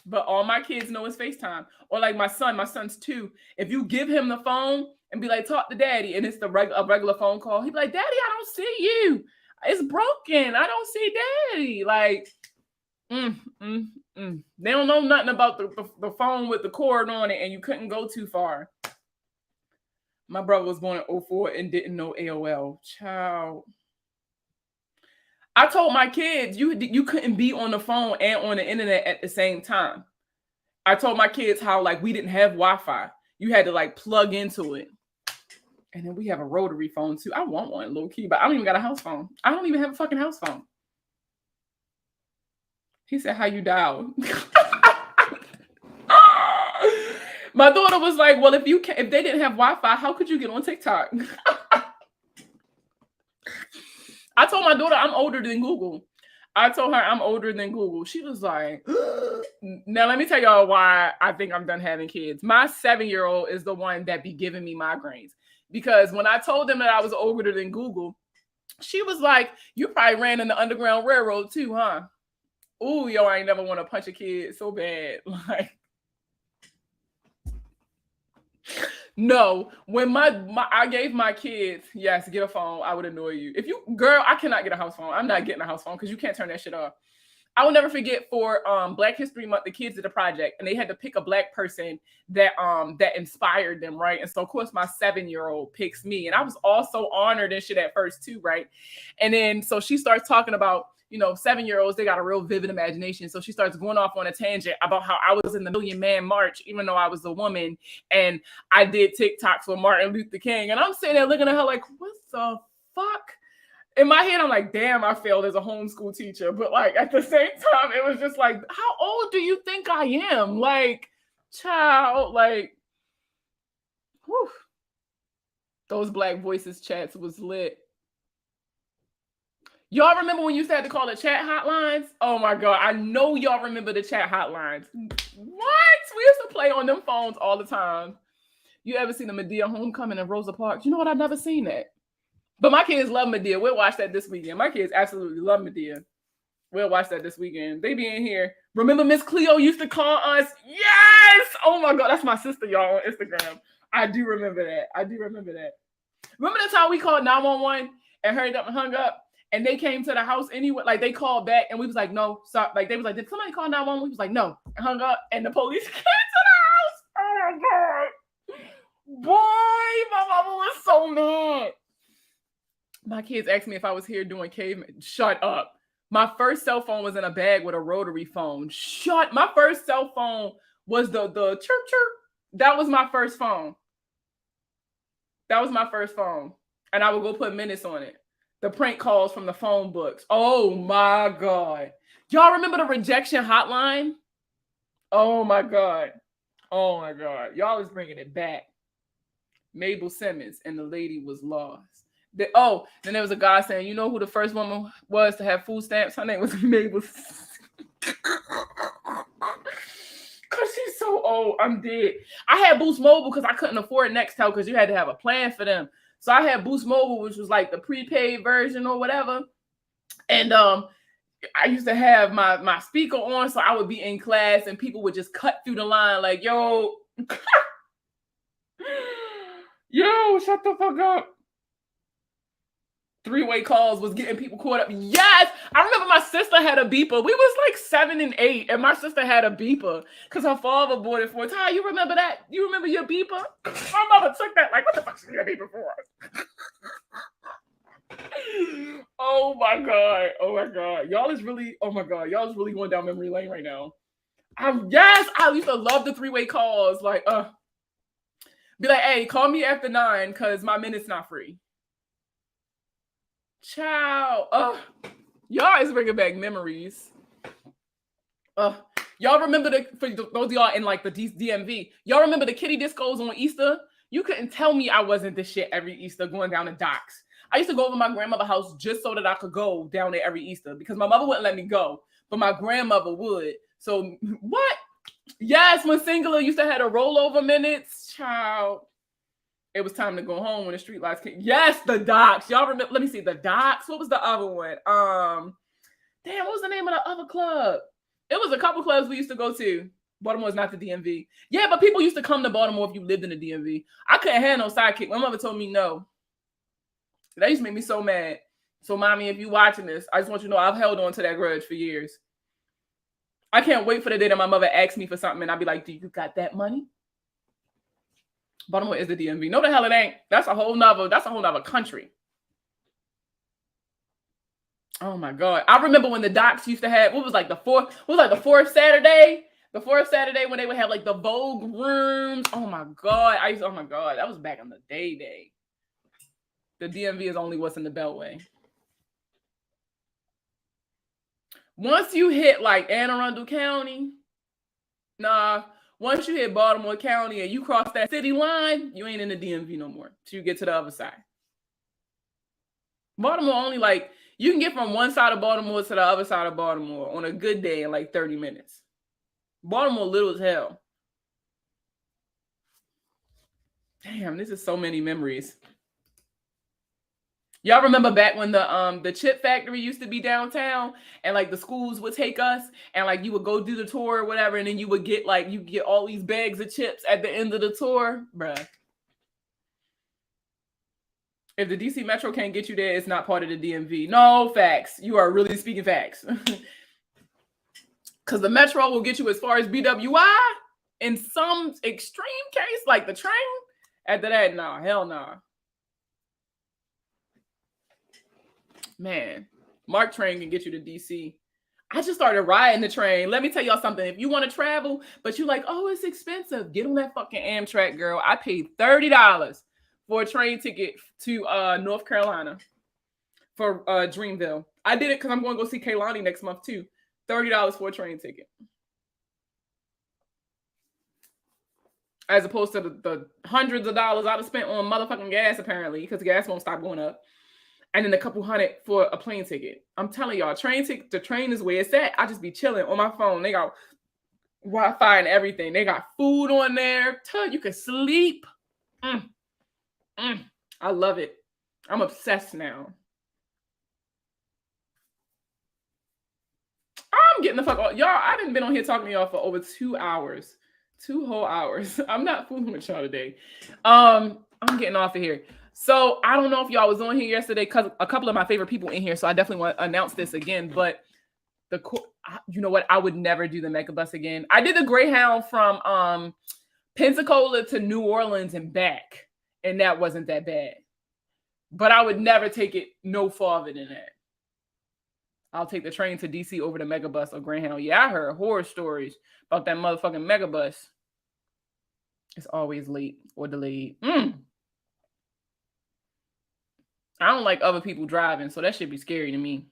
But all my kids know is FaceTime. Or like my son's 2. If you give him the phone and be like, talk to daddy, and it's a regular phone call, he'd be like, daddy, I don't see you. It's broken. I don't see daddy. Like, They don't know nothing about the phone with the cord on it and you couldn't go too far. My brother was born in 2004 and didn't know AOL. Child. I told my kids you couldn't be on the phone and on the internet at the same time. I told my kids how like we didn't have Wi-Fi. You had to like plug into it. And then we have a rotary phone too. I want one, low key, but I don't even got a house phone. I don't even have a fucking house phone. He said, how you dial? My daughter was like, well, if they didn't have Wi-Fi, how could you get on TikTok? I told my daughter I'm older than Google. I told her I'm older than Google. She was like, now let me tell y'all why I think I'm done having kids. My 7-year-old is the one that be giving me migraines. Because when I told them that I was older than Google, she was like, you probably ran in the Underground Railroad too, huh? Ooh, yo, I ain't never want to punch a kid so bad. Like, no, when I gave my kids, yes, get a phone, I would annoy you. If you, girl, I cannot get a house phone. I'm not getting a house phone because you can't turn that shit off. I will never forget for Black History Month, the kids did a project and they had to pick a Black person that inspired them, right? And so of course my 7-year-old picks me, and I was also honored and shit at first too, right? And then so she starts talking about, 7-year-olds, they got a real vivid imagination. So she starts going off on a tangent about how I was in the Million Man March, even though I was a woman, and I did TikToks for Martin Luther King. And I'm sitting there looking at her like, what the fuck? In my head, I'm like, damn, I failed as a homeschool teacher. But like at the same time, it was just like, how old do you think I am? Like, child, like, whew. Those Black Voices chats was lit. Y'all remember when you used to have to call the chat hotlines? Oh my God, I know y'all remember the chat hotlines. What? We used to play on them phones all the time. You ever seen the Medea Homecoming in Rosa Parks? You know what? I've never seen that. But my kids love Medea. We'll watch that this weekend. My kids absolutely love Medea. We'll watch that this weekend. They be in here. Remember Miss Cleo used to call us? Yes! Oh my God, that's my sister, y'all, on Instagram. I do remember that. Remember the time we called 911 and hurried up and hung up? And they came to the house anyway. Like they called back and we was like, no, stop. Like they was like, did somebody call 911? We was like, no. And hung up and the police came to the house. Oh my God. Boy, my mama was so mad. My kids asked me if I was here doing caveman. Shut up. My first cell phone was in a bag with a rotary phone. My first cell phone was the chirp chirp. That was my first phone. And I would go put minutes on it. The prank calls from the phone books. Oh my God. Y'all remember the rejection hotline? Oh my God. Y'all is bringing it back. Mabel Simmons and the lady was lost. Then there was a guy saying, you know who the first woman was to have food stamps? Her name was Mabel. Because she's so old. I'm dead. I had Boost Mobile because I couldn't afford Nextel because you had to have a plan for them. So I had Boost Mobile, which was like the prepaid version or whatever. And I used to have my speaker on, so I would be in class and people would just cut through the line like, yo, yo, shut the fuck up. Three-way calls was getting people caught up. Yes, I remember my sister had a beeper. We was like 7 and 8, and my sister had a beeper because her father bought it for her. Ty, you remember that? You remember your beeper? My mother took that like, what the fuck is your beeper for? Oh my God. Y'all is really going down memory lane right now. I used to love the three-way calls. Like, be like, hey, call me after 9 because my minute's not free. Ciao. Y'all is bringing back memories. Y'all remember for those of y'all in like the DMV, y'all remember the kitty discos on Easter? You couldn't tell me I wasn't this shit every Easter going down to Toks. I used to go over my grandmother's house just so that I could go down there every Easter because my mother wouldn't let me go, but my grandmother would. So what? Yes, when Singular used to have a rollover minutes, child. It was time to go home when the street lights came. Yes, the Toks. Y'all remember? Let me see. The Toks. What was the other one? Damn, what was the name of the other club? It was a couple clubs we used to go to. Baltimore is not the DMV. Yeah, but people used to come to Baltimore if you lived in the DMV. I couldn't have no sidekick. My mother told me no. That used to make me so mad. So, mommy, if you watching this, I just want you to know I've held on to that grudge for years. I can't wait for the day that my mother asks me for something and I'll be like, do you got that money? Baltimore is the DMV. No, the hell it ain't. That's a whole nother country. Oh my God. I remember when the Toks used to have, the fourth Saturday? The fourth Saturday when they would have like the Vogue rooms. Oh my God. That was back in the day. The DMV is only what's in the Beltway. Once you hit like Anne Arundel County, once you hit Baltimore County and you cross that city line, you ain't in the DMV no more till you get to the other side. Baltimore only like, You can get from one side of Baltimore to the other side of Baltimore on a good day in like 30 minutes. Baltimore little as hell. Damn, this is so many memories. Y'all remember back when the chip factory used to be downtown, and like the schools would take us, and like you would go do the tour or whatever, and then you would get like you get all these bags of chips at the end of the tour, bruh. If the DC Metro can't get you there, it's not part of the DMV. No, facts. You are really speaking facts. Because the Metro will get you as far as BWI. In some extreme case, like the train. After that, nah, hell nah. Man, Mark train can get you to DC. I just started riding the train. Let me tell y'all something. If you want to travel, but you're like, oh, it's expensive, get on that fucking Amtrak, girl. I paid $30 for a train ticket to North Carolina for Dreamville. I did it because I'm going to go see Kaylani next month too. $30 for a train ticket. As opposed to the hundreds of dollars I'd have spent on motherfucking gas, apparently, because gas won't stop going up. And then a couple hundred for a plane ticket. I'm telling y'all, the train is where it's at. I just be chilling on my phone. They got Wi-Fi and everything. They got food on there. You can sleep. I love it. I'm obsessed now. I'm getting the fuck off. Y'all, I done been on here talking to y'all for over 2 hours. 2 whole hours. I'm not fooling with y'all today. I'm getting off of here. So I don't know if y'all was on here yesterday because a couple of my favorite people in here. So I definitely want to announce this again. But you know what? I would never do the Megabus again. I did the Greyhound from Pensacola to New Orleans and back, and that wasn't that bad. But I would never take it no farther than that. I'll take the train to DC over the Megabus or Greyhound. Yeah, I heard horror stories about that motherfucking Megabus. It's always late or delayed. I don't like other people driving, so that should be scary to me.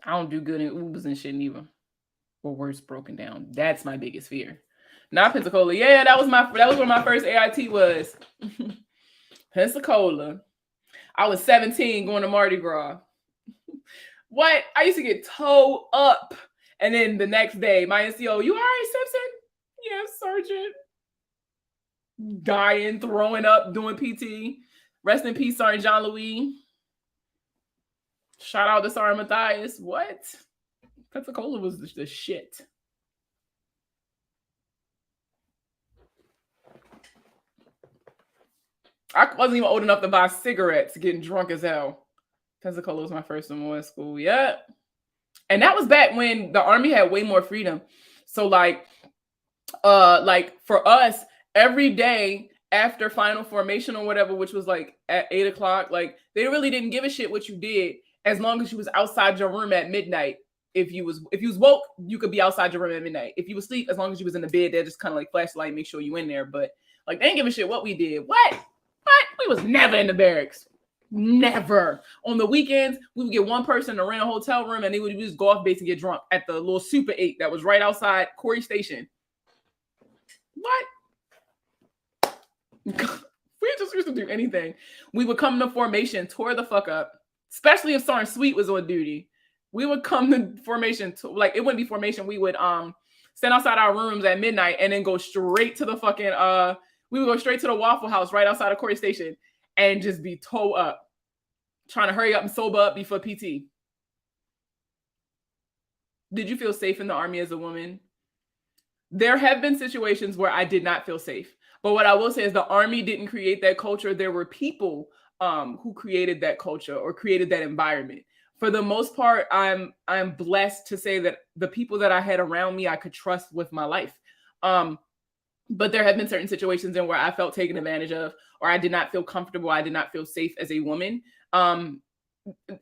I don't do good in Ubers and shit neither. Or worse, broken down. That's my biggest fear. Not Pensacola. Yeah, that was where my first AIT was. Pensacola. I was 17 going to Mardi Gras. What? I used to get towed up. And then the next day, my NCO, you all right, Simpson? Yes, Sergeant. Dying, throwing up, doing PT. Rest in peace, Sergeant John Louis. Shout out to Sergeant Matthias. What? Pensacola was the shit. I wasn't even old enough to buy cigarettes, getting drunk as hell. Pensacola was my first one in school. Yeah. And that was back when the Army had way more freedom. So like for us, every day after final formation or whatever, which was like at 8 o'clock, like they really didn't give a shit what you did as long as you was outside your room at midnight. If you was woke, you could be outside your room at midnight. If you was asleep, as long as you was in the bed, they just kind of like flashlight, make sure you in there. But like they didn't give a shit what we did. What? We was never in the barracks. Never. On the weekends, we would get one person to rent a hotel room and they would just go off base and get drunk at the little Super 8 that was right outside Corey Station. What? We just used to do anything. We would come to formation, tore the fuck up, especially if Sergeant Sweet was on duty. We would come to formation, like it wouldn't be formation. We would stand outside our rooms at midnight and then go straight to the fucking we would go straight to the Waffle House right outside of Corey Station and just be towed up, trying to hurry up and sober up before PT. Did you feel safe in the Army as a woman? There have been situations where I did not feel safe. But what I will say is the Army didn't create that culture. There were people who created that culture or created that environment. For the most part, I'm blessed to say that the people that I had around me, I could trust with my life. But there have been certain situations in where I felt taken advantage of, or I did not feel comfortable. I did not feel safe as a woman. And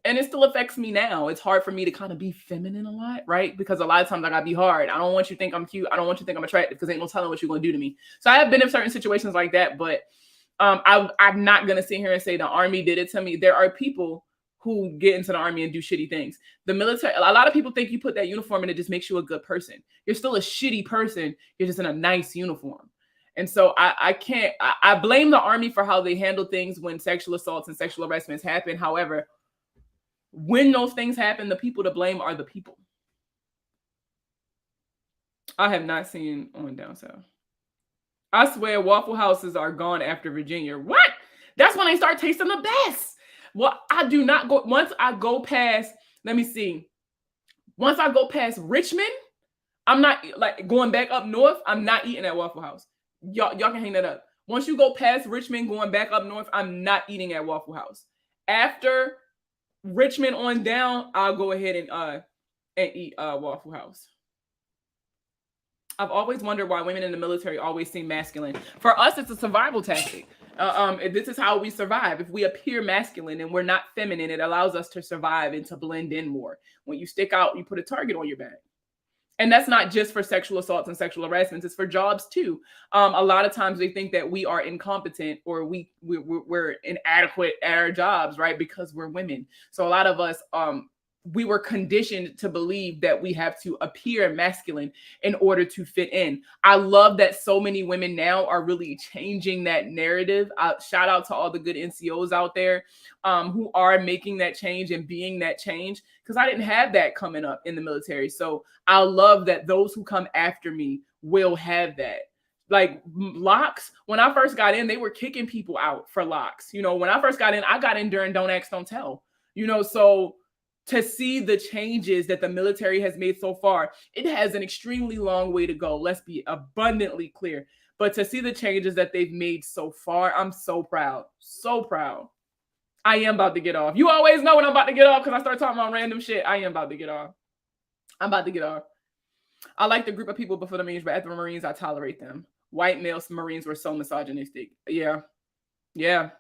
it still affects me now. It's hard for me to kind of be feminine a lot, right? Because a lot of times I gotta be hard. I don't want you to think I'm cute. I don't want you to think I'm attractive because ain't no telling what you're gonna do to me. So I have been in certain situations like that, but I'm not gonna sit here and say the Army did it to me. There are people who get into the Army and do shitty things. The military, a lot of people think you put that uniform and it just makes you a good person. You're still a shitty person. You're just in a nice uniform. And so I can't, I blame the Army for how they handle things when sexual assaults and sexual harassments happen. However, when those things happen, the people to blame are the people. I have not seen on down south. I swear Waffle Houses are gone after Virginia. What? That's when they start tasting the best. Well, I do not go, once I go past, let me see. Once I go past Richmond, I'm not like going back up north. I'm not eating at Waffle House. Y'all can hang that up. Once you go past Richmond, going back up north, I'm not eating at Waffle House. After Richmond on down, I'll go ahead and eat Waffle House. I've always wondered why women in the military always seem masculine. For us, it's a survival tactic. This is how we survive. If we appear masculine and we're not feminine, it allows us to survive and to blend in more. When you stick out, you put a target on your back. And that's not just for sexual assaults and sexual harassments. It's for jobs too. A lot of times they think that we are incompetent or we're inadequate at our jobs, right? Because we're women. So a lot of us, we were conditioned to believe that we have to appear masculine in order to fit in. I love that so many women now are really changing that narrative. Shout out to all the good NCOs out there who are making that change and being that change, because I didn't have that coming up in the military. So I love that those who come after me will have that. Like locks, when I first got in, they were kicking people out for locks. You know, when I first got in during Don't Ask, Don't Tell. You know, so to see the changes that the military has made so far, it has an extremely long way to go. Let's be abundantly clear. But to see the changes that they've made so far, I'm so proud. So proud. I am about to get off. You always know when I'm about to get off because I start talking about random shit. I am about to get off. I'm about to get off. I like the group of people before the Marines, but after the Marines, I tolerate them. White male Marines were so misogynistic. Yeah. Yeah.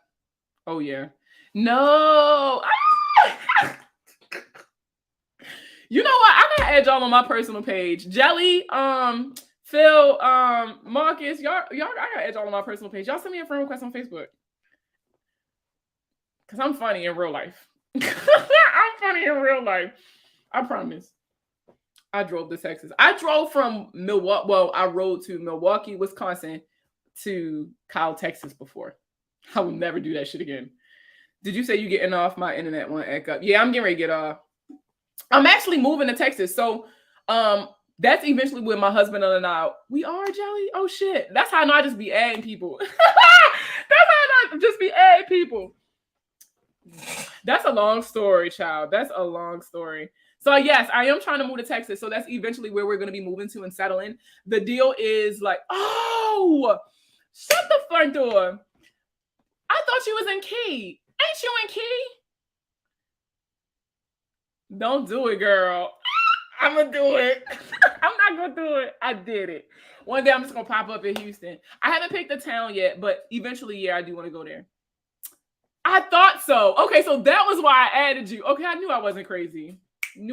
Oh, yeah. No. You know what? I gotta add y'all on my personal page. Jelly, Phil, Marcus, y'all, I gotta add y'all on my personal page. Y'all send me a friend request on Facebook. Cause I'm funny in real life. I'm funny in real life. I promise. I drove to Texas. I drove from Milwaukee. Well, I rode to Milwaukee, Wisconsin to Kyle, Texas before. I will never do that shit again. Did you say you getting off? My internet won't act up. Yeah, I'm getting ready to get off. I'm actually moving to Texas. So that's eventually when my husband and I, we are, Jelly. Oh shit. That's how I know I just be adding people. That's how I know I just be adding people. That's a long story, child. That's a long story. So yes, I am trying to move to Texas. So that's eventually where we're going to be moving to and settle in. The deal is like, oh, shut the front door. I thought you was in Key. Ain't you in Key? Don't do it, girl. I'm going to do it. I'm not going to do it. I did it. One day I'm just going to pop up in Houston. I haven't picked the town yet, but eventually, yeah, I do want to go there. I thought so. Okay, so that was why I added you. Okay, I knew I wasn't crazy. I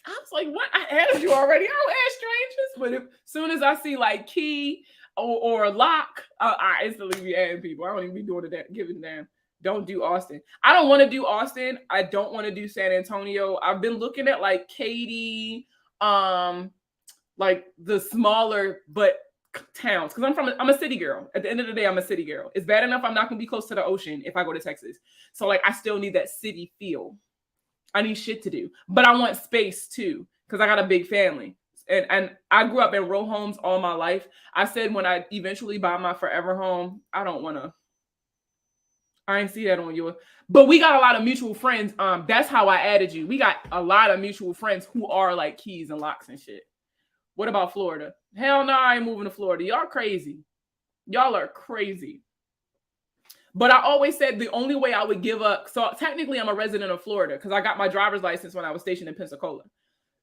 was like, what? I added you already. I don't add strangers. But as soon as I see like Key or Lock, I instantly be adding people. I don't even be doing it, giving them. Don't do Austin. I don't want to do Austin. I don't want to do San Antonio. I've been looking at like Katy, like the smaller but towns, because I'm a city girl. At the end of the day, I'm a city girl. It's bad enough I'm not gonna be close to the ocean if I go to Texas. So like I still need that city feel. I need shit to do, but I want space too, because I got a big family. And I grew up in row homes all my life. I said when I eventually buy my forever home, I ain't see that on yours. But we got a lot of mutual friends. That's how I added you. We got a lot of mutual friends who are like Keys and Locks and shit. What about Florida? Hell no, I ain't moving to Florida. Y'all crazy. Y'all are crazy. But I always said the only way I would give up. So technically I'm a resident of Florida because I got my driver's license when I was stationed in Pensacola.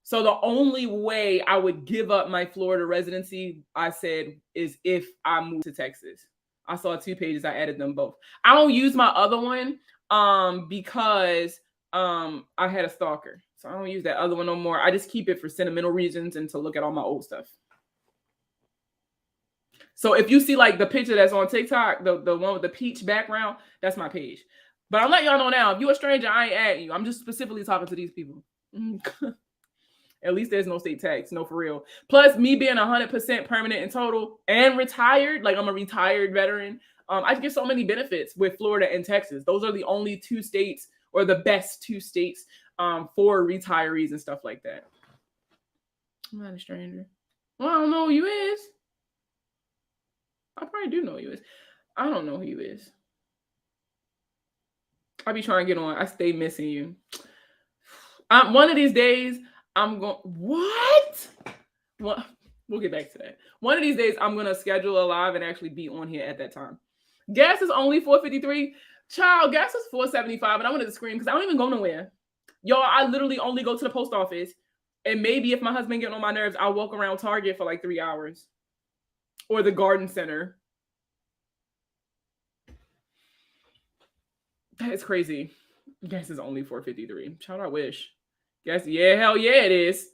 So the only way I would give up my Florida residency, I said, is if I move to Texas. I saw 2 pages. I added them both. I don't use my other one because I had a stalker. So I don't use that other one no more. I just keep it for sentimental reasons and to look at all my old stuff. So if you see like the picture that's on TikTok, the one with the peach background, that's my page. But I'll let y'all know now, if you're a stranger, I ain't adding you. I'm just specifically talking to these people. At least there's no state tax. No, for real. Plus, me being 100% permanent in total and retired, like I'm a retired veteran, I get so many benefits with Florida and Texas. Those are the only two states, or the best two states, for retirees and stuff like that. I'm not a stranger. Well, I don't know who you is. I probably do know who you is. I don't know who you is. I be trying to get on. I stay missing you. One of these days, I'm going. What? We'll get back to that. One of these days, I'm gonna schedule a live and actually be on here at that time. Gas is only $4.53. Child, gas is $4.75, and I wanted to scream because I don't even go nowhere. Y'all, I literally only go to the post office, and maybe if my husband getting on my nerves, I'll walk around Target for like 3 hours, or the garden center. That is crazy. Gas is only $4.53. Child, I wish. Gas, yeah, hell yeah, it is.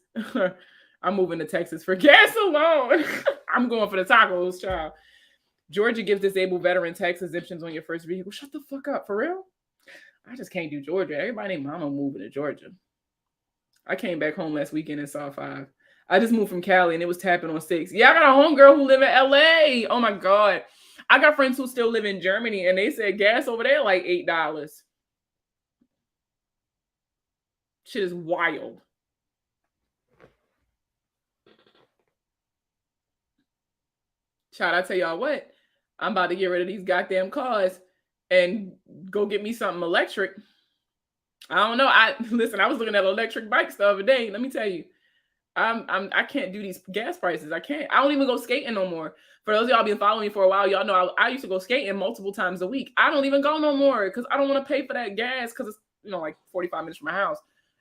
I'm moving to Texas for gas alone. I'm going for the tacos, child. Georgia gives disabled veteran tax exemptions on your first vehicle. Shut the fuck up, for real? I just can't do Georgia. Everybody named mama moving to Georgia. I came back home last weekend and saw 5. I just moved from Cali and it was tapping on 6. Yeah, I got a homegirl who live in LA. Oh my God. I got friends who still live in Germany and they said gas over there like $8. Shit is wild. Child, I tell y'all what, I'm about to get rid of these goddamn cars and go get me something electric. I don't know. I was looking at electric bikes the other day. Let me tell you, I can't do these gas prices. I can't. I don't even go skating no more. For those of y'all been following me for a while, y'all know I used to go skating multiple times a week. I don't even go no more because I don't want to pay for that gas because it's like 45 minutes from my house.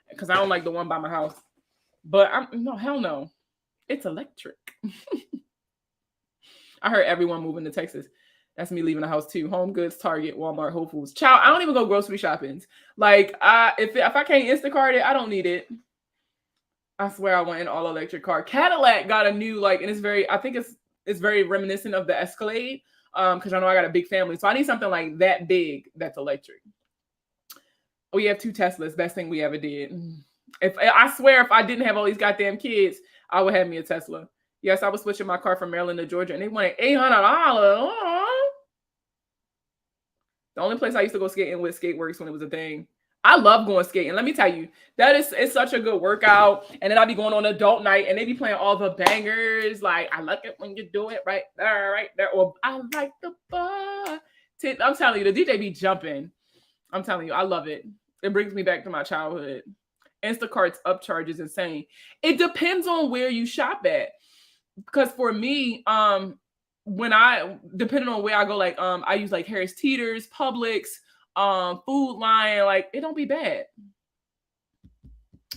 Because I don't like the one by my house. But hell no. It's electric. I heard everyone moving to Texas. That's me leaving the house too. Home Goods, Target, Walmart, Whole Foods. Child, I don't even go grocery shopping. Like, if I can't Instacart it, I don't need it. I swear I want an all electric car. Cadillac got a new and it's very. I think it's very reminiscent of the Escalade. Because I know I got a big family, so I need something like that big that's electric. We have 2 Teslas. Best thing we ever did. I swear, if I didn't have all these goddamn kids, I would have me a Tesla. Yes, I was switching my car from Maryland to Georgia, and they wanted $800. The only place I used to go skating was Skateworks when it was a thing. I love going skating. Let me tell you, it's such a good workout. And then I'll be going on adult night, and they be playing all the bangers. Like, I like it when you do it right there, right there. Or I like the bar. I'm telling you, the DJ be jumping. I'm telling you, I love it. It brings me back to my childhood. Instacart's upcharge is insane. It depends on where you shop at. Because for me, depending on where I go, I use Harris Teeter's, Publix, Food Lion, it don't be bad.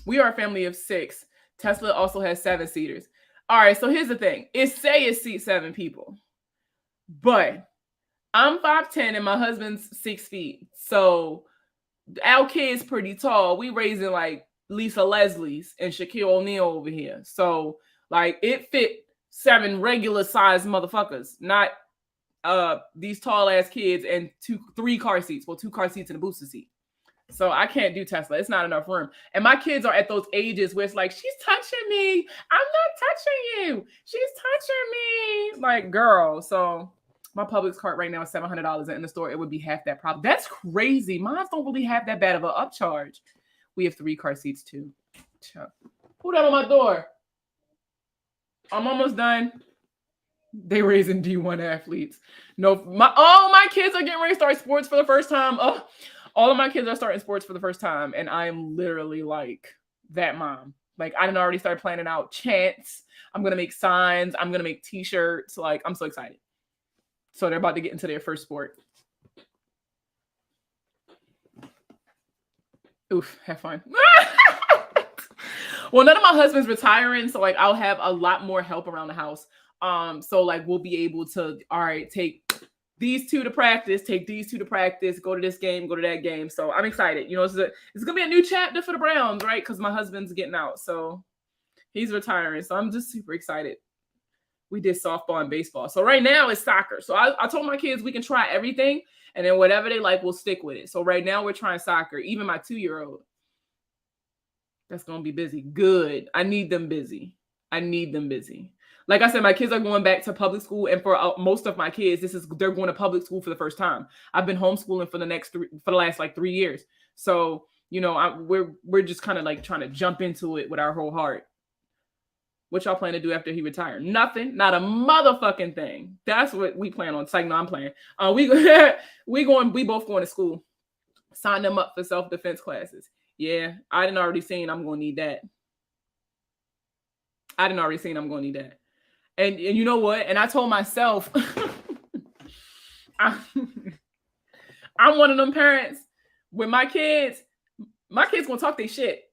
We are a family of 6. Tesla also has 7-seaters. All right, so here's the thing. It seats 7 people. But I'm 5'10" and my husband's 6 feet. So our kid's pretty tall. We raising Lisa Leslie's and Shaquille O'Neal over here. So it fit 7 regular sized motherfuckers, not these tall ass kids and 3 car seats. Well, 2 car seats and a booster seat. So I can't do Tesla. It's not enough room. And my kids are at those ages where it's she's touching me. I'm not touching you. She's touching me. Girl. So my Publix cart right now is $700. And in the store, it would be half that problem. That's crazy. Mine don't really have that bad of an upcharge. We have 3 car seats too. Who that on my door? I'm almost done. They raising D1 athletes. No, my kids are getting ready to start sports for the first time. Oh, all of my kids are starting sports for the first time, and I am literally that mom. I didn't already start planning out chants. I'm gonna make signs. I'm gonna make T-shirts. I'm so excited. So they're about to get into their first sport. Oof, have fun. Well, none of my husband's retiring, so I'll have a lot more help around the house. So we'll be able to, all right, take these 2 to practice, take these 2 to practice, go to this game, go to that game. So I'm excited. It's gonna be a new chapter for the Browns, right? Because my husband's getting out, so he's retiring. So I'm just super excited. We did softball and baseball. So right now it's soccer. So I told my kids we can try everything, and then whatever they like, we'll stick with it. So right now we're trying soccer. Even my 2-year-old. That's going to be busy. Good. I need them busy. I need them busy. Like I said, my kids are going back to public school, and for most of my kids, they're going to public school for the first time. I've been homeschooling for the last like 3 years. So we're just kind of like trying to jump into it with our whole heart. What y'all plan to do after he retired? Nothing, not a motherfucking thing. That's what we plan on. It's like, no, I'm playing. We both going to school. Sign them up for self-defense classes. Yeah, I didn't already seen I'm gonna need that. And you know what? And I told myself, I'm one of them parents with my kids gonna talk their shit.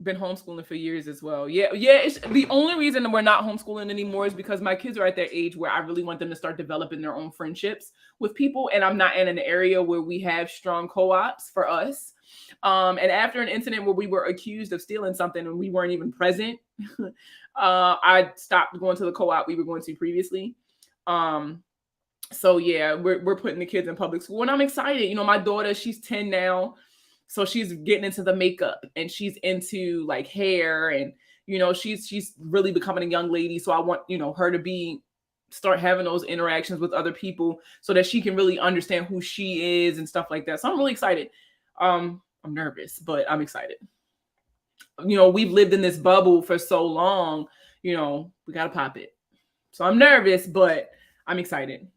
Been homeschooling for years as well. Yeah. It's the only reason we're not homeschooling anymore is because my kids are at their age where I really want them to start developing their own friendships with people, and I'm not in an area where we have strong co-ops for us. And after an incident where we were accused of stealing something and we weren't even present, I stopped going to the co-op we were going to previously. So yeah, we're putting the kids in public school, and I'm excited. My daughter, she's 10 now. So she's getting into the makeup, and she's into like hair, and she's really becoming a young lady. So I want her to start having those interactions with other people so that she can really understand who she is and stuff like that. So I'm really excited. I'm nervous, but I'm excited. We've lived in this bubble for so long, we gotta pop it. So I'm nervous, but I'm excited.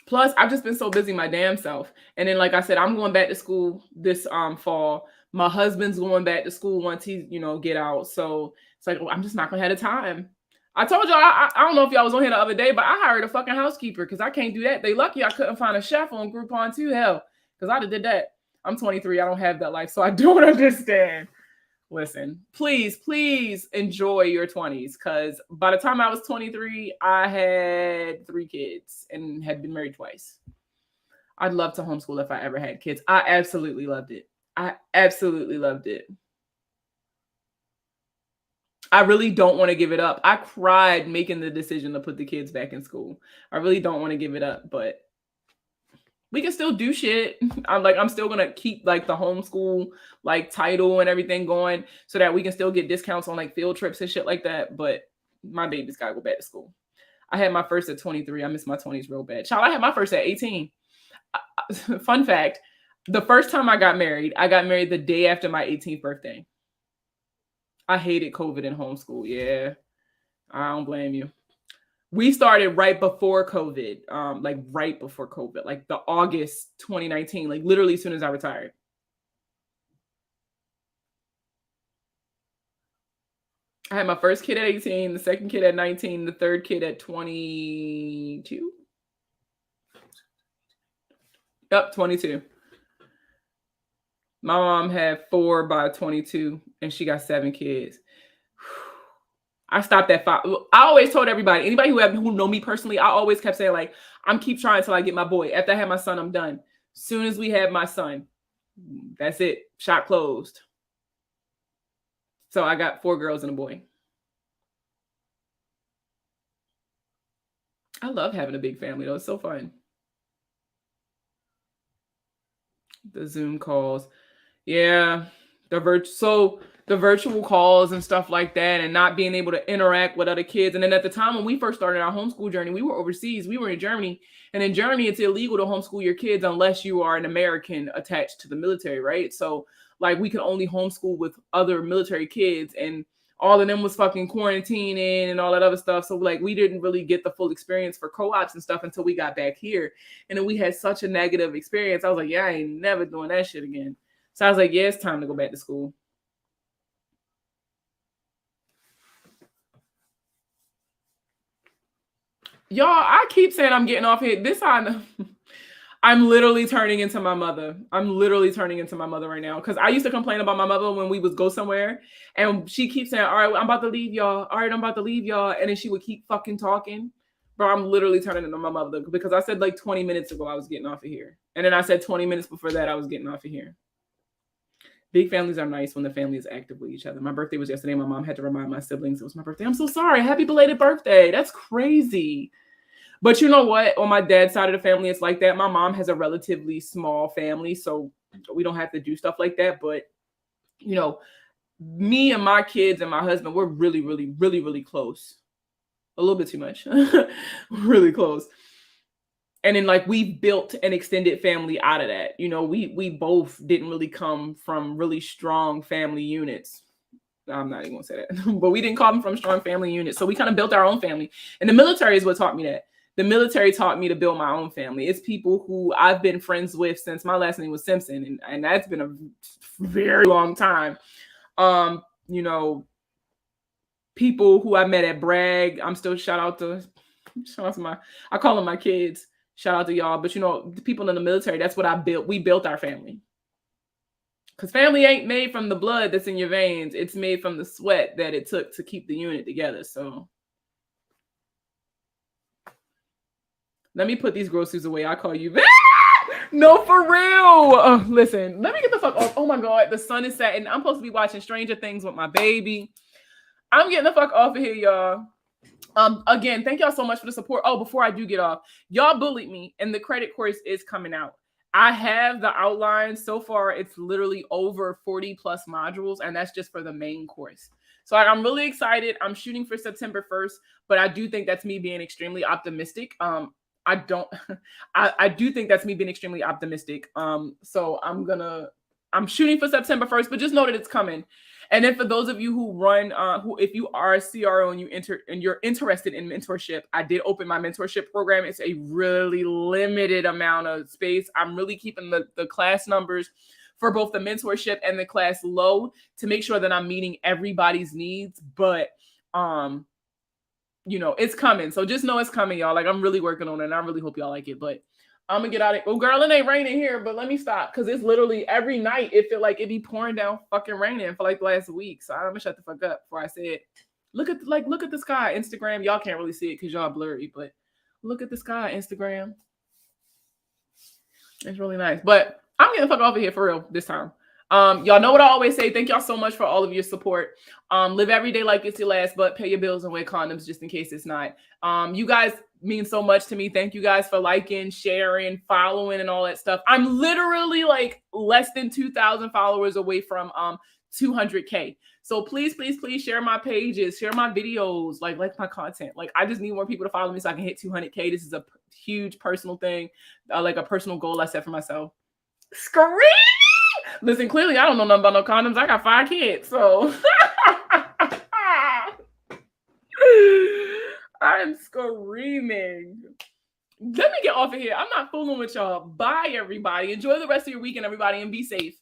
Plus, I've just been so busy my damn self. And then, like I said, I'm going back to school this fall. My husband's going back to school once he, get out. So it's like, I'm just not gonna have the time. I told y'all, I don't know if y'all was on here the other day, but I hired a fucking housekeeper because I can't do that. They lucky I couldn't find a chef on Groupon too. Hell, because I'd have did that. I'm 23. I don't have that life, so I don't understand. Listen, please enjoy your 20s, because by the time I was 23, I had 3 kids and had been married twice. I'd love to homeschool if I ever had kids. I absolutely loved it. I really don't want to give it up. I cried making the decision to put the kids back in school. I really don't want to give it up, but we can still do shit. I'm still gonna keep like the homeschool like title and everything going so that we can still get discounts on like field trips and shit like that. But my baby's gotta go back to school. I had my first at 23. I missed my 20s real bad. Child, I had my first at 18. Fun fact: the first time I got married the day after my 18th birthday. I hated COVID and homeschool. Yeah, I don't blame you. We started right before COVID, like the August 2019, like literally as soon as I retired. I had my first kid at 18, the second kid at 19, the third kid at 22. Yep, 22. My mom had 4 by 22, and she got 7 kids. I stopped at 5. I always told everybody, anybody who know me personally, I always kept saying like, I'm keep trying until I get my boy. After I had my son, I'm done. Soon as we had my son, that's it. Shop closed. So I got 4 girls and a boy. I love having a big family though. It's so fun. The Zoom calls. Yeah. The virtual calls and stuff like that, and not being able to interact with other kids. And then at the time when we first started our homeschool journey, we were overseas. We were in Germany. And in Germany, it's illegal to homeschool your kids unless you are an American attached to the military, right? So like we can only homeschool with other military kids, and all of them was fucking quarantining and all that other stuff. So like we didn't really get the full experience for co-ops and stuff until we got back here. And then we had such a negative experience. I was like, yeah, I ain't never doing that shit again. So I was like, yeah, it's time to go back to school. Y'all, I keep saying I'm getting off here. I'm literally turning into my mother. I'm literally turning into my mother right now. Because I used to complain about my mother when we would go somewhere. And she keeps saying, all right, I'm about to leave y'all. All right, I'm about to leave y'all. And then she would keep fucking talking. Bro, I'm literally turning into my mother. Because I said like 20 minutes ago I was getting off of here. And then I said 20 minutes before that I was getting off of here. Big families are nice when the family is active with each other. My birthday was yesterday. My mom had to remind my siblings it was my birthday. I'm so sorry. Happy belated birthday. That's crazy. But you know what? On my dad's side of the family, it's like that. My mom has a relatively small family, so we don't have to do stuff like that. But you know, me and my kids and my husband, we're really, really, really, really close. A little bit too much. Really close. And then like we built an extended family out of that. You know, we both didn't really come from really strong family units. I'm not even gonna say that, but we didn't come from strong family units. So we kind of built our own family. And the military is what taught me that. The military taught me to build my own family. It's people who I've been friends with since my last name was Simpson, and that's been a very long time. You know, people who I met at Bragg. I'm still shout out to my, I call them my kids. Shout out to y'all. But you know, the people in the military, that's what I built. We built our family. Because family ain't made from the blood that's in your veins. It's made from the sweat that it took to keep the unit together. So let me put these groceries away. I'll call you. No, for real. Listen, let me get the fuck off. Oh my God, the sun is setting. I'm supposed to be watching Stranger Things with my baby. I'm getting the fuck off of here, y'all. Again, thank y'all so much for the support. Oh, before I do get off, y'all bullied me, and the credit course is coming out. I have the outline. So far, it's literally over 40 plus modules, and that's just for the main course. So I'm really excited. I'm shooting for September 1st, but I do think that's me being extremely optimistic. I do think that's me being extremely optimistic. So I'm shooting for September 1st, but just know that it's coming. And then for those of you who run, if you are a CRO and you're interested in mentorship, I did open my mentorship program. It's a really limited amount of space. I'm really keeping the class numbers for both the mentorship and the class low to make sure that I'm meeting everybody's needs. But you know, it's coming. So just know it's coming, y'all. Like I'm really working on it, and I really hope y'all like it. But I'm gonna get out of it. Oh, girl, it ain't raining here, but let me stop because it's literally every night it feel like it be pouring down fucking raining for like the last week. So I'm gonna shut the fuck up before I say it. Look at the sky, Instagram. Y'all can't really see it because y'all blurry, but look at the sky, Instagram. It's really nice. But I'm getting the fuck off of here for real this time. Y'all know what I always say. Thank y'all so much for all of your support. Live every day like it's your last, but pay your bills and wear condoms just in case it's not. You guys mean so much to me. Thank you guys for liking, sharing, following, and all that stuff. I'm literally like less than 2,000 followers away from 200K. So please, please, please share my pages, share my videos, like my content. Like I just need more people to follow me so I can hit 200K. This is a huge personal thing, like a personal goal I set for myself. Scream! Listen, clearly I don't know nothing about no condoms. I got 5 kids, so I'm screaming. Let me get off of here. I'm not fooling with y'all. Bye, everybody. Enjoy the rest of your weekend, everybody, and be safe.